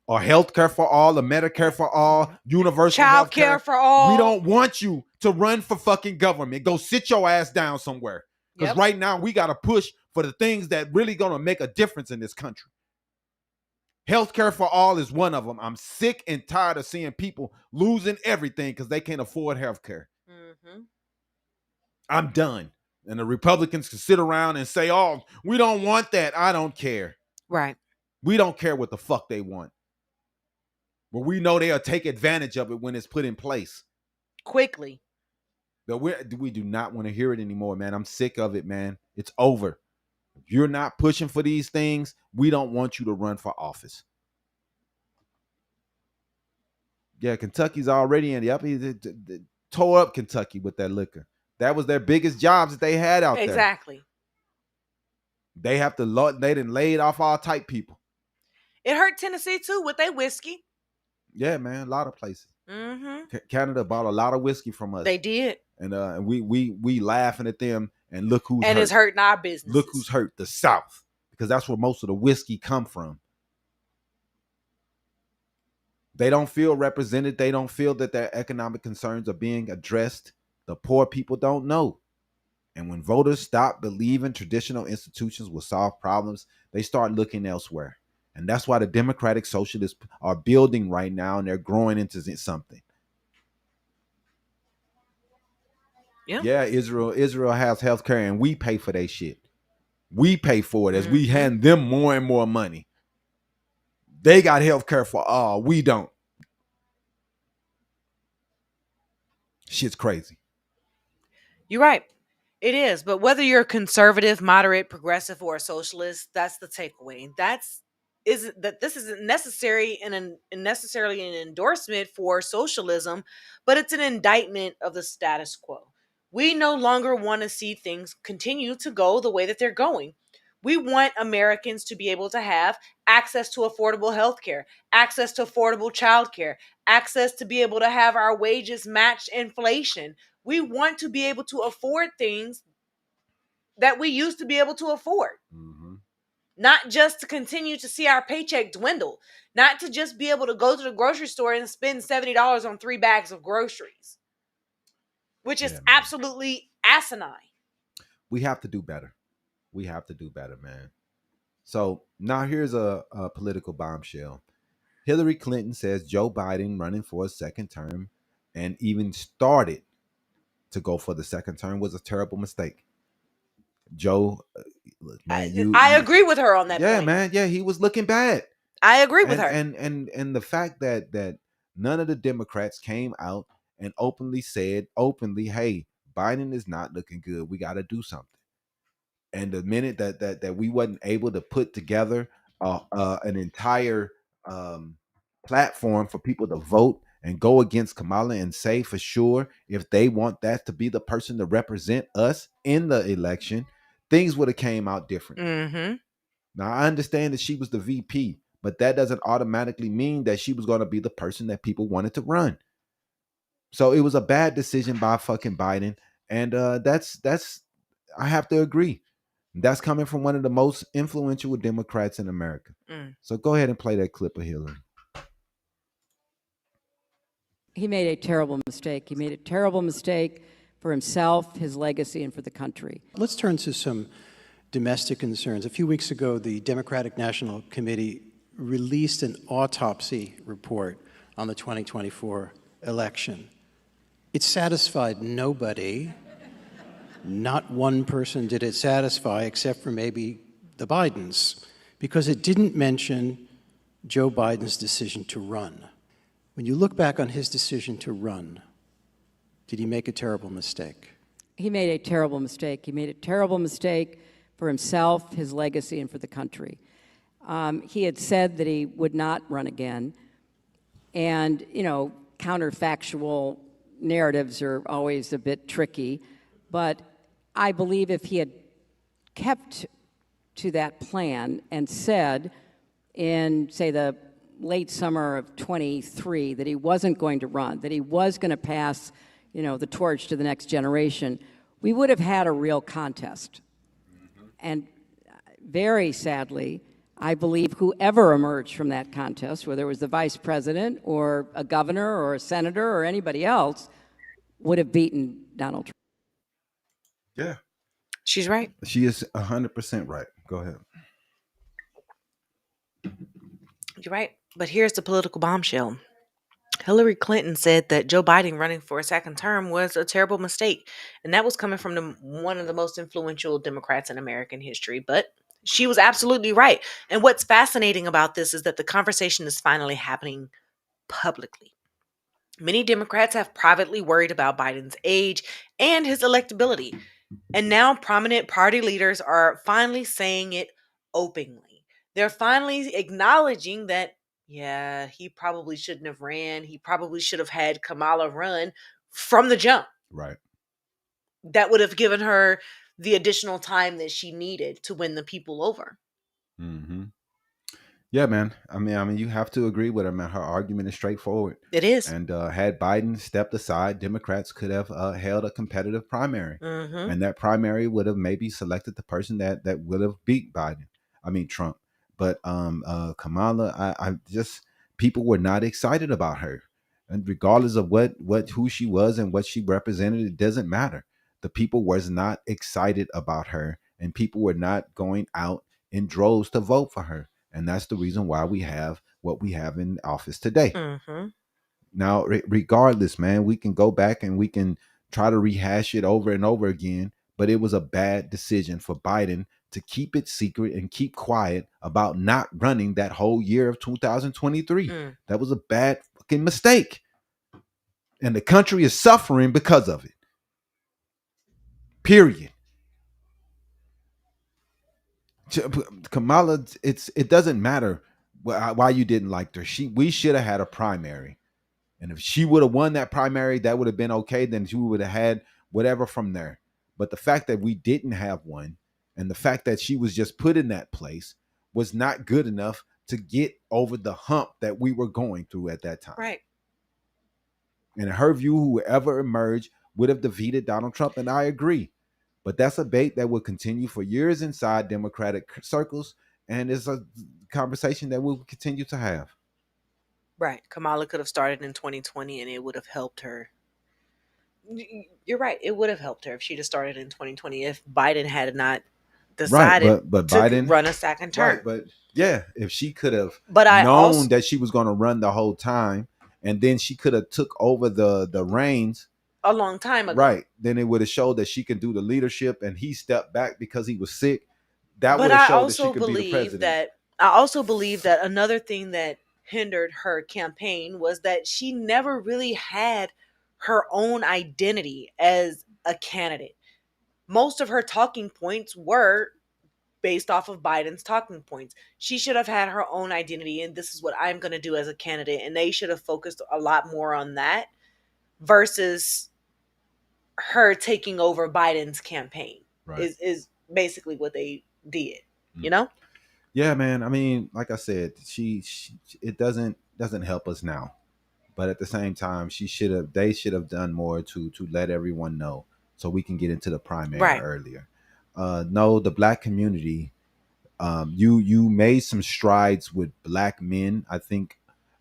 [SPEAKER 3] or health care for all, or Medicare for all, universal
[SPEAKER 4] child care for all,
[SPEAKER 3] we don't want you to run for fucking government. Go sit your ass down somewhere. Because right now we got to push for the things that really going to make a difference in this country. Healthcare for all is one of them. I'm sick and tired of seeing people losing everything because they can't afford healthcare. I'm done. And the Republicans can sit around and say, oh, we don't want that. I don't care.
[SPEAKER 4] Right.
[SPEAKER 3] We don't care what the fuck they want. But we know they'll take advantage of it when it's put in place.
[SPEAKER 4] Quickly.
[SPEAKER 3] But we do not want to hear it anymore, man. I'm sick of it, man. It's over. If you're not pushing for these things, we don't want you to run for office. Yeah, Kentucky's already in. Yep, he tore up Kentucky with that liquor. That was their biggest jobs that they had out there.
[SPEAKER 4] Exactly.
[SPEAKER 3] They didn't laid off all type people.
[SPEAKER 4] It hurt Tennessee too with their whiskey.
[SPEAKER 3] Yeah, man, a lot of places. Canada bought a lot of whiskey from us.
[SPEAKER 4] They did.
[SPEAKER 3] And we laughing at them and look who's
[SPEAKER 4] and
[SPEAKER 3] hurt.
[SPEAKER 4] It's hurting our business.
[SPEAKER 3] Look who's hurt, the South, because that's where most of the whiskey come from. They don't feel represented. They don't feel that their economic concerns are being addressed. The poor people don't know. And when voters stop believing traditional institutions will solve problems, they start looking elsewhere. And that's why the Democratic Socialists are building right now, and they're growing into something. Yeah, Israel has healthcare, and we pay for that shit. We pay for it as we hand them more and more money. They got healthcare for all. We don't. Shit's crazy.
[SPEAKER 4] You're right. It is. But whether you're conservative, moderate, progressive, or a socialist, that's the takeaway. This isn't necessarily an endorsement for socialism, but it's an indictment of the status quo. We no longer want to see things continue to go the way that they're going. We want Americans to be able to have access to affordable health care, access to affordable childcare, access to be able to have our wages match inflation. We want to be able to afford things that we used to be able to afford. Not just to continue to see our paycheck dwindle, not to just be able to go to the grocery store and spend $70 on 3 bags of groceries, which is absolutely asinine.
[SPEAKER 3] We have to do better. We have to do better, man. So now here's a political bombshell. Hillary Clinton says Joe Biden running for a second term and even started to go for the second term was a terrible mistake. Joe, man,
[SPEAKER 4] I agree with her on that.
[SPEAKER 3] Yeah,
[SPEAKER 4] point.
[SPEAKER 3] man. Yeah, he was looking bad.
[SPEAKER 4] I agree with her.
[SPEAKER 3] And the fact that none of the Democrats came out and openly said, hey, Biden is not looking good. We got to do something. And the minute that we wasn't able to put together an entire platform for people to vote and go against Kamala and say for sure if they want that to be the person to represent us in the election, things would have came out different. Now, I understand that she was the VP, but that doesn't automatically mean that she was going to be the person that people wanted to run. So it was a bad decision by fucking Biden. And that's I have to agree. That's coming from one of the most influential Democrats in America. So go ahead and play that clip of Hillary.
[SPEAKER 15] He made a terrible mistake. He made a terrible mistake for himself, his legacy, and for the country.
[SPEAKER 16] Let's turn to some domestic concerns. A few weeks ago, the Democratic National Committee released an autopsy report on the 2024 election. It satisfied nobody. Not one person did it satisfy, except for maybe the Bidens, because it didn't mention Joe Biden's decision to run. When you look back on his decision to run, did he make a terrible mistake?
[SPEAKER 15] He made a terrible mistake. He made a terrible mistake for himself, his legacy, and for the country. He had said that he would not run again. And, counterfactual narratives are always a bit tricky. But I believe if he had kept to that plan and said in, say, the late summer of 23 that he wasn't going to run, that he was going to pass, the torch to the next generation, we would have had a real contest. And very sadly, I believe whoever emerged from that contest, whether it was the vice president or a governor or a senator or anybody else, would have beaten Donald Trump.
[SPEAKER 3] Yeah.
[SPEAKER 4] She's right.
[SPEAKER 3] She is 100% right. Go ahead.
[SPEAKER 4] You're right. But here's the political bombshell. Hillary Clinton said that Joe Biden running for a second term was a terrible mistake. And that was coming from one of the most influential Democrats in American history. But she was absolutely right. And what's fascinating about this is that the conversation is finally happening publicly. Many Democrats have privately worried about Biden's age and his electability. And now prominent party leaders are finally saying it openly. They're finally acknowledging that, yeah, he probably shouldn't have ran. He probably should have had Kamala run from the jump.
[SPEAKER 3] Right.
[SPEAKER 4] That would have given her the additional time that she needed to win the people over.
[SPEAKER 3] Mm-hmm. Yeah, man. I mean, you have to agree with her, man. Her argument is straightforward.
[SPEAKER 4] It is.
[SPEAKER 3] And had Biden stepped aside, Democrats could have held a competitive primary.
[SPEAKER 4] Mm-hmm.
[SPEAKER 3] And that primary would have maybe selected the person that would have beat Trump. But Kamala, people were not excited about her. And regardless of who she was and what she represented, it doesn't matter. The people was not excited about her, and people were not going out in droves to vote for her. And that's the reason why we have what we have in office today.
[SPEAKER 4] Mm-hmm.
[SPEAKER 3] Now, regardless, man, we can go back and we can try to rehash it over and over again, but it was a bad decision for Biden to keep it secret and keep quiet about not running that whole year of 2023. That was a bad fucking mistake. And the country is suffering because of it. Period. Kamala, it doesn't matter why you didn't like her. We should have had a primary. And if she would have won that primary, that would have been okay. Then she would have had whatever from there. But the fact that we didn't have one, and the fact that she was just put in that place, was not good enough to get over the hump that we were going through at that time.
[SPEAKER 4] Right.
[SPEAKER 3] And in her view, whoever emerged would have defeated Donald Trump, and I agree. But that's a debate that will continue for years inside Democratic circles, and it's a conversation that we'll continue to have.
[SPEAKER 4] Right. Kamala could have started in 2020 and it would have helped her. You're right. It would have helped her if she'd have started in 2020 if Biden had not decided
[SPEAKER 3] but
[SPEAKER 4] to
[SPEAKER 3] Biden
[SPEAKER 4] run a second term.
[SPEAKER 3] Right, but yeah, if she could have
[SPEAKER 4] known
[SPEAKER 3] that she was going to run the whole time, and then she could have took over the reins
[SPEAKER 4] a long time ago.
[SPEAKER 3] Right. Then it would have showed that she could do the leadership, and he stepped back because he was sick. That would have showed that she could be the president.
[SPEAKER 4] I also believe that another thing that hindered her campaign was that she never really had her own identity as a candidate. Most of her talking points were based off of Biden's talking points. She should have had her own identity, and this is what I'm going to do as a candidate. And they should have focused a lot more on that versus her taking over Biden's campaign.
[SPEAKER 3] Right.
[SPEAKER 4] Is basically what they did, you know?
[SPEAKER 3] Yeah, man. I mean, like I said, she it doesn't help us now. But at the same time, they should have done more to let everyone know so we can get into the primary earlier. No, the black community, you made some strides with black men. I think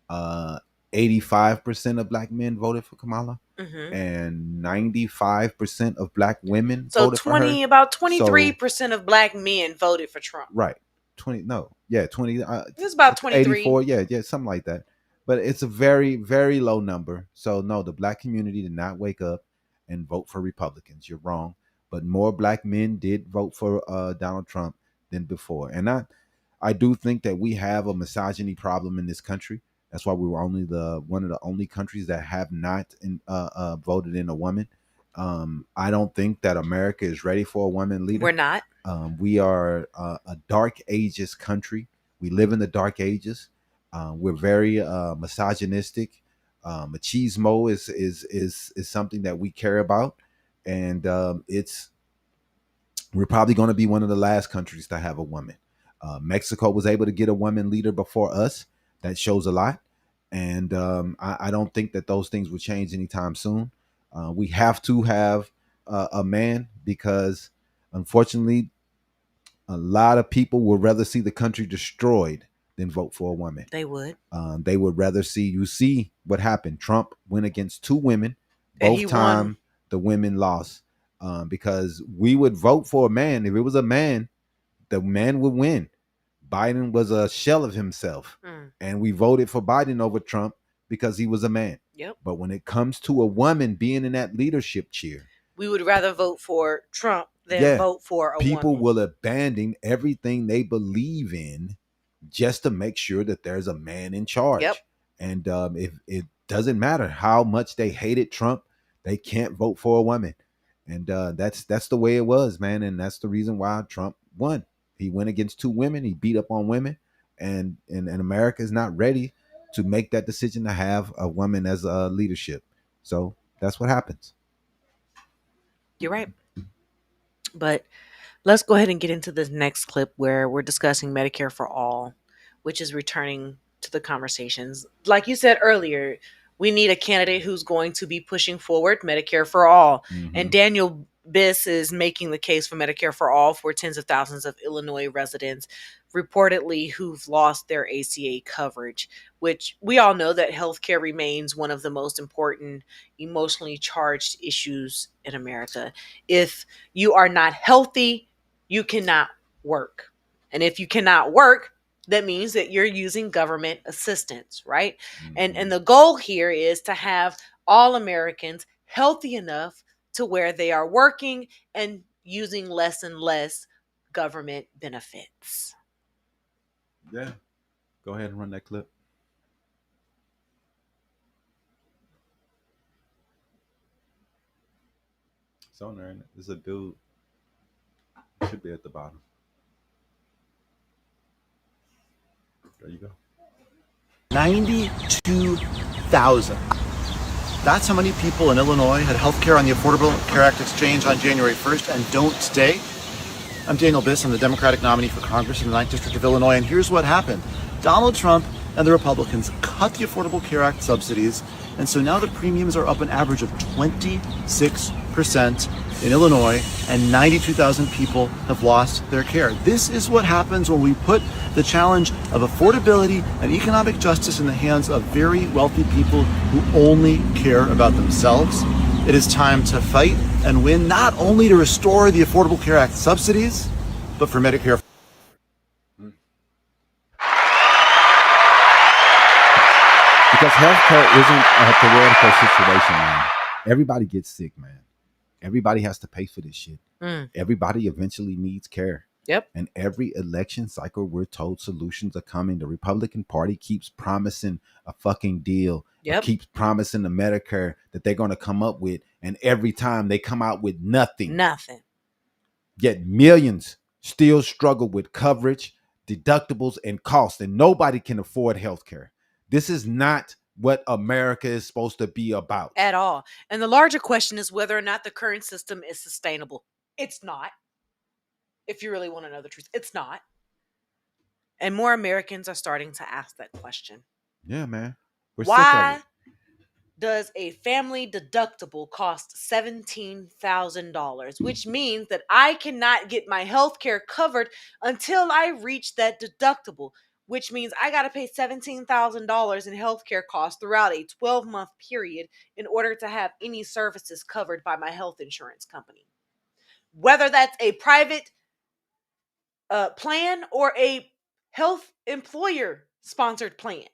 [SPEAKER 3] 85% of black men voted for Kamala, and 95% of black women voted for her.
[SPEAKER 4] About 23% of black men voted for Trump.
[SPEAKER 3] Right. 20. It
[SPEAKER 4] was about 23.
[SPEAKER 3] 84. Yeah, something like that. But it's a very, very low number. So no, the black community did not wake up and vote for Republicans. You're wrong. But more black men did vote for Donald Trump than before. And I do think that we have a misogyny problem in this country. That's why we were only one of the only countries that have not voted in a woman. I don't think that America is ready for a woman leader.
[SPEAKER 4] We're not.
[SPEAKER 3] We are a dark ages country. We live in the dark ages. We're very misogynistic. Machismo is something that we care about, and we're probably going to be one of the last countries to have a woman. Mexico was able to get a woman leader before us. That shows a lot, and I don't think that those things will change anytime soon. We have to have a man because, unfortunately, a lot of people would rather see the country destroyed than vote for a woman.
[SPEAKER 4] They would.
[SPEAKER 3] They would rather see what happened. Trump went against two women. Both times the women lost because we would vote for a man. If it was a man, the man would win. Biden was a shell of himself. And we voted for Biden over Trump because he was a man.
[SPEAKER 4] Yep.
[SPEAKER 3] But when it comes to a woman being in that leadership chair,
[SPEAKER 4] we would rather vote for Trump than vote for a
[SPEAKER 3] people
[SPEAKER 4] woman.
[SPEAKER 3] will abandon everything they believe in just to make sure that there's a man in charge.
[SPEAKER 4] Yep.
[SPEAKER 3] And if it doesn't matter how much they hated Trump, they can't vote for a woman. And that's the way it was, man. And that's the reason why Trump won. He went against two women. He beat up on women. And America is not ready to make that decision to have a woman as a leadership. So that's what happens.
[SPEAKER 4] You're right. But let's go ahead and get into this next clip where we're discussing Medicare for All, which is returning to the conversations. Like you said earlier, we need a candidate who's going to be pushing forward Medicare for All. And Daniel Biss is making the case for Medicare for all for tens of thousands of Illinois residents reportedly who've lost their ACA coverage, which we all know that healthcare remains one of the most important emotionally charged issues in America. If you are not healthy, you cannot work. And if you cannot work, that means that you're using government assistance, right? And the goal here is to have all Americans healthy enough to where they are working and using less and less government benefits.
[SPEAKER 3] Yeah. Go ahead and run that clip. It's on there. There's a dude. Should be at the bottom. There you go.
[SPEAKER 17] 92,000. That's how many people in Illinois had health care on the Affordable Care Act exchange on January 1st and don't today. I'm Daniel Biss. I'm the Democratic nominee for Congress in the 9th District of Illinois, and here's what happened. Donald Trump and the Republicans cut the Affordable Care Act subsidies, and so now the premiums are up an average of 26% in Illinois, and 92,000 people have lost their care. This is what happens when we put the challenge of affordability and economic justice in the hands of very wealthy people who only care about themselves. It is time to fight and win, not only to restore the Affordable Care Act subsidies, but for Medicare.
[SPEAKER 3] Because healthcare isn't a theoretical situation, man. Everybody gets sick, man. Everybody has to pay for this shit. Everybody eventually needs care.
[SPEAKER 4] Yep.
[SPEAKER 3] And every election cycle, we're told solutions are coming. The Republican Party keeps promising a fucking deal.
[SPEAKER 4] Yep.
[SPEAKER 3] Keeps promising the Medicare that they're going to come up with. And every time they come out with nothing.
[SPEAKER 4] Nothing.
[SPEAKER 3] Yet millions still struggle with coverage, deductibles, and costs. And nobody can afford healthcare. This is not what America is supposed to be about.
[SPEAKER 4] At all. And the larger question is whether or not the current system is sustainable. It's not. If you really want to know the truth, it's not. And more Americans are starting to ask that question.
[SPEAKER 3] Yeah, man. We're
[SPEAKER 4] Why
[SPEAKER 3] sick of it.
[SPEAKER 4] does a family deductible cost $17,000, which means that I cannot get my health care covered until I reach that deductible, which means I got to pay $17,000 in health care costs throughout a 12-month period in order to have any services covered by my health insurance company. Whether that's a private plan or a health employer sponsored plan.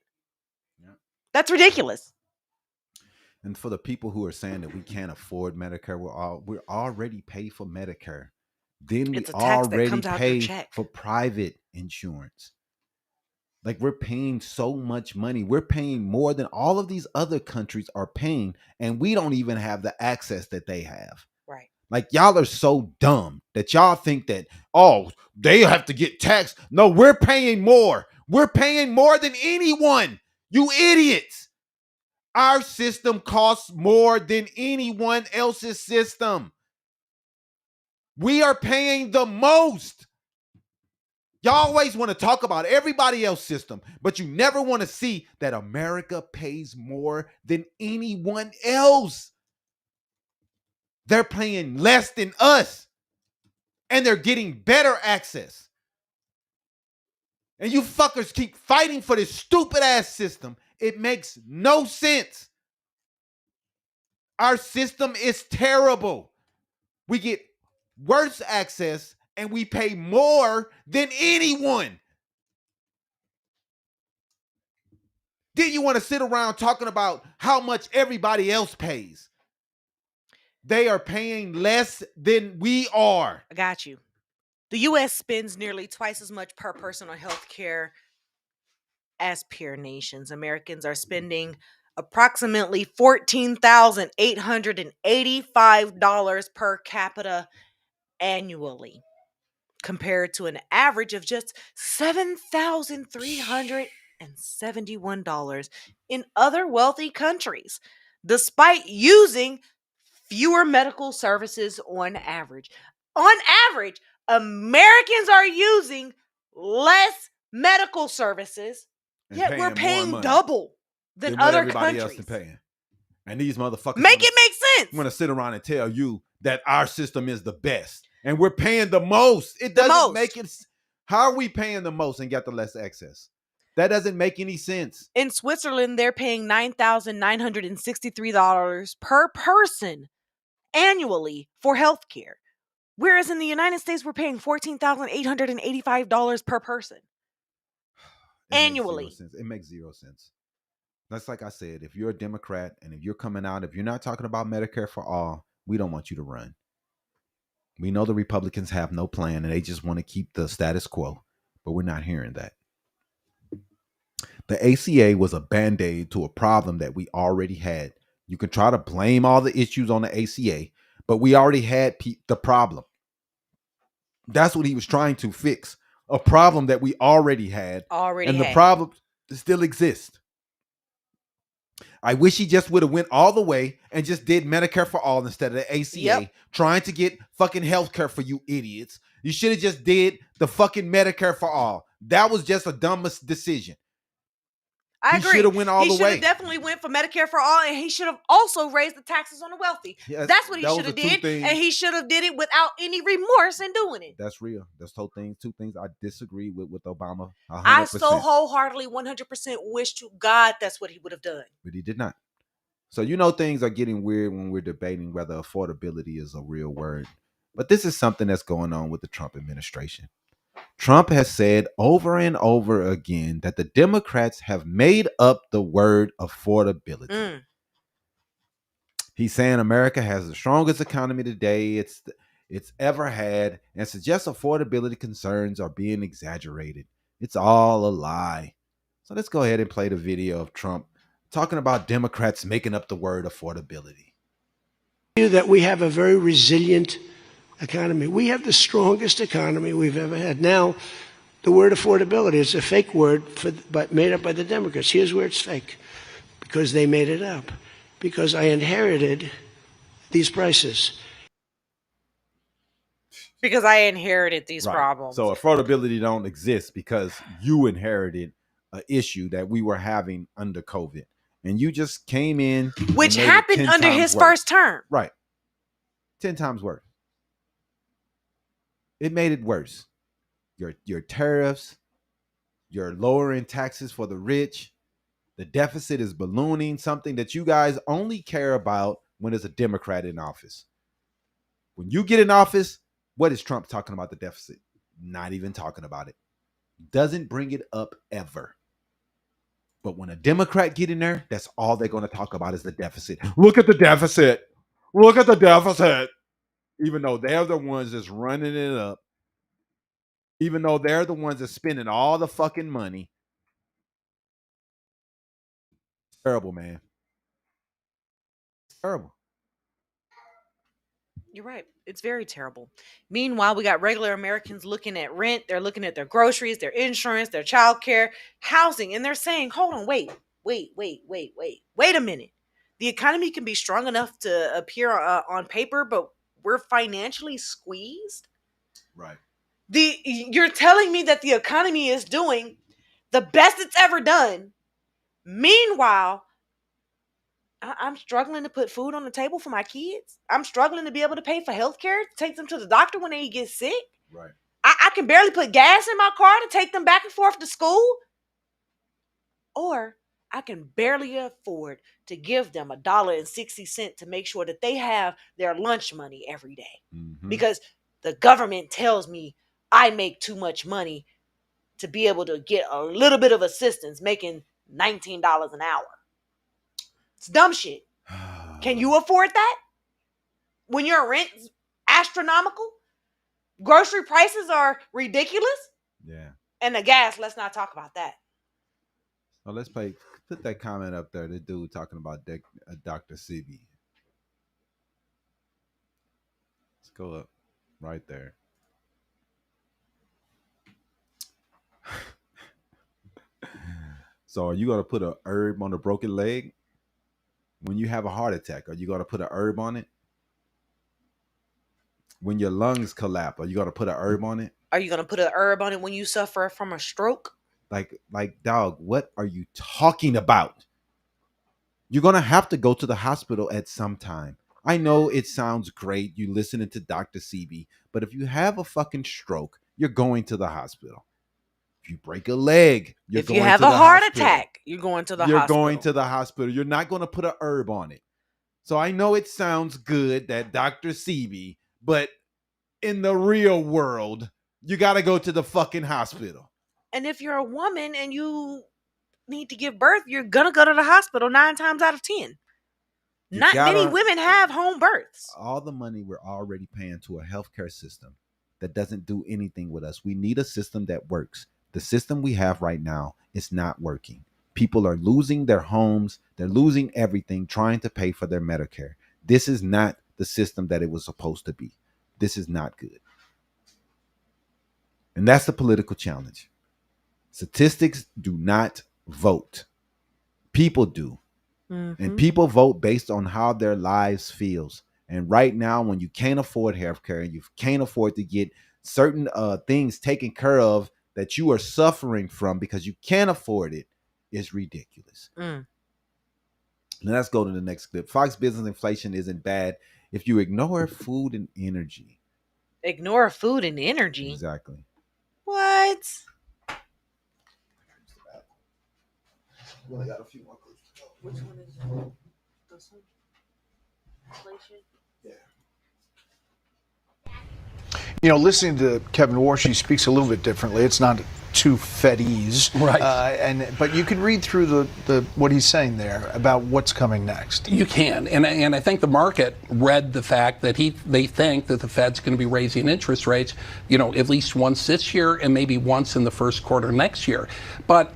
[SPEAKER 3] Yeah.
[SPEAKER 4] That's ridiculous.
[SPEAKER 3] And for the people who are saying that we can't afford Medicare, we're already paid for Medicare. Then we
[SPEAKER 4] It's a tax that
[SPEAKER 3] already
[SPEAKER 4] comes out your
[SPEAKER 3] pay
[SPEAKER 4] check.
[SPEAKER 3] for private insurance. Like, we're paying so much money. We're paying more than all of these other countries are paying, and we don't even have the access that they have.
[SPEAKER 4] Right.
[SPEAKER 3] Like, y'all are so dumb that y'all think that, oh, they have to get taxed. No, we're paying more. We're paying more than anyone. You idiots. Our system costs more than anyone else's system. We are paying the most. Y'all always want to talk about everybody else's system, but you never want to see that America pays more than anyone else. They're paying less than us, and they're getting better access. And you fuckers keep fighting for this stupid ass system. It makes no sense. Our system is terrible. We get worse access and we pay more than anyone. Then you want to sit around talking about how much everybody else pays. They are paying less than we are.
[SPEAKER 4] I got you. The U.S. spends nearly twice as much per person on health care as peer nations. Americans are spending approximately $14,885 per capita annually, compared to an average of just $7,371 in other wealthy countries, despite using fewer medical services on average. On average, Americans are using less medical services, yet we're paying double than other
[SPEAKER 3] everybody
[SPEAKER 4] countries.
[SPEAKER 3] else is paying. And these motherfuckers
[SPEAKER 4] Make it make sense.
[SPEAKER 3] want to sit around and tell you that our system is the best and we're paying the most. It doesn't make it. How are we paying the most and get the less access? That doesn't make any sense.
[SPEAKER 4] In Switzerland, they're paying $9,963 per person annually for health care. Whereas in the United States, we're paying $14,885 per person annually.
[SPEAKER 3] It makes zero sense. That's like I said, if you're a Democrat and if you're coming out, if you're not talking about Medicare for all, we don't want you to run. We know the Republicans have no plan and they just want to keep the status quo, but we're not hearing that. The ACA was a band-aid to a problem that we already had. You can try to blame all the issues on the ACA, but we already had the problem. That's what he was trying to fix. A problem that we already had. The problem still exists. I wish he just would have went all the way and just did Medicare for all instead of the ACA, trying to get fucking healthcare for you idiots. You should have just did the fucking Medicare for all. That was just a dumbest decision.
[SPEAKER 4] I agree.
[SPEAKER 3] He should have went all the way.
[SPEAKER 4] He should have definitely went for Medicare for all, and he should have also raised the taxes on the wealthy.
[SPEAKER 3] Yes,
[SPEAKER 4] that's what he should have did, and he should have did it without any remorse in doing it.
[SPEAKER 3] That's real. That's two things I disagree with Obama. 100%.
[SPEAKER 4] I so wholeheartedly 100% wish to God that's what he would have done.
[SPEAKER 3] But he did not. So things are getting weird when we're debating whether affordability is a real word. But this is something that's going on with the Trump administration. Trump has said over and over again that the Democrats have made up the word affordability. He's saying America has the strongest economy today it's ever had, and suggests affordability concerns are being exaggerated. It's all a lie. So let's go ahead and play the video of Trump talking about Democrats making up the word affordability.
[SPEAKER 6] That we have a very resilient economy. We have the strongest economy we've ever had. Now, the word affordability is a fake word but made up by the Democrats. Here's where it's fake. Because they made it up. Because I inherited these prices.
[SPEAKER 4] Because I inherited these problems.
[SPEAKER 3] So affordability don't exist because you inherited an issue that we were having under COVID. And you just came in.
[SPEAKER 4] Which happened under his first term.
[SPEAKER 3] Right. 10 times worse. It made it worse. Your tariffs, your lowering taxes for the rich, the deficit is ballooning, something that you guys only care about when there's a Democrat in office. When you get in office, what is Trump talking about the deficit? Not even talking about it. Doesn't bring it up ever. But when a Democrat get in there, that's all they're going to talk about is the deficit. Look at the deficit. Look at the deficit. Even though they're the ones that's running it up. Even though they're the ones that's spending all the fucking money. Terrible, man. Terrible.
[SPEAKER 4] You're right. It's very terrible. Meanwhile, we got regular Americans looking at rent. They're looking at their groceries, their insurance, their childcare, housing. And they're saying, hold on, wait a minute. The economy can be strong enough to appear on paper, but we're financially squeezed.
[SPEAKER 3] Right.
[SPEAKER 4] You're telling me that the economy is doing the best it's ever done. Meanwhile, I'm struggling to put food on the table for my kids. I'm struggling to be able to pay for healthcare, to take them to the doctor when they get sick.
[SPEAKER 3] Right.
[SPEAKER 4] I can barely put gas in my car to take them back and forth to school. Or I can barely afford to give them $1.60 to make sure that they have their lunch money every day.
[SPEAKER 3] Mm-hmm.
[SPEAKER 4] Because the government tells me I make too much money to be able to get a little bit of assistance, making $19 an hour. It's dumb shit. Can you afford that? When your rent's astronomical? Grocery prices are ridiculous?
[SPEAKER 3] Yeah.
[SPEAKER 4] And the gas, let's not talk about that.
[SPEAKER 3] So let's put that comment up there. The dude talking about Dr. Sebi. Let's go up right there. So are you going to put a herb on a broken leg? When you have a heart attack, are you going to put a herb on it? When your lungs collapse, are you going to put a herb on it?
[SPEAKER 4] Are you going to put a herb on it when you suffer from a stroke?
[SPEAKER 3] Like, dog, what are you talking about? You're going to have to go to the hospital at some time. I know it sounds great. You listening to Dr. CB, but if you have a fucking stroke, you're going to the hospital. If you break a leg, you're
[SPEAKER 4] If
[SPEAKER 3] going
[SPEAKER 4] you have
[SPEAKER 3] to
[SPEAKER 4] a
[SPEAKER 3] the
[SPEAKER 4] heart
[SPEAKER 3] hospital.
[SPEAKER 4] attack, you're going to the
[SPEAKER 3] You're
[SPEAKER 4] hospital.
[SPEAKER 3] going to the hospital. You're not going to put a herb on it. So I know it sounds good, that Dr. CB, but in the real world, you got to go to the fucking hospital.
[SPEAKER 4] And if you're a woman and you need to give birth, you're going to go to the hospital 9 times out of 10. Not many women have home births.
[SPEAKER 3] All the money we're already paying to a healthcare system that doesn't do anything with us. We need a system that works. The system we have right now is not working. People are losing their homes. They're losing everything trying to pay for their Medicare. This is not the system that it was supposed to be. This is not good. And that's the political challenge. Statistics do not vote. People do.
[SPEAKER 4] Mm-hmm.
[SPEAKER 3] And people vote based on how their lives feels. And right now, when you can't afford healthcare and you can't afford to get certain things taken care of that you are suffering from because you can't afford it, is ridiculous. Now let's go to the next clip. Fox Business inflation isn't bad if you ignore food and energy.
[SPEAKER 4] Ignore food and energy?
[SPEAKER 3] Exactly.
[SPEAKER 4] What?
[SPEAKER 3] Well, I got a few more clips.
[SPEAKER 4] Which one is this one? Inflation?
[SPEAKER 3] Yeah.
[SPEAKER 18] You know, listening to Kevin Warsh, he speaks a little bit differently. It's not too Fedese,
[SPEAKER 19] right?
[SPEAKER 18] But you can read through the what he's saying there about what's coming next.
[SPEAKER 19] You can, and I think the market read the fact that they think that the Fed's going to be raising interest rates, at least once this year and maybe once in the first quarter next year. But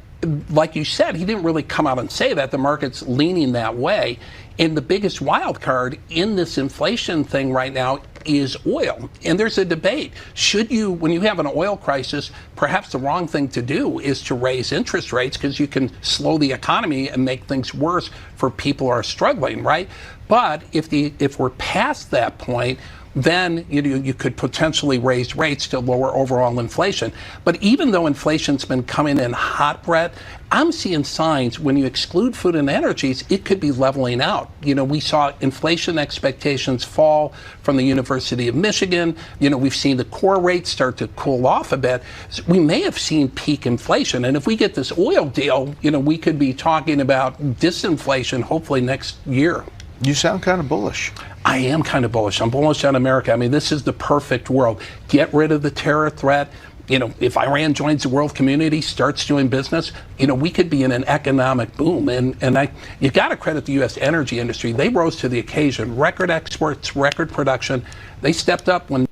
[SPEAKER 19] like you said, he didn't really come out and say that. The market's leaning that way. And the biggest wild card in this inflation thing right now is oil. And there's a debate. Should you, when you have an oil crisis, perhaps the wrong thing to do is to raise interest rates because you can slow the economy and make things worse for people who are struggling, right? But if we're past that point, then you could potentially raise rates to lower overall inflation. But even though inflation's been coming in hot, Brett, I'm seeing signs when you exclude food and energies, it could be leveling out. We saw inflation expectations fall from the University of Michigan. We've seen the core rate start to cool off a bit. So we may have seen peak inflation. And if we get this oil deal, we could be talking about disinflation hopefully next year.
[SPEAKER 18] You sound kind of bullish.
[SPEAKER 19] I am kind of bullish. I'm bullish on America. I mean, this is the perfect world. Get rid of the terror threat. If Iran joins the world community, starts doing business, we could be in an economic boom. And you got to credit the U.S. energy industry. They rose to the occasion. Record exports, record production. They stepped up when.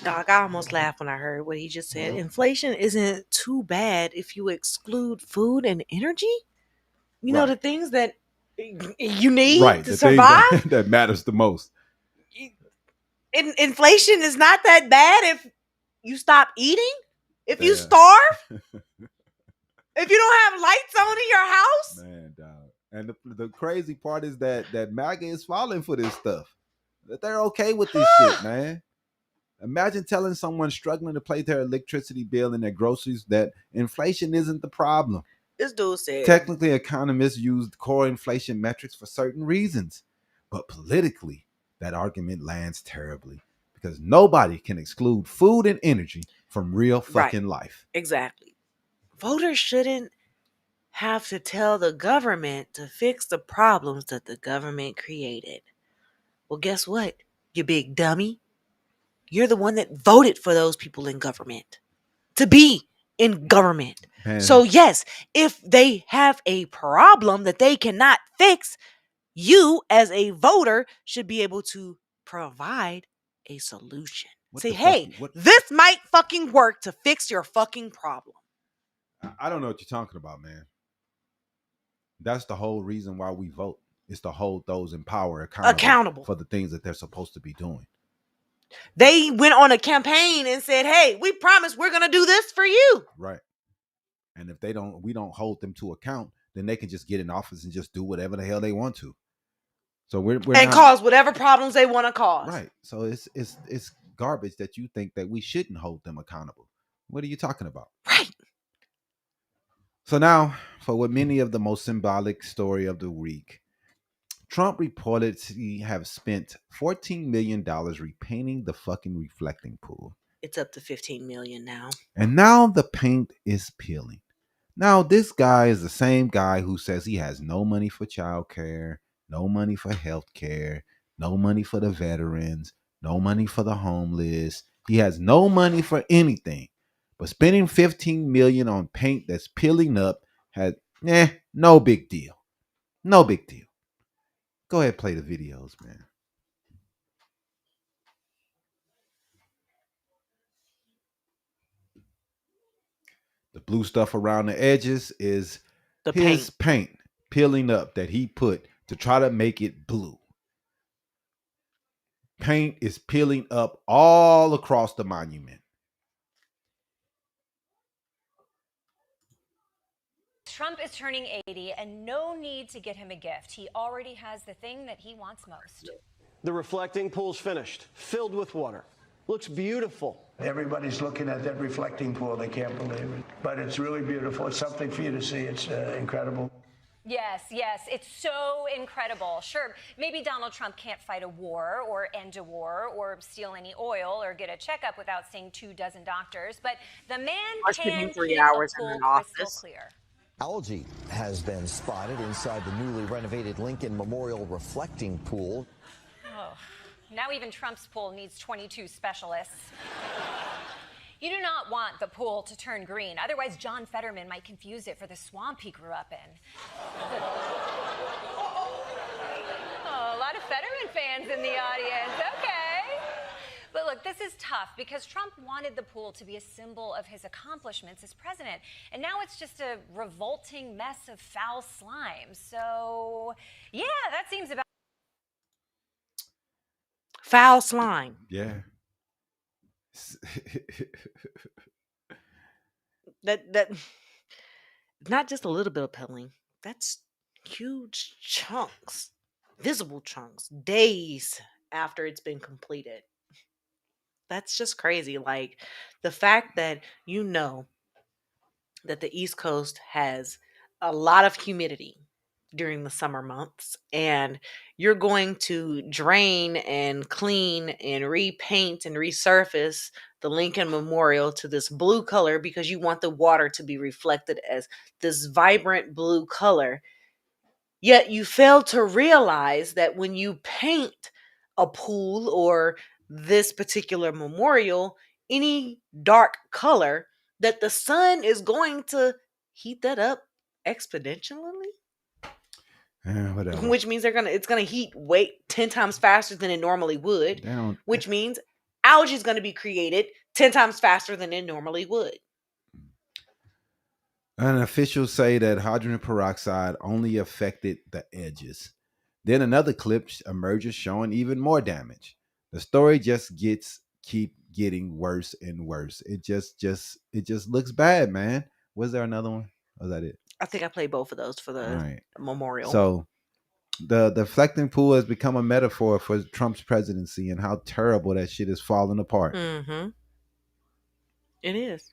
[SPEAKER 4] Dog, I almost laughed when I heard what he just said. Inflation isn't too bad if you exclude food and energy. You know, the things that you need to survive?
[SPEAKER 3] That matters the most.
[SPEAKER 4] Inflation is not that bad if you stop eating, if you starve, if you don't have lights on in your house.
[SPEAKER 3] Man, dog. And the crazy part is that MAGA is falling for this stuff. That they're okay with this shit, man. Imagine telling someone struggling to pay their electricity bill and their groceries that inflation isn't the problem.
[SPEAKER 4] This dude said,
[SPEAKER 3] technically, economists use core inflation metrics for certain reasons, but politically, that argument lands terribly because nobody can exclude food and energy from real fucking life.
[SPEAKER 4] Exactly. Voters shouldn't have to tell the government to fix the problems that the government created. Well, guess what, you big dummy? You're the one that voted for those people in government to be in government. Man. So yes, if they have a problem that they cannot fix, you as a voter should be able to provide a solution. Say, hey, this might fucking work to fix your fucking problem.
[SPEAKER 3] I don't know what you're talking about, man. That's the whole reason why we vote. Is to hold those in power accountable for the things that they're supposed to be doing.
[SPEAKER 4] They went on a campaign and said, hey, we promise we're going to do this for you.
[SPEAKER 3] Right. And if we don't hold them to account, then they can just get in office and just do whatever the hell they want to. So we're
[SPEAKER 4] cause whatever problems they want to cause.
[SPEAKER 3] Right. So it's garbage that you think that we shouldn't hold them accountable. What are you talking about?
[SPEAKER 4] Right.
[SPEAKER 3] So now, for what many of the most symbolic story of the week, Trump reportedly have spent $14 million repainting the fucking reflecting pool.
[SPEAKER 4] It's up to 15 million now.
[SPEAKER 3] And now the paint is peeling. Now, this guy is the same guy who says he has no money for childcare, no money for health care, no money for the veterans, no money for the homeless. He has no money for anything. But spending $15 million on paint that's peeling up had no big deal. No big deal. Go ahead, play the videos, man. The blue stuff around the edges is his paint peeling up that he put to try to make it blue. Paint is peeling up all across the monument.
[SPEAKER 20] Trump is turning 80 and no need to get him a gift. He already has the thing that he wants most.
[SPEAKER 21] The reflecting pool's finished, filled with water. Looks beautiful.
[SPEAKER 6] Everybody's looking at that reflecting pool. They can't believe it. But it's really beautiful. It's something for you to see. It's incredible.
[SPEAKER 20] Yes, it's so incredible. Sure, maybe Donald Trump can't fight a war or end a war or steal any oil or get a checkup without seeing 24 doctors, but the man can keep a pool crystal clear.
[SPEAKER 22] Algae has been spotted inside the newly renovated Lincoln Memorial reflecting pool.
[SPEAKER 20] Oh, now even Trump's pool needs 22 specialists. You do not want the pool to turn green. Otherwise, John Fetterman might confuse it for the swamp he grew up in. Oh, a lot of Fetterman fans in the audience. Okay. But look, this is tough because Trump wanted the pool to be a symbol of his accomplishments as president. And now it's just a revolting mess of foul slime. So, yeah, that seems about...
[SPEAKER 4] Foul slime.
[SPEAKER 3] Yeah.
[SPEAKER 4] that not just a little bit of peeling. That's huge chunks, visible chunks, days after it's been completed. That's just crazy. Like the fact that that the East Coast has a lot of humidity during the summer months, and you're going to drain and clean and repaint and resurface the Lincoln Memorial to this blue color because you want the water to be reflected as this vibrant blue color. Yet you fail to realize that when you paint a pool or this particular memorial any dark color, that the sun is going to heat that up exponentially.
[SPEAKER 3] Whatever.
[SPEAKER 4] Which means it's gonna heat 10 times faster than it normally would. Which means algae is gonna be created 10 times faster than it normally would.
[SPEAKER 3] And officials say that hydrogen peroxide only affected the edges. Then another clip emerges showing even more damage. The story just keep getting worse and worse. It just looks bad, man. Was there another one? Was that it?
[SPEAKER 4] I think I played both of those for the memorial.
[SPEAKER 3] So the reflecting pool has become a metaphor for Trump's presidency and how terrible that shit is falling apart.
[SPEAKER 4] Mm-hmm. It is.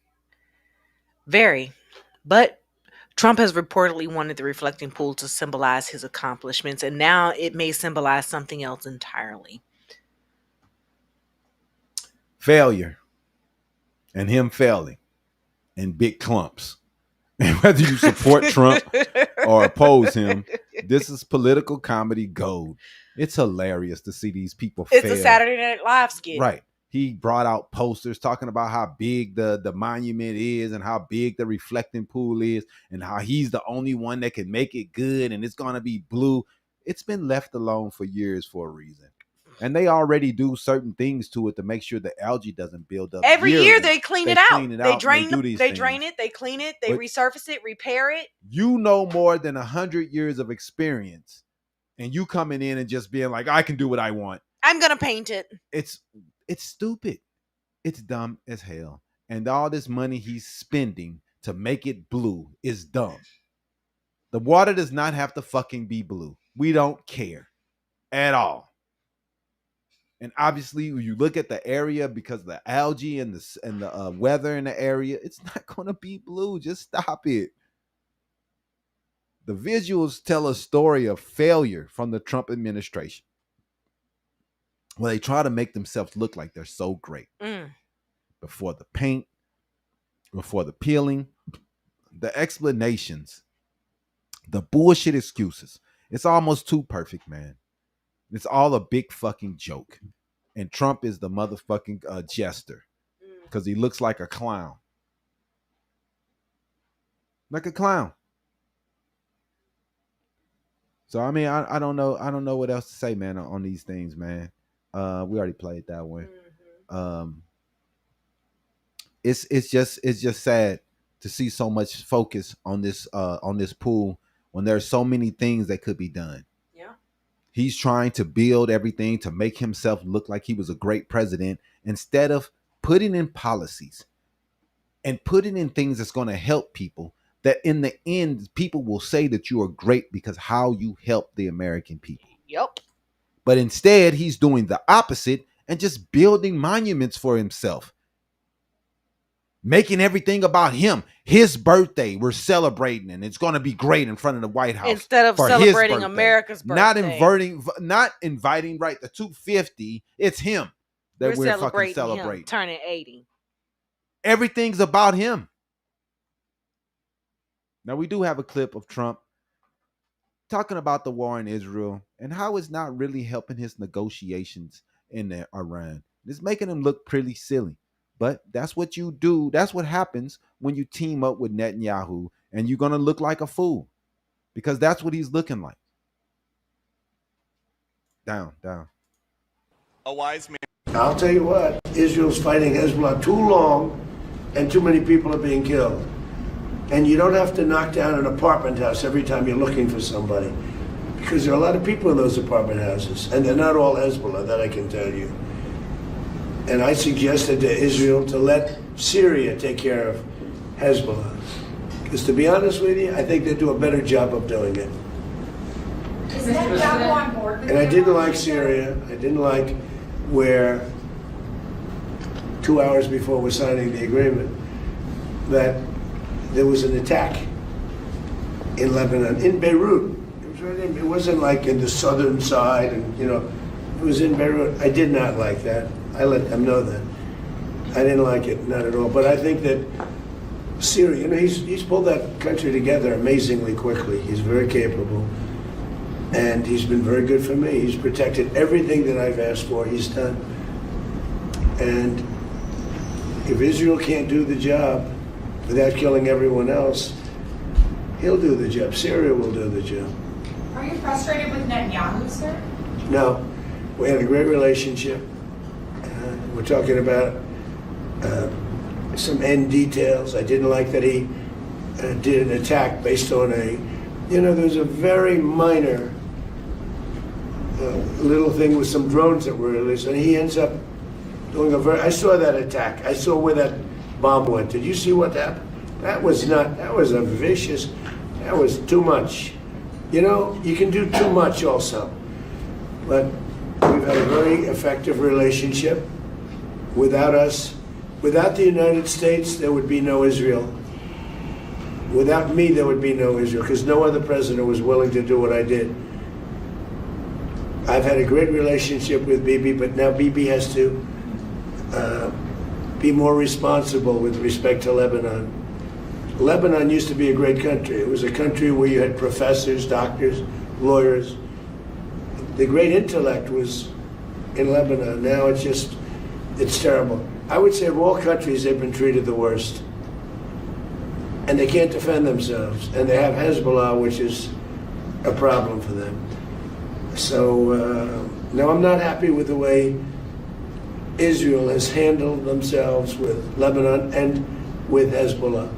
[SPEAKER 4] Very. But Trump has reportedly wanted the reflecting pool to symbolize his accomplishments, and now it may symbolize something else entirely.
[SPEAKER 3] Failure. And him failing in big clumps. And whether you support Trump or oppose him, this is political comedy gold. It's hilarious to see these people fail.
[SPEAKER 4] It's a Saturday Night Live skit.
[SPEAKER 3] Right. He brought out posters talking about how big the monument is and how big the reflecting pool is and how he's the only one that can make it good and it's going to be blue. It's been left alone for years for a reason. And they already do certain things to it to make sure the algae doesn't build up.
[SPEAKER 4] Every year they clean it out.
[SPEAKER 3] They
[SPEAKER 4] drain it, they clean it, they resurface it, repair it.
[SPEAKER 3] You know more than 100 years of experience, and you coming in and just being like, I can do what I want.
[SPEAKER 4] I'm gonna paint it.
[SPEAKER 3] It's stupid. It's dumb as hell. And all this money he's spending to make it blue is dumb. The water does not have to fucking be blue. We don't care at all. And obviously, when you look at the area, because of the algae and the weather in the area, it's not going to be blue. Just stop it. The visuals tell a story of failure from the Trump administration, where they try to make themselves look like they're so great. Before the paint, before the peeling, the explanations, the bullshit excuses. It's almost too perfect, man. It's all a big fucking joke. And Trump is the motherfucking jester because he looks like a clown. Like a clown. So I mean, I don't know. I don't know what else to say, man, on these things, man. We already played that one. It's just sad to see so much focus on this pool when there's so many things that could be done.
[SPEAKER 4] Yeah.
[SPEAKER 3] He's trying to build everything to make himself look like he was a great president instead of putting in policies and putting in things that's going to help people, that in the end people will say that you are great because how you help the American people.
[SPEAKER 4] Yep.
[SPEAKER 3] But instead he's doing the opposite and just building monuments for himself. Making everything about him. His birthday, we're celebrating, and it's going to be great in front of the White House.
[SPEAKER 4] Instead of
[SPEAKER 3] for his
[SPEAKER 4] celebrating
[SPEAKER 3] birthday.
[SPEAKER 4] America's birthday.
[SPEAKER 3] Not inviting, right, the 250. It's him that we're fucking celebrating.
[SPEAKER 4] Him turning 80.
[SPEAKER 3] Everything's about him. Now, we do have a clip of Trump talking about the war in Israel and how it's not really helping his negotiations in Iran. It's making him look pretty silly. But that's what you do. That's what happens when you team up with Netanyahu, and you're going to look like a fool because that's what he's looking like. Down.
[SPEAKER 5] A wise man.
[SPEAKER 6] I'll tell you what, Israel's fighting Hezbollah too long and too many people are being killed. And you don't have to knock down an apartment house every time you're looking for somebody, because there are a lot of people in those apartment houses, and they're not all Hezbollah, that I can tell you. And I suggested to Israel to let Syria take care of Hezbollah. Because to be honest with you, I think they do a better job of doing it.
[SPEAKER 1] Is Netanyahu on board with
[SPEAKER 6] And I didn't like Syria. I didn't like where 2 hours before we're signing the agreement that there was an attack in Lebanon, in Beirut. It wasn't like in the southern side, and it was in Beirut. I did not like that. I let them know that. I didn't like it, not at all. But I think that Syria, he's pulled that country together amazingly quickly. He's very capable. And he's been very good for me. He's protected everything that I've asked for, he's done. And if Israel can't do the job without killing everyone else, he'll do the job. Syria will do the job.
[SPEAKER 1] Are you frustrated with Netanyahu, sir?
[SPEAKER 6] No. We had a great relationship. We're talking about some end details. I didn't like that he did an attack based on there's a very minor little thing with some drones that were released, and he ends up doing I saw that attack. I saw where that bomb went. Did you see what happened? That was a vicious, that was too much. You can do too much also. But we've had a very effective relationship. Without us, without the United States, there would be no Israel. Without me, there would be no Israel, because no other president was willing to do what I did. I've had a great relationship with Bibi, but now Bibi has to be more responsible with respect to Lebanon. Lebanon used to be a great country. It was a country where you had professors, doctors, lawyers. The great intellect was in Lebanon. Now it's terrible. I would say of all countries, they've been treated the worst. And they can't defend themselves. And they have Hezbollah, which is a problem for them. So, no, I'm not happy with the way Israel has handled themselves with Lebanon and with Hezbollah.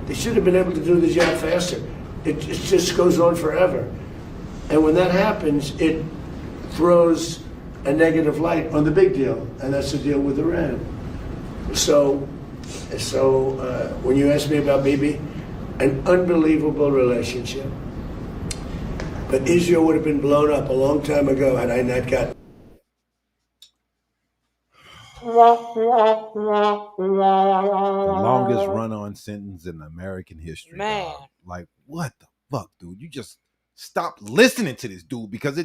[SPEAKER 6] They should have been able to do the job faster. It just goes on forever. And when that happens, it throws a negative light on the big deal, and that's the deal with Iran. So when you ask me about Bibi, an unbelievable relationship. But Israel would have been blown up a long time ago had I not gotten.
[SPEAKER 3] The longest run-on sentence in American history.
[SPEAKER 4] Man.
[SPEAKER 3] Dog. Like, what the fuck, dude, you just stop listening to this dude because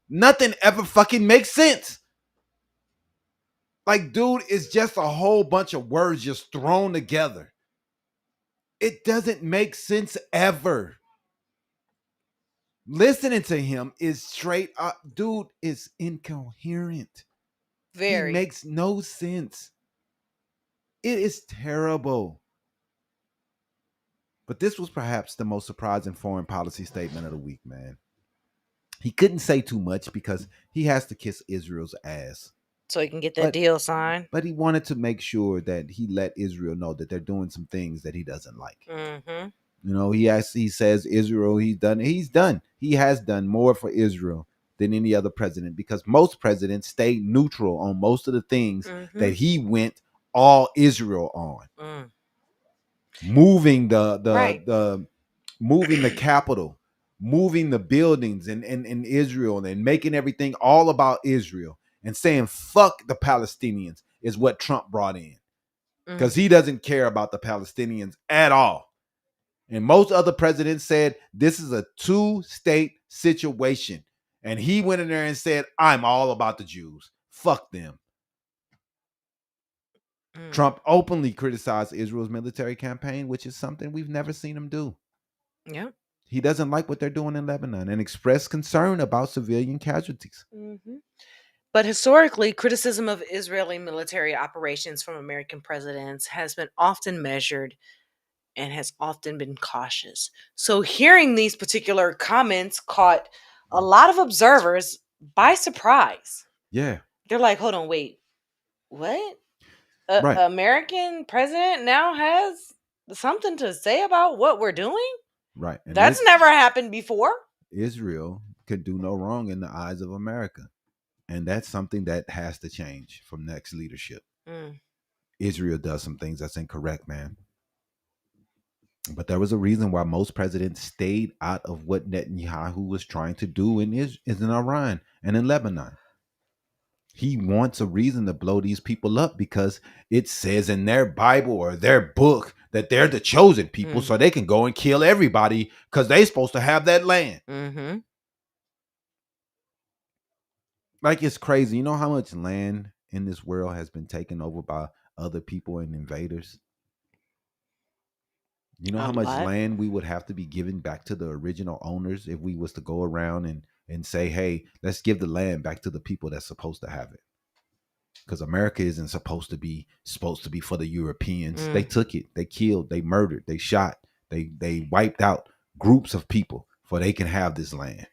[SPEAKER 3] nothing ever fucking makes sense. Like, dude, it's just a whole bunch of words just thrown together. It doesn't make sense ever. Listening to him is straight up, dude, is incoherent.
[SPEAKER 4] Very.
[SPEAKER 3] He makes no sense. It is terrible. But this was perhaps the most surprising foreign policy statement of the week, man. He couldn't say too much because he has to kiss Israel's ass.
[SPEAKER 4] So he can get that deal signed.
[SPEAKER 3] But he wanted to make sure that he let Israel know that they're doing some things that he doesn't like.
[SPEAKER 4] Mm-hmm.
[SPEAKER 3] You know, he says Israel, he's done. He has done more for Israel than any other president because most presidents stay neutral on most of the things that he went all Israel on. Moving the moving the capital, moving the buildings in Israel and making everything all about Israel and saying fuck the Palestinians is what Trump brought in. Because he doesn't care about the Palestinians at all. And most other presidents said this is a two-state situation. And he went in there and said, I'm all about the Jews. Fuck them. Trump openly criticized Israel's military campaign, which is something we've never seen him do.
[SPEAKER 4] Yeah.
[SPEAKER 3] He doesn't like what they're doing in Lebanon and expressed concern about civilian casualties.
[SPEAKER 4] Mm-hmm. But historically, criticism of Israeli military operations from American presidents has been often measured and has often been cautious. So hearing these particular comments caught a lot of observers by surprise.
[SPEAKER 3] Yeah.
[SPEAKER 4] They're like, hold on, wait, what?
[SPEAKER 3] Right.
[SPEAKER 4] American president now has something to say about what we're doing?
[SPEAKER 3] Right. And
[SPEAKER 4] that's never happened before.
[SPEAKER 3] Israel could do no wrong in the eyes of America. And that's something that has to change from next leadership. Israel does some things that's incorrect, man. But there was a reason why most presidents stayed out of what Netanyahu was trying to do in Iran and in Lebanon. He wants a reason to blow these people up because it says in their Bible or their book that they're the chosen people, so they can go and kill everybody because they're supposed to have that land.
[SPEAKER 4] Mm-hmm.
[SPEAKER 3] Like, it's crazy. You know how much land in this world has been taken over by other people and invaders? You know how much land we would have to be giving back to the original owners if we was to go around and say, hey, let's give the land back to the people that's supposed to have it. Because America isn't supposed to be for the Europeans. They took it, they killed, they murdered, they shot, they wiped out groups of people for they can have this land.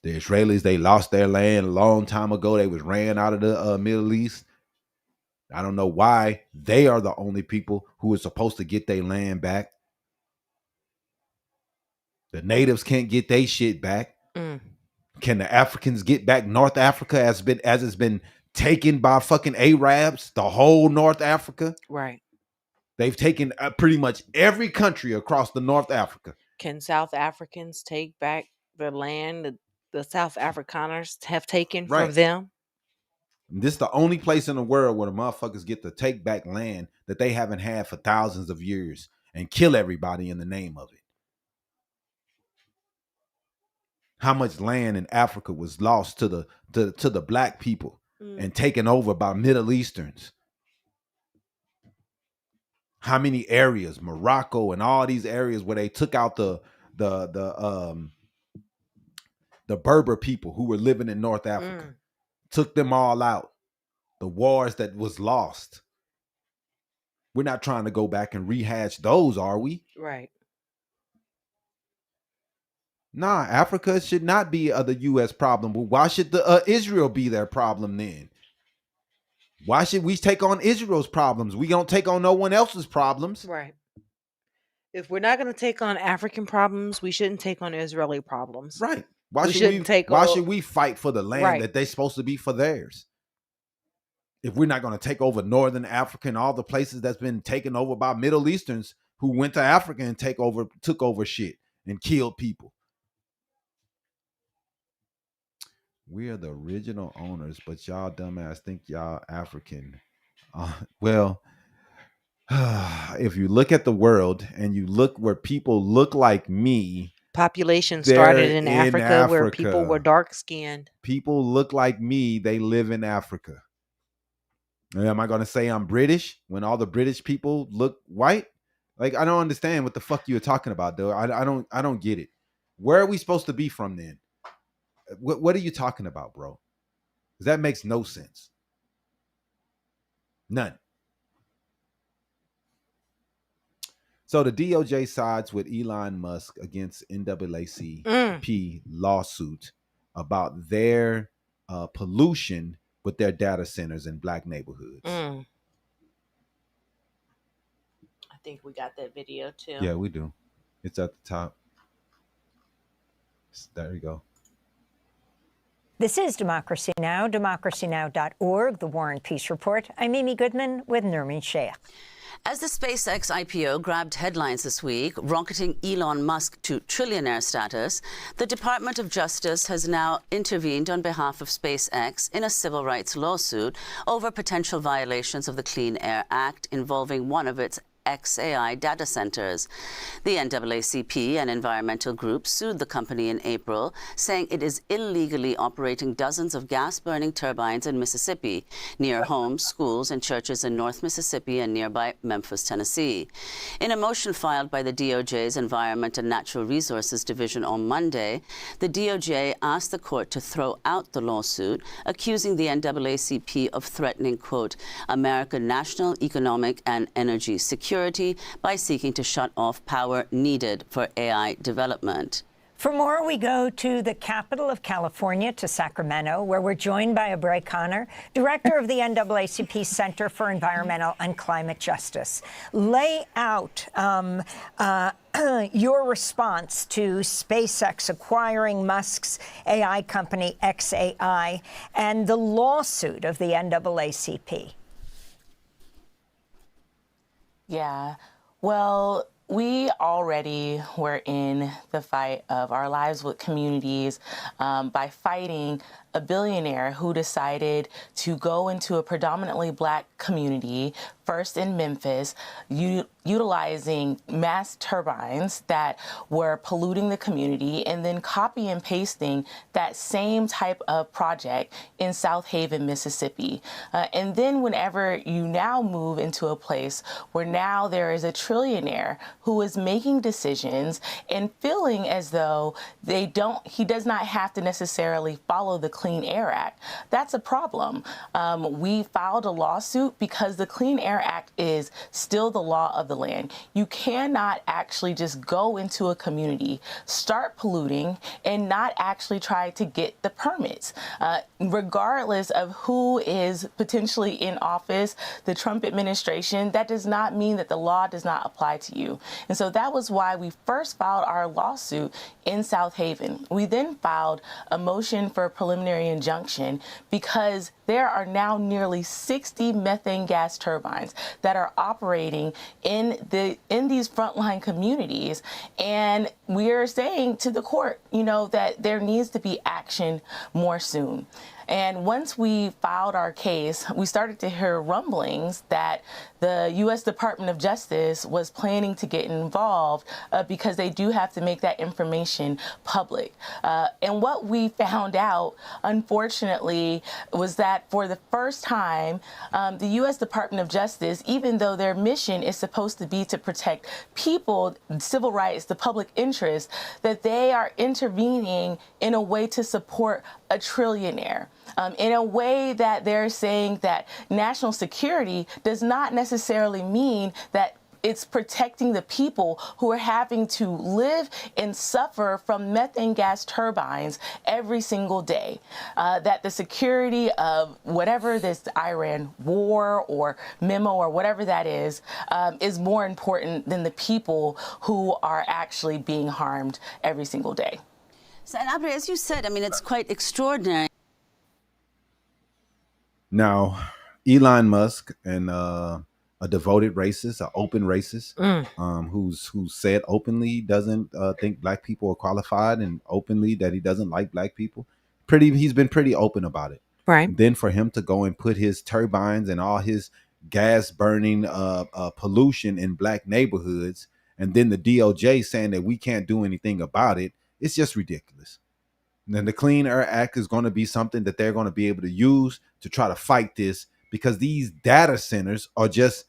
[SPEAKER 3] The Israelis, they lost their land a long time ago. They was ran out of the Middle East. I don't know why they are the only people who are supposed to get their land back. The natives can't get their shit back. Can the Africans get back North Africa as it's been taken by fucking Arabs? The whole North Africa?
[SPEAKER 4] Right.
[SPEAKER 3] They've taken pretty much every country across the North Africa.
[SPEAKER 4] Can South Africans take back the land that the South Afrikaners have taken from them?
[SPEAKER 3] This is the only place in the world where the motherfuckers get to take back land that they haven't had for thousands of years and kill everybody in the name of it. How much land in Africa was lost to the black people and taken over by Middle Easterns? How many areas, Morocco and all these areas where they took out the Berber people who were living in North Africa, took them all out. The wars that was lost. We're not trying to go back and rehash those, are we?
[SPEAKER 4] Right.
[SPEAKER 3] Nah, Africa should not be the U.S. problem. But why should the Israel be their problem then? Why should we take on Israel's problems? We don't take on no one else's problems.
[SPEAKER 4] Right. If we're not going to take on African problems, we shouldn't take on Israeli problems.
[SPEAKER 3] Right. Why should we fight for the land that they're supposed to be for theirs? If we're not going to take over Northern Africa and all the places that's been taken over by Middle Easterns who went to Africa and took over shit and killed people. We are the original owners, but y'all dumbass think y'all African. Well, if you look at the world and you look where people look like me,
[SPEAKER 4] Population
[SPEAKER 3] they're
[SPEAKER 4] started in Africa where people were dark skinned.
[SPEAKER 3] People look like me, they live in Africa. Am I going to say I'm British when all the British people look white? Like, I don't understand what the fuck you're talking about, though. I don't get it. Where are we supposed to be from then? What are you talking about, bro? Because that makes no sense. None. So the DOJ sides with Elon Musk against NAACP lawsuit about their pollution with their data centers in black neighborhoods.
[SPEAKER 4] I think we got that video too.
[SPEAKER 3] Yeah, we do. It's at the top. There you go.
[SPEAKER 2] This is Democracy Now!, democracynow.org, The War and Peace Report. I'm Amy Goodman with Nurmin Sheikh.
[SPEAKER 7] As the SpaceX IPO grabbed headlines this week, rocketing Elon Musk to trillionaire status, the Department of Justice has now intervened on behalf of SpaceX in a civil rights lawsuit over potential violations of the Clean Air Act involving one of its XAI data centers. The NAACP, an environmental group, sued the company in April, saying it is illegally operating dozens of gas-burning turbines in Mississippi, near homes, schools, and churches in North Mississippi and nearby Memphis, Tennessee. In a motion filed by the DOJ's Environment and Natural Resources Division on Monday, the DOJ asked the court to throw out the lawsuit, accusing the NAACP of threatening, quote, American national, economic, and energy security by seeking to shut off power needed for AI development.
[SPEAKER 2] For more, we go to the capital of California, to Sacramento, where we're joined by Habari Connor, director of the NAACP Center for Environmental and Climate Justice. Lay out your response to SpaceX acquiring Musk's AI company XAI and the lawsuit of the NAACP.
[SPEAKER 23] Yeah, well, we already were in the fight of our lives with communities by fighting a billionaire who decided to go into a predominantly black community, first in Memphis, utilizing mass turbines that were polluting the community, and then copy and pasting that same type of project in South Haven, Mississippi. And then whenever you now move into a place where now there is a trillionaire who is making decisions and feeling as though he does not have to necessarily follow the Clean Air Act, that's a problem. We filed a lawsuit because the Clean Air Act is still the law of the land. You cannot actually just go into a community, start polluting, and not actually try to get the permits. Regardless of who is potentially in office, the Trump administration, that does not mean that the law does not apply to you. And so that was why we first filed our lawsuit in South Haven. We then filed a motion for a preliminary injunction because there are now nearly 60 methane gas turbines that are operating in these frontline communities. And we're saying to the court, that there needs to be action more soon. And once we filed our case, we started to hear rumblings that the U.S. Department of Justice was planning to get involved because they do have to make that information public. And what we found out, unfortunately, was that for the first time, the U.S. Department of Justice, even though their mission is supposed to be to protect people, civil rights, the public interest, that they are intervening in a way to support a trillionaire. In a way that they're saying that national security does not necessarily mean that it's protecting the people who are having to live and suffer from methane gas turbines every single day. That the security of whatever this Iran war or memo or whatever that is more important than the people who are actually being harmed every single day.
[SPEAKER 7] So, and Habari, as you said, it's quite extraordinary.
[SPEAKER 3] Now, Elon Musk and a devoted racist, an open racist, who said openly doesn't think black people are qualified, and openly that he doesn't like black people. He's been pretty open about it.
[SPEAKER 4] Right.
[SPEAKER 3] And then for him to go and put his turbines and all his gas burning pollution in black neighborhoods, and then the DOJ saying that we can't do anything about it. It's just ridiculous. And then the Clean Air Act is going to be something that they're going to be able to use to try to fight this, because these data centers are just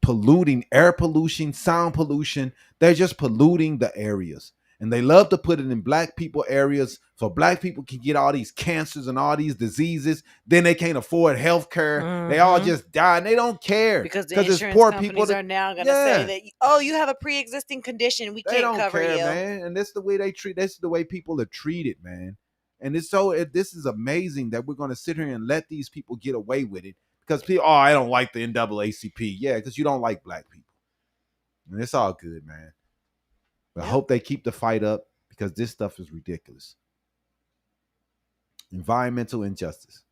[SPEAKER 3] polluting, air pollution, sound pollution. They're just polluting the areas. And they love to put it in black people areas so black people can get all these cancers and all these diseases. Then they can't afford health care. They all just die, and they don't care.
[SPEAKER 4] Because the insurance
[SPEAKER 3] it's poor
[SPEAKER 4] companies
[SPEAKER 3] people
[SPEAKER 4] are now going to say that, oh, you have a pre-existing condition. We
[SPEAKER 3] they
[SPEAKER 4] can't
[SPEAKER 3] don't
[SPEAKER 4] cover
[SPEAKER 3] care,
[SPEAKER 4] you.
[SPEAKER 3] man. And that's the way they treat. That's the way people are treated, man. And it's so. This is amazing that we're going to sit here and let these people get away with it because people. Oh, I don't like the NAACP. Yeah, because you don't like black people. And it's all good, man. But I hope they keep the fight up because this stuff is ridiculous. Environmental injustice.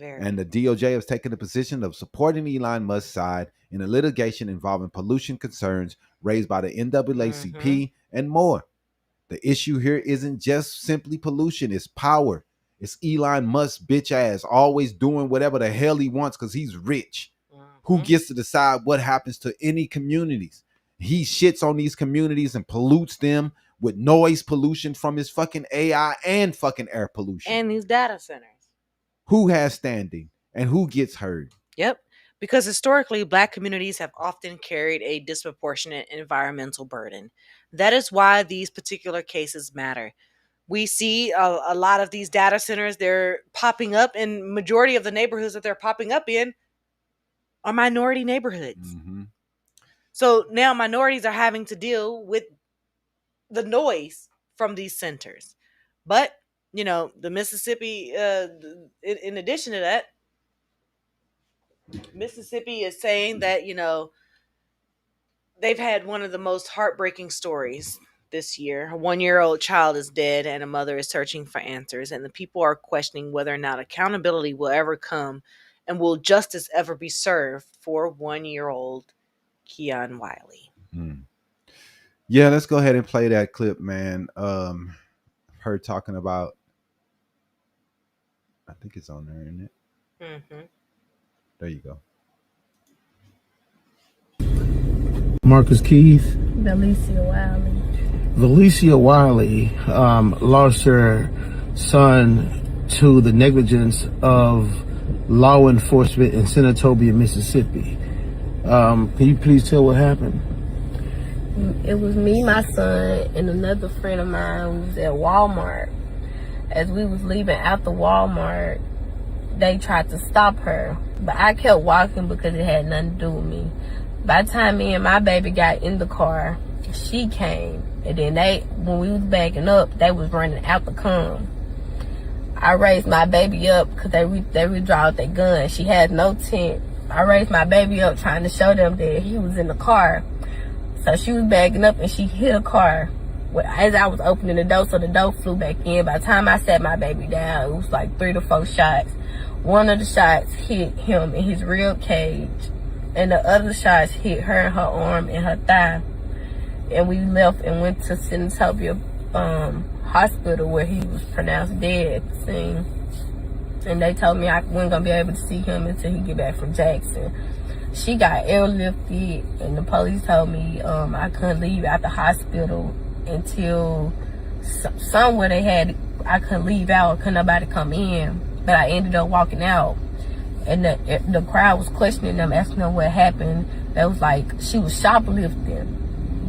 [SPEAKER 3] And the DOJ has taken the position of supporting Elon Musk's side in a litigation involving pollution concerns raised by the NAACP and more. The issue here isn't just simply pollution, it's power. It's Elon Musk's bitch ass always doing whatever the hell he wants because he's rich. Who gets to decide what happens to any communities? He shits on these communities and pollutes them with noise pollution from his fucking AI and fucking air pollution.
[SPEAKER 4] And these data centers.
[SPEAKER 3] Who has standing and who gets heard?
[SPEAKER 4] Yep. Because historically, black communities have often carried a disproportionate environmental burden. That is why these particular cases matter. We see a lot of these data centers, they're popping up, and majority of the neighborhoods that they're popping up in are minority neighborhoods. So now minorities are having to deal with the noise from these centers. But, you know, the Mississippi, in addition to that, Mississippi is saying that, you know, they've had one of the most heartbreaking stories this year. A 1-year-old child is dead and a mother is searching for answers. And the people are questioning whether or not accountability will ever come and will justice ever be served for 1-year-old Keon Wiley.
[SPEAKER 3] Yeah, let's go ahead and play that clip, man. Her talking about, I think it's on there, isn't it? There you go.
[SPEAKER 8] Marcus Keith.
[SPEAKER 9] Valicia Wiley lost her son to the negligence of law enforcement in Senatobia, Mississippi. Can you please tell what happened?
[SPEAKER 11] It was me, my son, and another friend of mine who was at Walmart. As we was leaving out the Walmart, they tried to stop her. But I kept walking because it had nothing to do with me. By the time me and my baby got in the car, she came. And then when we was backing up, they was running out the come. I raised my baby up because they withdrawed their gun. She had no tent. I raised my baby up trying to show them that he was in the car. So she was backing up and she hit a car as I was opening the door, so the door flew back in. By the time I sat my baby down, it was like 3 to 4 shots. One of the shots hit him in his rib cage, and the other shots hit her in her arm and her thigh. And we left and went to Senatobia hospital where he was pronounced dead at the scene. And they told me I wasn't gonna be able to see him until he get back from Jackson. She got airlifted, and the police told me I couldn't leave out the hospital until somewhere I couldn't leave out, couldn't nobody come in. But I ended up walking out, and the crowd was questioning them, asking them what happened. They was like, she was shoplifting.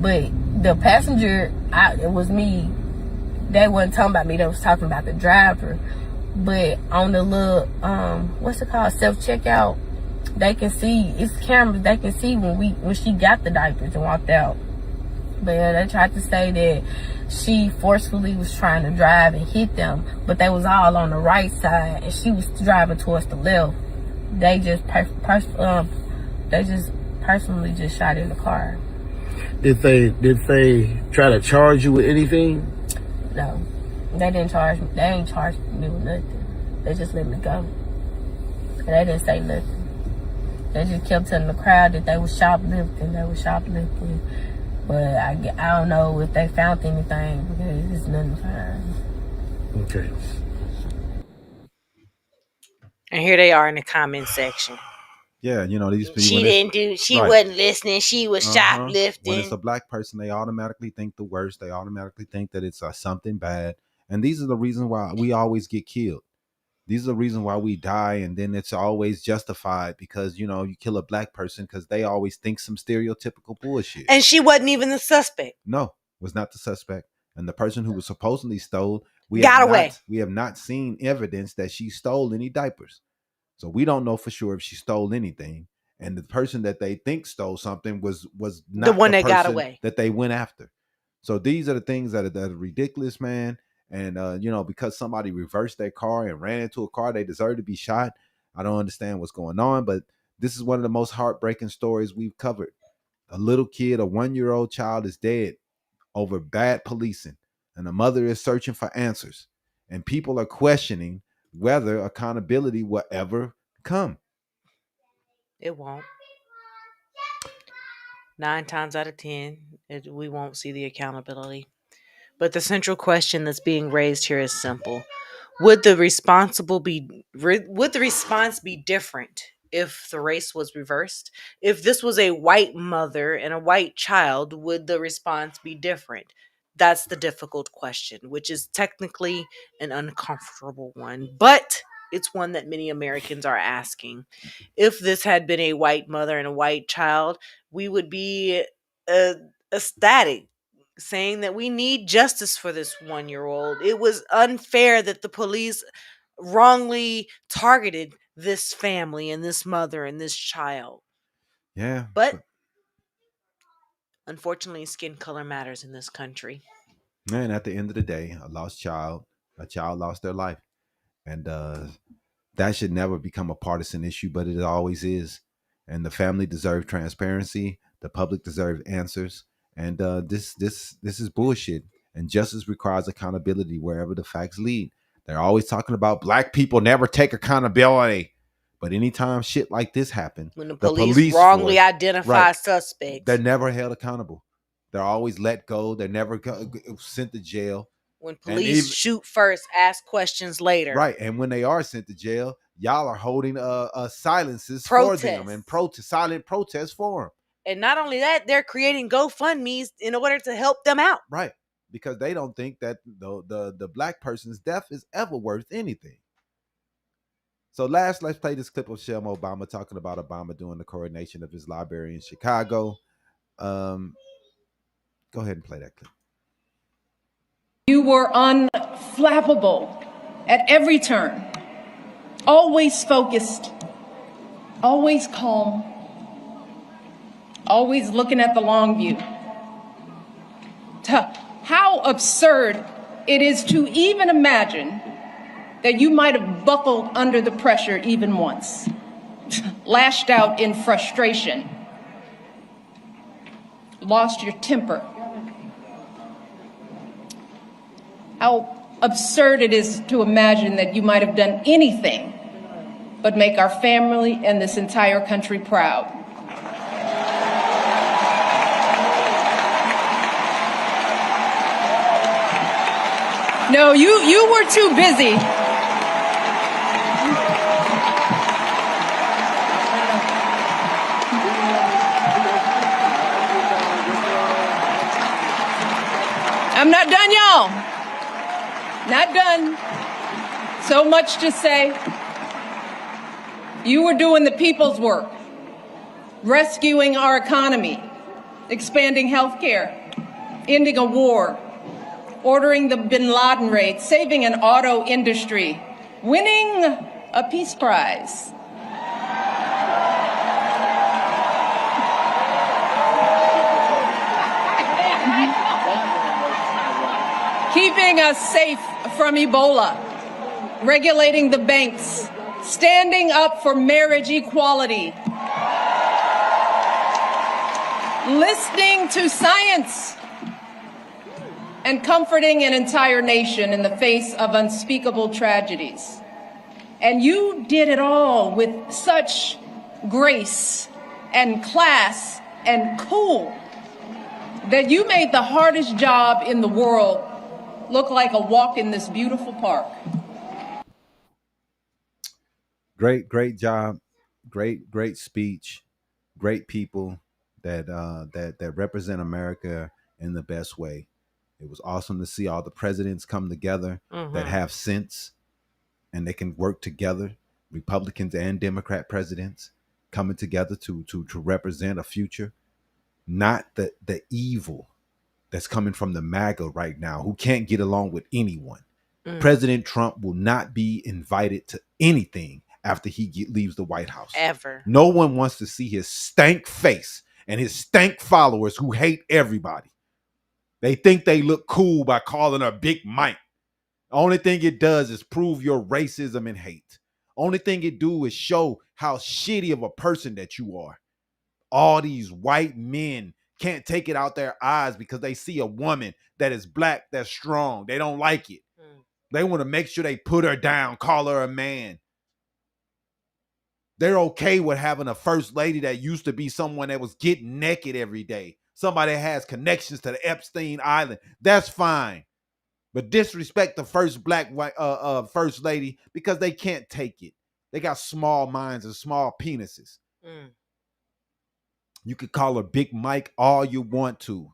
[SPEAKER 11] But the passenger, it was me. They wasn't talking about me, they was talking about the driver. But on the little, what's it called, self-checkout, they can see, it's cameras, they can see when she got the diapers and walked out. But yeah, they tried to say that she forcefully was trying to drive and hit them, but they was all on the right side and she was driving towards the left. They just personally just shot in the car.
[SPEAKER 9] Did they try to charge you with anything?
[SPEAKER 11] No, they didn't charge me. They ain't charged me with nothing. They just let me go. And they didn't say nothing. They just kept telling the crowd that they was shoplifting. But I don't know if they found anything because it's nothing to find.
[SPEAKER 9] Okay.
[SPEAKER 4] And here they are in the comment section.
[SPEAKER 3] Yeah, these people.
[SPEAKER 4] She didn't do. She
[SPEAKER 3] right.
[SPEAKER 4] wasn't listening. She was
[SPEAKER 3] When
[SPEAKER 4] shoplifting.
[SPEAKER 3] it's a black person, they automatically think the worst. They automatically think that it's something bad, and these are the reasons why we always get killed. These are the reasons why we die, and then it's always justified because you kill a black person because they always think some stereotypical bullshit.
[SPEAKER 4] And she wasn't even the suspect.
[SPEAKER 3] No, was not the suspect, and the person who was supposedly stole,
[SPEAKER 4] got away.
[SPEAKER 3] We have not seen evidence that she stole any diapers, so we don't know for sure if she stole anything. And the person that they think stole something was not the
[SPEAKER 4] one that got
[SPEAKER 3] person
[SPEAKER 4] away
[SPEAKER 3] that they went after. So these are the things that are ridiculous, man. And because somebody reversed their car and ran into a car, they deserve to be shot. I don't understand what's going on, but this is one of the most heartbreaking stories we've covered. A little kid, a 1-year-old child, is dead over bad policing, and the mother is searching for answers. And people are questioning whether accountability will ever come.
[SPEAKER 4] It won't. 9 times out of 10, we won't see the accountability. But the central question that's being raised here is simple. Would the response be different if the race was reversed? If this was a white mother and a white child, would the response be different? That's the difficult question, which is technically an uncomfortable one, but it's one that many Americans are asking. If this had been a white mother and a white child, we would be ecstatic, saying that we need justice for this 1-year-old. It was unfair that the police wrongly targeted this family and this mother and this child.
[SPEAKER 3] Yeah.
[SPEAKER 4] But unfortunately, skin color matters in this country.
[SPEAKER 3] And at the end of the day, a child lost their life. And that should never become a partisan issue, but it always is. And the family deserves transparency. The public deserves answers. And this is bullshit. And justice requires accountability wherever the facts lead. They're always talking about black people never take accountability. But anytime shit like this happens,
[SPEAKER 4] when the police wrongly identify suspects,
[SPEAKER 3] they're never held accountable. They're always let go. They're never sent to jail.
[SPEAKER 4] When police shoot first, ask questions later.
[SPEAKER 3] Right. And when they are sent to jail, y'all are holding silences for them and silent protests for them.
[SPEAKER 4] And not only that, they're creating GoFundMes in order to help them out.
[SPEAKER 3] Right. Because they don't think that the black person's death is ever worth anything. So let's play this clip of Michelle Obama talking about Obama doing the coronation of his library in Chicago. Go ahead and play that clip.
[SPEAKER 10] You were unflappable at every turn, always focused, always calm, always looking at the long view. How absurd it is to even imagine that you might have buckled under the pressure even once, lashed out in frustration, lost your temper. How absurd it is to imagine that you might have done anything but make our family and this entire country proud. No, you were too busy. I'm not done, y'all. Not done. So much to say. You were doing the people's work, rescuing our economy, expanding health care, ending a war, ordering the bin Laden raid, saving an auto industry, winning a peace prize. Keeping us safe from Ebola, regulating the banks, standing up for marriage equality, listening to science, and comforting an entire nation in the face of unspeakable tragedies. And you did it all with such grace and class and cool that you made the hardest job in the world look like a walk in this beautiful park.
[SPEAKER 3] Great job. great speech, great people that represent America in the best way. It was awesome to see all the presidents come together that have sense and they can work together. Republicans and Democrat presidents coming together to represent a future, not the evil that's coming from the MAGA right now, who can't get along with anyone. President Trump will not be invited to anything after he leaves the White House.
[SPEAKER 4] Ever.
[SPEAKER 3] No one wants to see his stank face and his stank followers who hate everybody. They think they look cool by calling her Big Mike. The only thing it does is prove your racism and hate. Only thing it do is show how shitty of a person that you are. All these white men can't take it out their eyes because they see a woman that is black, that's strong. They don't like it. They want to make sure they put her down, call her a man. They're okay with having a first lady that used to be someone that was getting naked every day. Somebody that has connections to the Epstein Island. That's fine. But disrespect the first black first lady because they can't take it. They got small minds and small penises. You could call her Big Mike all you want to.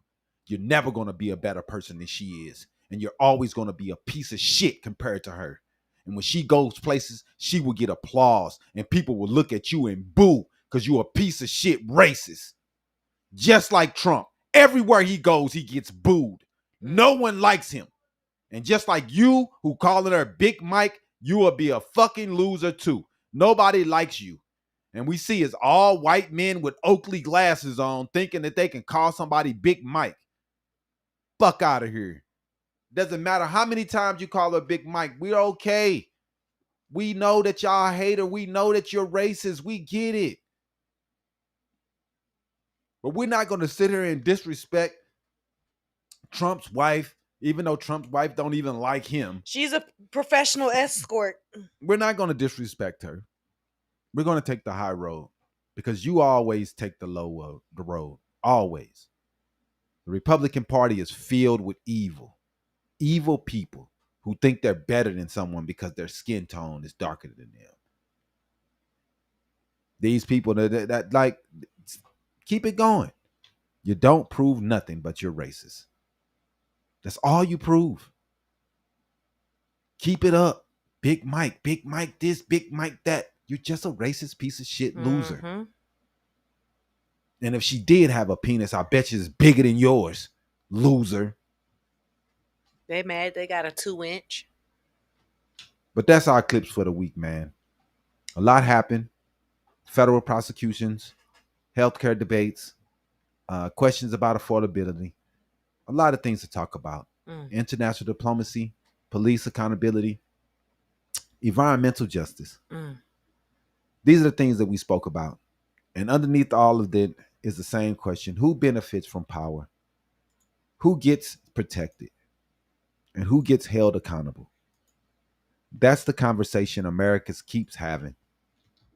[SPEAKER 3] You're never going to be a better person than she is. And you're always going to be a piece of shit compared to her. And when she goes places, she will get applause. And people will look at you and boo because you're a piece of shit racist. Just like Trump. Everywhere he goes, he gets booed. No one likes him. And just like you who calling her Big Mike, you will be a fucking loser too. Nobody likes you. And we see is all white men with Oakley glasses on thinking that they can call somebody Big Mike. Fuck out of here. Doesn't matter how many times you call her Big Mike. We're okay. We know that y'all hate her. We know that you're racist. We get it. But we're not going to sit here and disrespect Trump's wife, even though Trump's wife don't even like him.
[SPEAKER 4] She's a professional escort.
[SPEAKER 3] We're not going to disrespect her. We're going to take the high road because you always take the low road. Always. The Republican Party is filled with evil. Evil people who think they're better than someone because their skin tone is darker than them. These people that like, keep it going. You don't prove nothing but you're racist. That's all you prove. Keep it up. Big Mike this, Big Mike that. You're just a racist piece of shit loser. And if she did have a penis, I bet you it's bigger than yours, loser.
[SPEAKER 4] They mad they got a 2-inch.
[SPEAKER 3] But that's our clips for the week, man. A lot happened. Federal prosecutions, healthcare debates, questions about affordability. A lot of things to talk about. International diplomacy, police accountability, environmental justice. These are the things that we spoke about. And underneath all of that is the same question. Who benefits from power? Who gets protected? And who gets held accountable? That's the conversation America keeps having.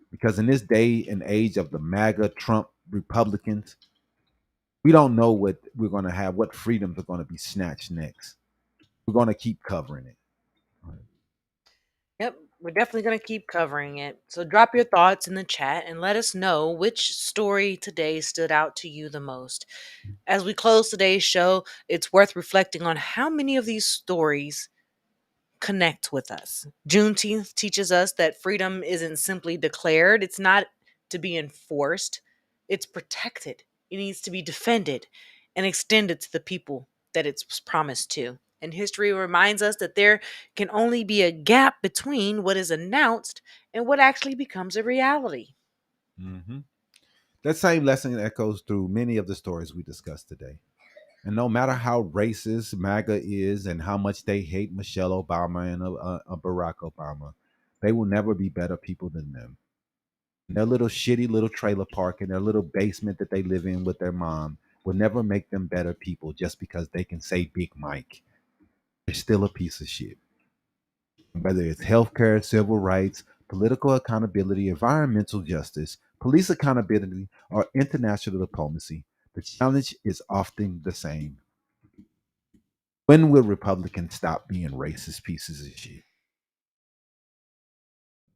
[SPEAKER 3] Because in this day and age of the MAGA, Trump, Republicans, we don't know what we're going to have, what freedoms are going to be snatched next. We're going to keep covering it.
[SPEAKER 4] Yep, we're definitely going to keep covering it. So drop your thoughts in the chat and let us know which story today stood out to you the most. As we close today's show, it's worth reflecting on how many of these stories connect with us. Juneteenth teaches us that freedom isn't simply declared, it's not to be enforced, it's protected. It needs to be defended and extended to the people that it's promised to. And history reminds us that there can only be a gap between what is announced and what actually becomes a reality.
[SPEAKER 3] That same lesson echoes through many of the stories we discussed today. And no matter how racist MAGA is and how much they hate Michelle Obama and Barack Obama, they will never be better people than them. Their little shitty little trailer park and their little basement that they live in with their mom will never make them better people just because they can say Big Mike. They're still a piece of shit. Whether it's healthcare, civil rights, political accountability, environmental justice, police accountability, or international diplomacy, the challenge is often the same. When will Republicans stop being racist pieces of shit?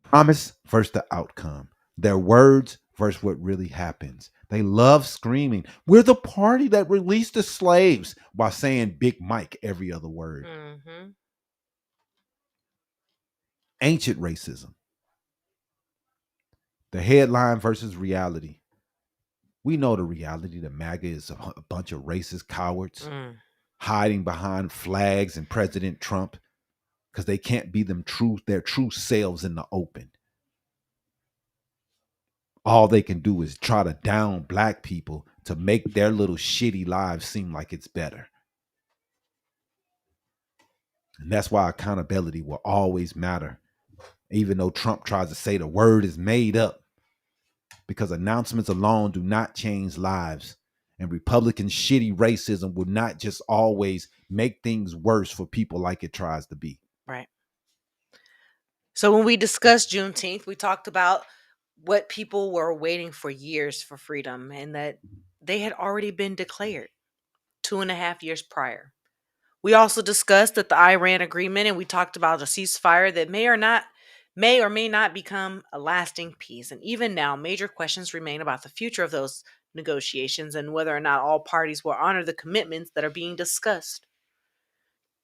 [SPEAKER 3] Promise versus the outcome. their words versus what really happens. They love screaming, "We're the party that released the slaves," while saying Big Mike every other word.
[SPEAKER 4] Mm-hmm.
[SPEAKER 3] Ancient racism. The headline versus reality. We know the reality. The MAGA is a bunch of racist cowards hiding behind flags and President Trump because they can't be their true selves in the open. All they can do is try to down black people to make their little shitty lives seem like it's better. And that's why accountability will always matter, even though Trump tries to say the word is made up, because announcements alone do not change lives. And Republican shitty racism will not just always make things worse for people like it tries to be.
[SPEAKER 4] Right. So when we discussed Juneteenth, we talked about what people were waiting for years for freedom, and that they had already been declared 2.5 years prior. We also discussed that the Iran agreement, and we talked about a ceasefire that may or may not become a lasting peace. And even now, major questions remain about the future of those negotiations and whether or not all parties will honor the commitments that are being discussed.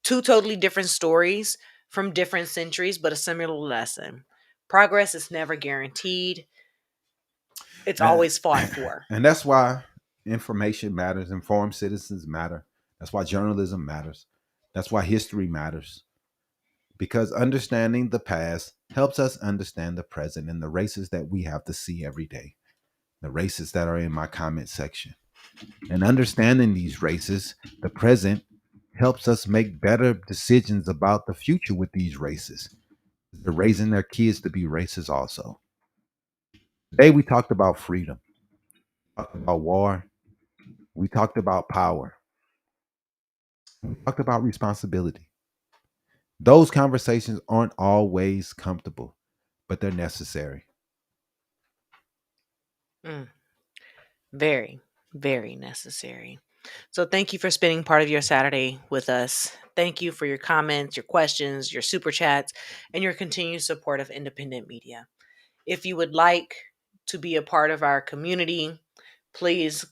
[SPEAKER 4] Two totally different stories from different centuries, but a similar lesson. Progress is never guaranteed. It's always fought for.
[SPEAKER 3] And that's why information matters. Informed citizens matter. That's why journalism matters. That's why history matters. Because understanding the past helps us understand the present and the races that we have to see every day. The races that are in my comment section. And understanding these races, the present, helps us make better decisions about the future with these races. They're raising their kids to be racist also. Today we talked about freedom. We talked about war. We talked about power. We talked about responsibility. Those conversations aren't always comfortable, but they're necessary.
[SPEAKER 4] Very, very necessary. So thank you for spending part of your Saturday with us. Thank you for your comments, your questions, your super chats, and your continued support of independent media. If you would like to be a part of our community, please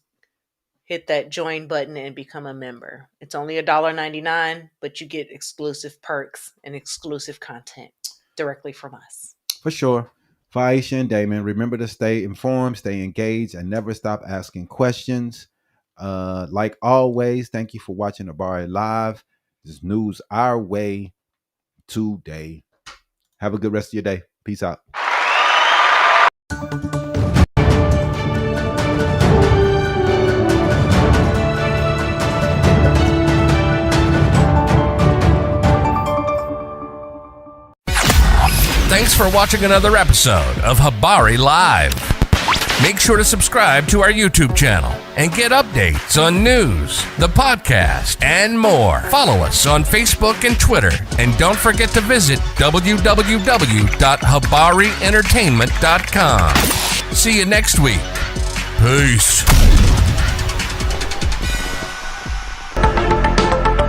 [SPEAKER 4] hit that join button and become a member. It's only $1.99, but you get exclusive perks and exclusive content directly from us.
[SPEAKER 3] For sure. For Iesha and Damon, remember to stay informed, stay engaged, and never stop asking questions. Like always, thank you for watching Habari Live. This is news our way today. Have a good rest of your day. Peace out.
[SPEAKER 12] Thanks for watching another episode of Habari Live. Make sure to subscribe to our YouTube channel and get updates on news, the podcast, and more. Follow us on Facebook and Twitter. And don't forget to visit www.habarientertainment.com. See you next week. Peace.